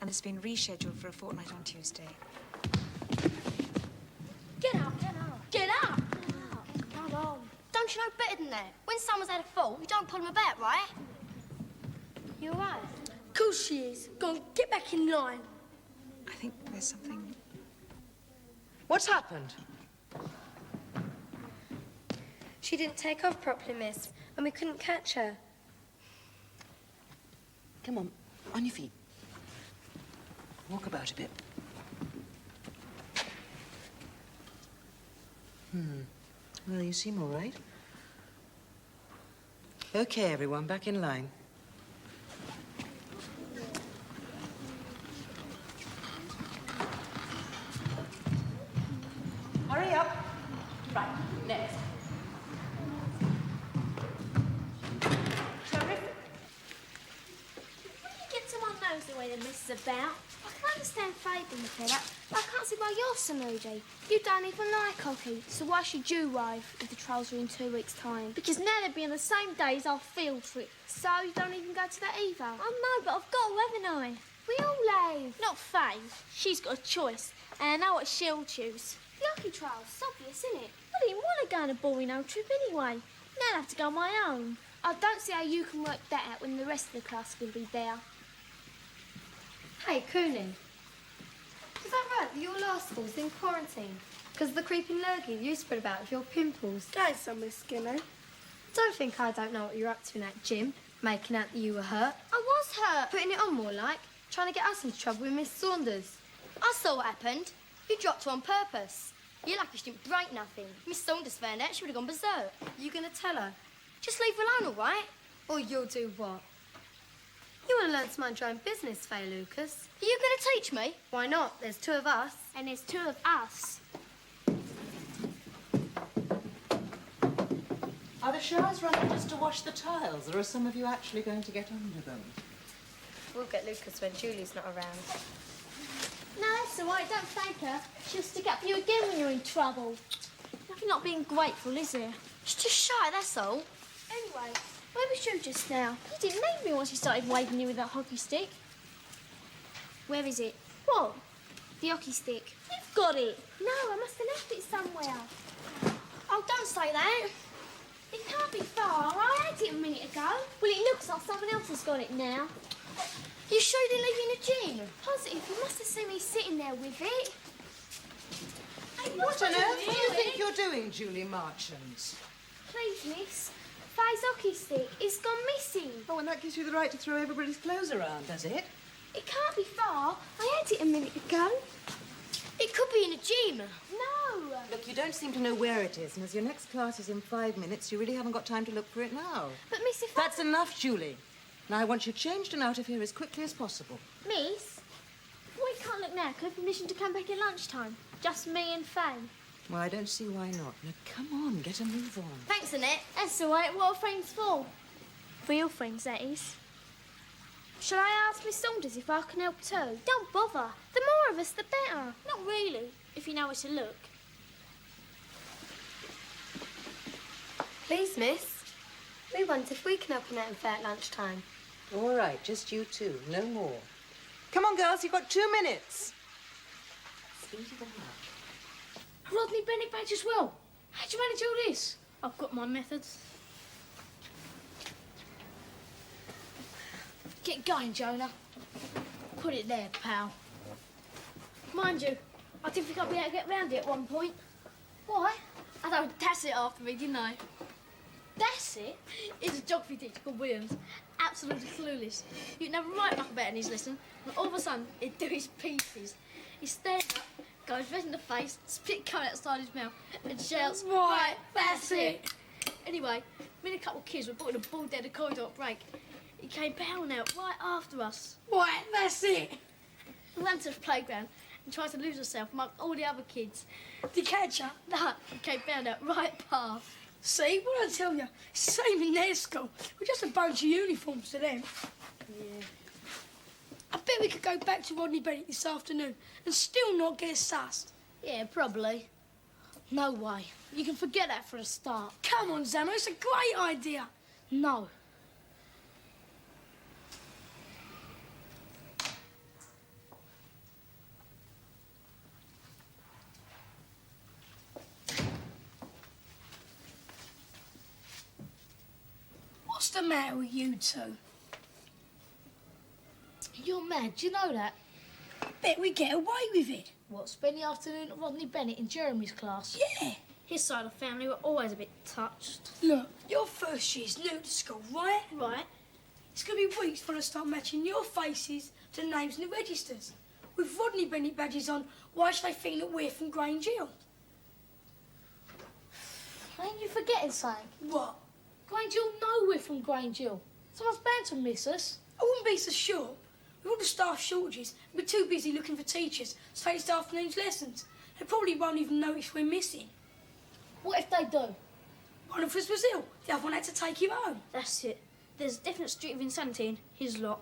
And it's been rescheduled for a fortnight on Tuesday. Get up, get up. Get up! Come on. Don't you know better than that? When someone's had a fall, you don't pull them about, right? You all right? Of course she is. Go on, get back in line. I think there's something... What's happened? She didn't take off properly, miss, and we couldn't catch her. Come on your feet. Walk about a bit. Well, you seem all right. Okay, everyone, back in line. Hurry up. Right, next. Terrific. Why do you get someone knows the way the miss is about? I can understand Faye being fed up, but I can't see why you're so moody. You don't even like hockey, so why should you rave if the trials are in 2 weeks' time? Because now they'll be on the same day as our field trip, so you don't even go to that either. I know, but I've got to, haven't I? We all leave. Not Faye. She's got a choice, and I know what she'll choose. The hockey trials, it's obvious, isn't it? I didn't want to go on a boring old trip anyway. Now I have to go on my own. I don't see how you can work that out when the rest of the class can be there. Hey, Coonan. Is that right that your last school's in quarantine? Because of the creeping lurgy you spread about with your pimples? That's some Miss Skinner. Don't think I don't know what you're up to in that gym, making out that you were hurt. I was hurt. Putting it on more like, trying to get us into trouble with Miss Saunders. I saw what happened. You dropped her on purpose. You're lucky she didn't break nothing. Miss Saunders found out, she would have gone berserk. You gonna tell her? Just leave her alone, all right? Or you'll do what? You want to learn to mind your own business, Faye Lucas. Are you going to teach me? Why not? There's 2 of us. And there's 2 of us. Are the showers running just to wash the tiles, or are some of you actually going to get under them? We'll get Lucas when Julie's not around. No, that's all right. Don't thank her. She'll stick up for you again when you're in trouble. Nothing not being grateful, is there? She's just shy, that's all. Anyway, where was you just now? You didn't leave me once you started waving you with that hockey stick. Where is it? What? The hockey stick. You've got it. No, I must have left it somewhere. Oh, don't say that. It can't be far. I had it a minute ago. Well, it looks like someone else has got it now. You sure you didn't leave it in the gym? Positive. You must have seen me sitting there with it. Hey, What on earth do you think you're doing, Julie Marchant? Please, miss. Faye's hockey stick. It's gone missing. Oh, and that gives you the right to throw everybody's clothes around, does it? It can't be far. I had it a minute ago. It could be in a gym. No. Look, you don't seem to know where it is, and as your next class is in 5 minutes, you really haven't got time to look for it now. But, miss, if That's enough, Julie. Now, I want you changed and out of here as quickly as possible. Miss, we can't look now. Can I have permission to come back at lunchtime? Just me and Faye. Well, I don't see why not. Now, come on, get a move on. Thanks, Annette. That's all right. What are friends for? Real friends, that is. Shall I ask Miss Saunders if I can help too? Don't bother. The more of us, the better. Not really, if you know where to look. Please, miss. We wonder if we can help Annette and Faye at lunchtime. All right, just you two, no more. Come on, girls, you've got 2 minutes. Speed of the heart. Rodney Bennett badge as well. How'd you manage all this? I've got my methods. Get going, Jonah. Put it there, pal. Mind you, I didn't think I'd be able to get round it at one point. Why? I don't that's it after me, didn't I? That's it? It's a geography teacher called Williams. Absolutely clueless. You'd never write much about in his lesson, but all of a sudden, he'd do his pieces. He stands up, goes red in the face, spit coming outside his mouth, and shouts, "Right, that's it!" Anyway, me and a couple of kids were putting a ball down the corridor at break. He came bowling out right after us. Right, that's it! We ran to the playground, and tried to lose herself among all the other kids. Did you catch her? No, she came down that right path. See, what I tell you, same in their school. We're just a bunch of uniforms to them. Yeah. I bet we could go back to Rodney Bennett this afternoon and still not get sussed. Yeah, probably. No way. You can forget that for a start. Come on, Zamo, it's a great idea. No. What's the matter with you two? You're mad, do you know that? I bet we get away with it. What, spend the afternoon at Rodney Bennett in Jeremy's class? Yeah. His side of the family were always a bit touched. Look, your first year's new to school, right? Right. It's going to be weeks before I start matching your faces to names in the registers. With Rodney Bennett badges on, why should they think that we're from Grange Hill? Ain't you forgetting something? What? Grange Hill know we're from Grange Hill. Someone's bound to miss us. I wouldn't be so sure. With all the staff shortages, we're too busy looking for teachers to take this afternoon's lessons. They probably won't even notice we're missing. What if they do? One of us was ill, the other one had to take him home. That's it. There's a definite streak of insanity in his lot.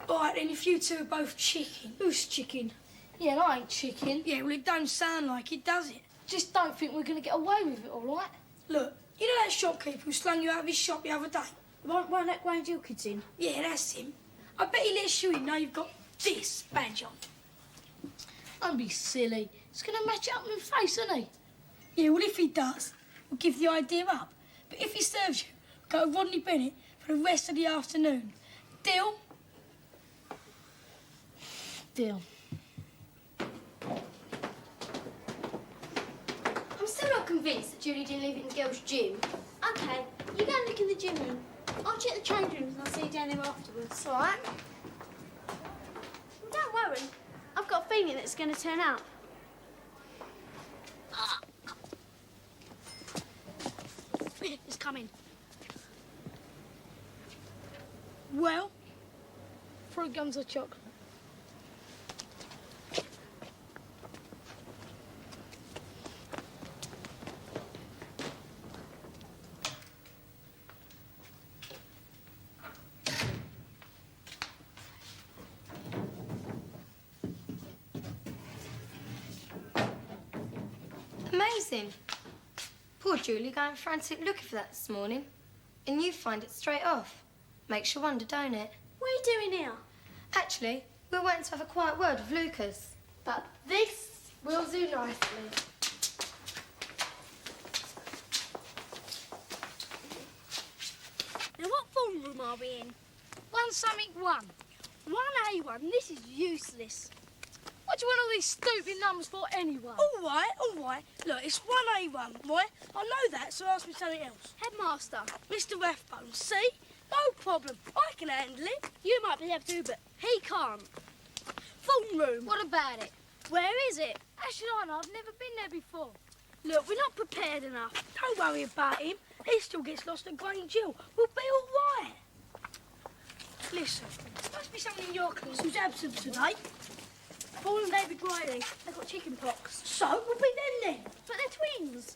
All right, then, if you two are both chicken. Who's chicken? Yeah, and I ain't chicken. Yeah, well, it don't sound like it, does it? Just don't think we're going to get away with it, all right? Look, you know that shopkeeper who slung you out of his shop the other day? Weren't that Grange Hill kids in? Yeah, that's him. I bet he lets you in now you've got this badge on. Don't be silly. He's going to match it up in the face, isn't he? Yeah, well, if he does, we'll give the idea up. But if he serves you, we'll go to Rodney Bennett for the rest of the afternoon. Deal? Deal. I'm still not convinced that Julie didn't leave it in the girls' gym. Okay, you go and look in the gym room. I'll check the change rooms and I'll see you down there afterwards. All right. Don't worry. I've got a feeling that it's going to turn out. It's coming. Well? 3 gums of chocolate. Amazing. Poor Julie going frantic looking for that this morning. And you find it straight off. Makes you wonder, don't it? What are you doing here? Actually, we're waiting to have a quiet word with Lucas. But this will do nicely. Now, what form room are we in? 1-1. 1A1. This is useless. What do you want all these stupid numbers for anyway? All right. Look, it's 1A1, right? I know that, so ask me something else. Headmaster. Mr. Rathbone, see? No problem. I can handle it. You might be able to, but he can't. Form room. What about it? Where is it? Actually, I know. I've never been there before. Look, we're not prepared enough. Don't worry about him. He still gets lost at Grange Hill. We'll be all right. Listen, there must be someone in your class who's absent today. Paul and David Riley. They've got chicken pox. So, we'll be them then. But they're twins.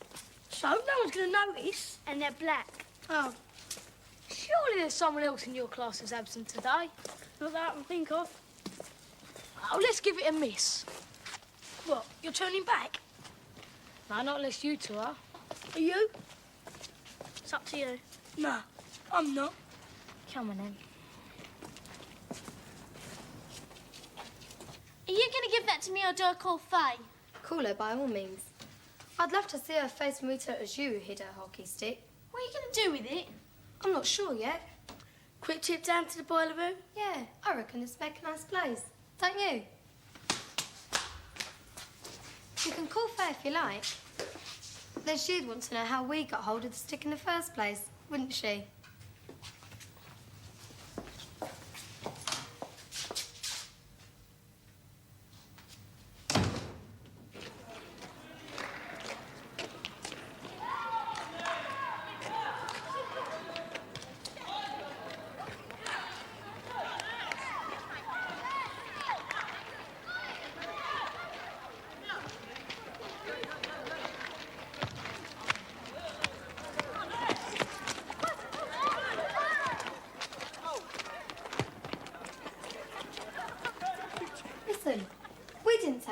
So, no one's going to notice. And they're black. Oh. Surely there's someone else in your class who's absent today. Not that I can think of. Oh, let's give it a miss. What, you're turning back? No, not unless you two are. Are you? It's up to you. No, I'm not. Come on, then. Are you going to give that to me or do I call Faye? Call her by all means. I'd love to see her face when we tell it was you who hid her hockey stick. What are you going to do with it? I'm not sure yet. Quick trip down to the boiler room? Yeah, I reckon it's make a nice place. Don't you? You can call Faye if you like. Then she'd want to know how we got hold of the stick in the first place, wouldn't she?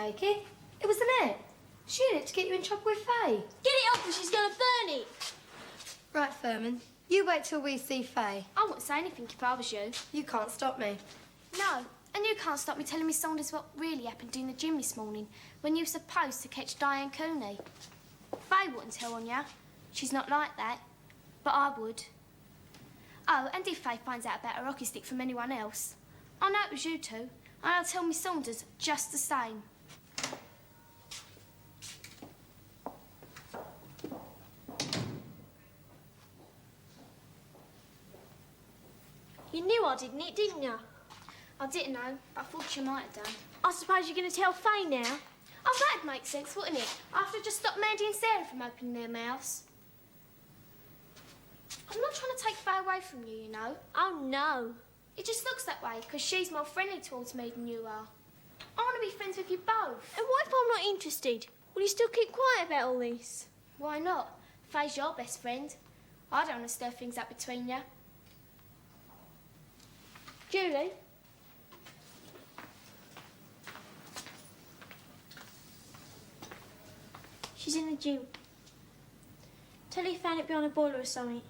take it. It wasn't it. She did it to get you in trouble with Faye. Get it off or she's going to burn it. Right, Furman. You wait till we see Faye. I wouldn't say anything if I was you. You can't stop me. No, and you can't stop me telling Miss Saunders what really happened in the gym this morning when you were supposed to catch Diane Cooney. Faye wouldn't tell on you. She's not like that. But I would. Oh, and if Faye finds out about a hockey stick from anyone else, I know it was you two, and I'll tell Miss Saunders just the same. You knew I didn't it, didn't you? I didn't know, but I thought you might have done. I suppose you're going to tell Faye now? Oh, that'd make sense, wouldn't it? After I just stopped Mandy and Sarah from opening their mouths. I'm not trying to take Faye away from you, you know. Oh, no. It just looks that way, because she's more friendly towards me than you are. I want to be friends with you both. And what if I'm not interested? Will you still keep quiet about all this? Why not? Faye's your best friend. I don't want to stir things up between you. Julie? She's in the gym. Tell her you found it behind a boiler or something.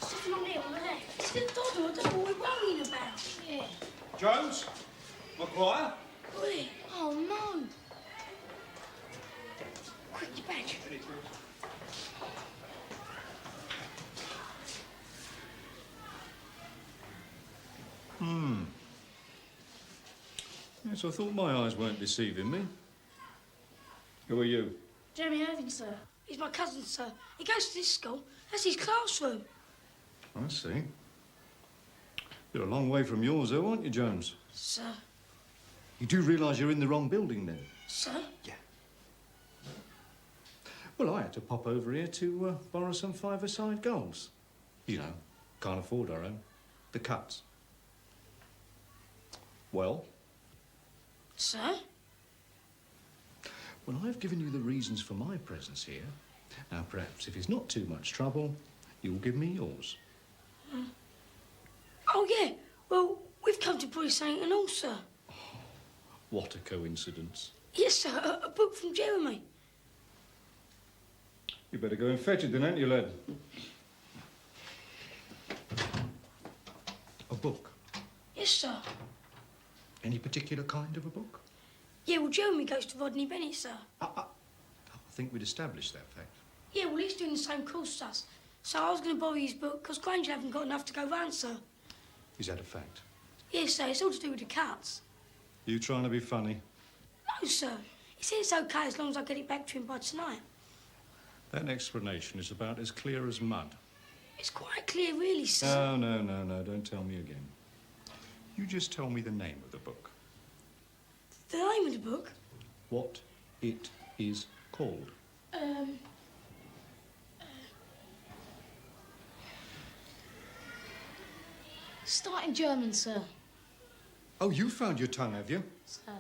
Something on there on the left. It's the Doddle. I don't know what we're worrying about. Yeah. Jones? Maguire? Wait. Oh, no. Quick, your badge. Yes, I thought my eyes weren't deceiving me. Who are you? Jeremy Irving, sir. He's my cousin, sir. He goes to this school. That's his classroom. I see. You're a long way from yours, though, aren't you, Jones? Sir. You do realise you're in the wrong building, then? Sir? Yeah. Well, I had to pop over here to borrow some five-a-side goals. You know, can't afford our own. The cuts. Well? Sir? Well, I've given you the reasons for my presence here. Now, perhaps, if it's not too much trouble, you'll give me yours. Oh, yeah. Well, we've come to borrow something and all, sir. What a coincidence. Yes, sir. A book from Jeremy. You better go and fetch it then, ain't you, lad? A book? Yes, sir. Any particular kind of a book? Yeah, well, Jeremy goes to Rodney Bennett, sir. I think we'd established that fact. Yeah, well, he's doing the same course as us. So I was going to borrow his book because Grange haven't got enough to go round, sir. Is that a fact? Yes, sir. It's all to do with the cuts. You trying to be funny? No, sir. He said it's OK as long as I get it back to him by tonight. That explanation is about as clear as mud. It's quite clear, really, sir. No, don't tell me again. You just tell me the name of the book. The name of the book? What it is called. Start in German, sir. Oh, you found your tongue, have you? Sir.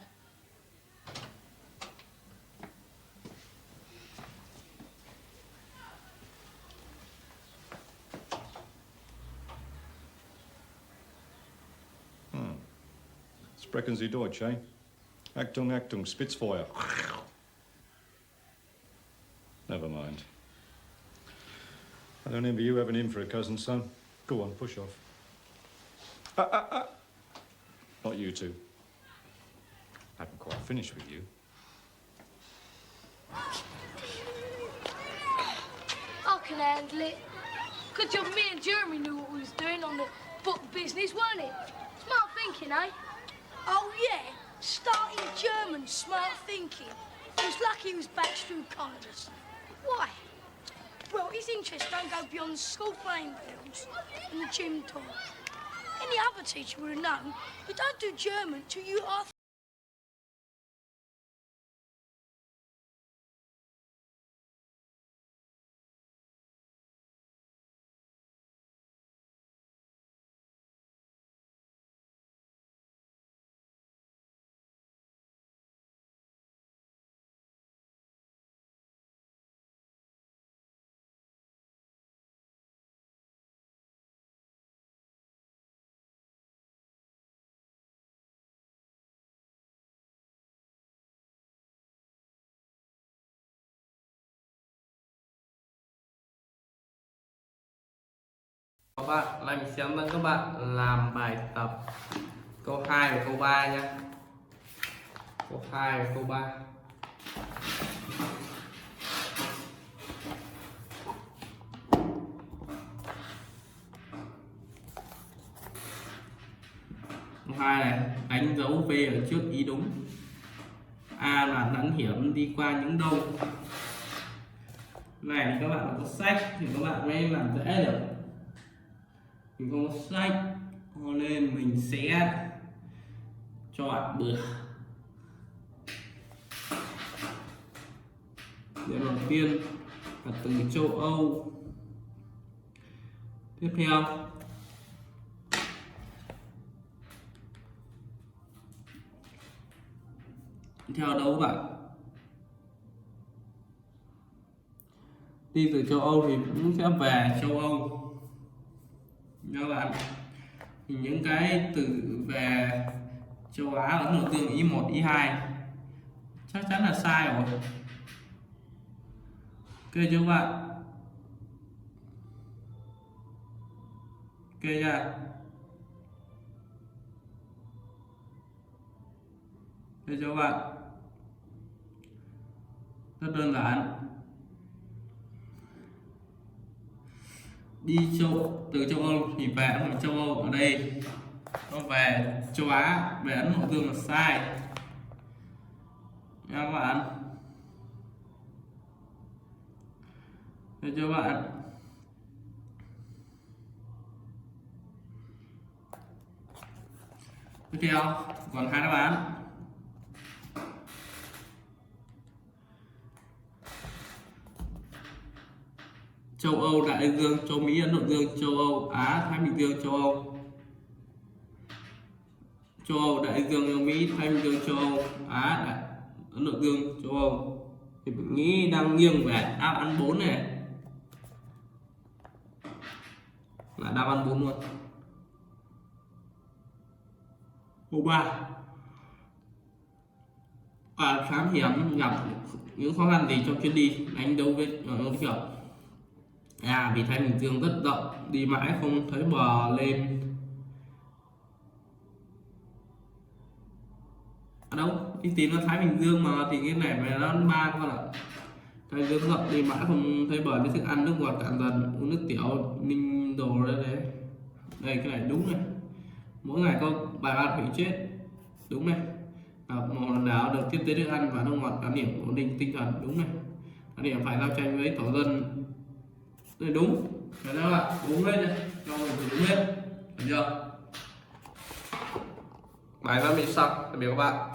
Sprechen Sie Deutsch, eh? Achtung, Achtung, Spitzfeuer. Never mind. I don't envy you having him for a cousin, son. Go on, push off. Not you two. I haven't quite finished with you. I can handle it. Good job me and Jeremy knew what we was doing on the book business, weren't it? Smart thinking, eh? Oh, yeah. Starting German, smart thinking. He was lucky he was batched through colours. Why? Well, his interests don't go beyond the school playing fields and the gym door. Any other teacher would have known you don't do German till you are Các bạn, mình sẽ hướng dẫn các bạn làm bài tập câu 2 và câu 3 nha. Câu 2 và câu 3. Câu 2 này, đánh dấu V ở trước ý đúng. A là đắn hiểm đi qua những đâu. Này thì các bạn có sách thì các bạn mới làm dễ được. Mình không có sách cho nên mình sẽ chọn bữa. Điểm đầu tiên là từ châu Âu. Tiếp theo đâu các bạn? Đi từ châu Âu thì cũng sẽ về châu Âu các bạn. Thì những cái từ về châu Á, Ấn Độ Dương, ý 1, ý 2 chắc chắn là sai rồi. Ok chưa các bạn? Ok chưa? Ok chưa các bạn? Rất đơn giản. Đi từ châu Âu thì về ở châu Âu ở đây, nó về châu Á, về Ấn Độ Dương là sai nha các bạn. Được chưa các bạn? Tiếp theo còn 2 đáp án. Châu Âu, Đại Dương, châu Mỹ, Ấn Độ Dương, châu Âu, Á, Thái Bình Dương, châu Âu. Châu Âu, Đại Dương, châu Mỹ, Thái Bình Dương, châu Âu, Á, Ấn Độ Dương, châu Âu. Thì mình nghĩ đang nghiêng về đáp án 4 này. Là đáp án 4 luôn. Câu 3. Thám hiểm gặp những khó khăn gì trong chuyến đi, đánh dấu vết ở kiểu. Vì Thái Bình Dương rất rộng, đi mãi không thấy bờ lên. Đâu, đi tìm ra Thái Bình Dương mà, thì cái này phải nó 3 con ạ. Thái Bình Dương rộng, đi mãi không thấy bờ, lấy thức ăn, nước ngọt cạn dần, uống nước tiểu, ninh đồ đấy. Đây, cái này đúng này. Mỗi ngày có bài ăn phải chết. Đúng này. Một lần nào được tiếp tế thức ăn và nước ngọt, cán điểm ổn định tinh thần. Đúng này. Cán điểm phải giao tranh với tổ dân. Đây đúng. Cái đó là đúng hết này. Cho mình phải đúng hết. Được chưa? Bài văn mình xong. Tạm biệt các bạn.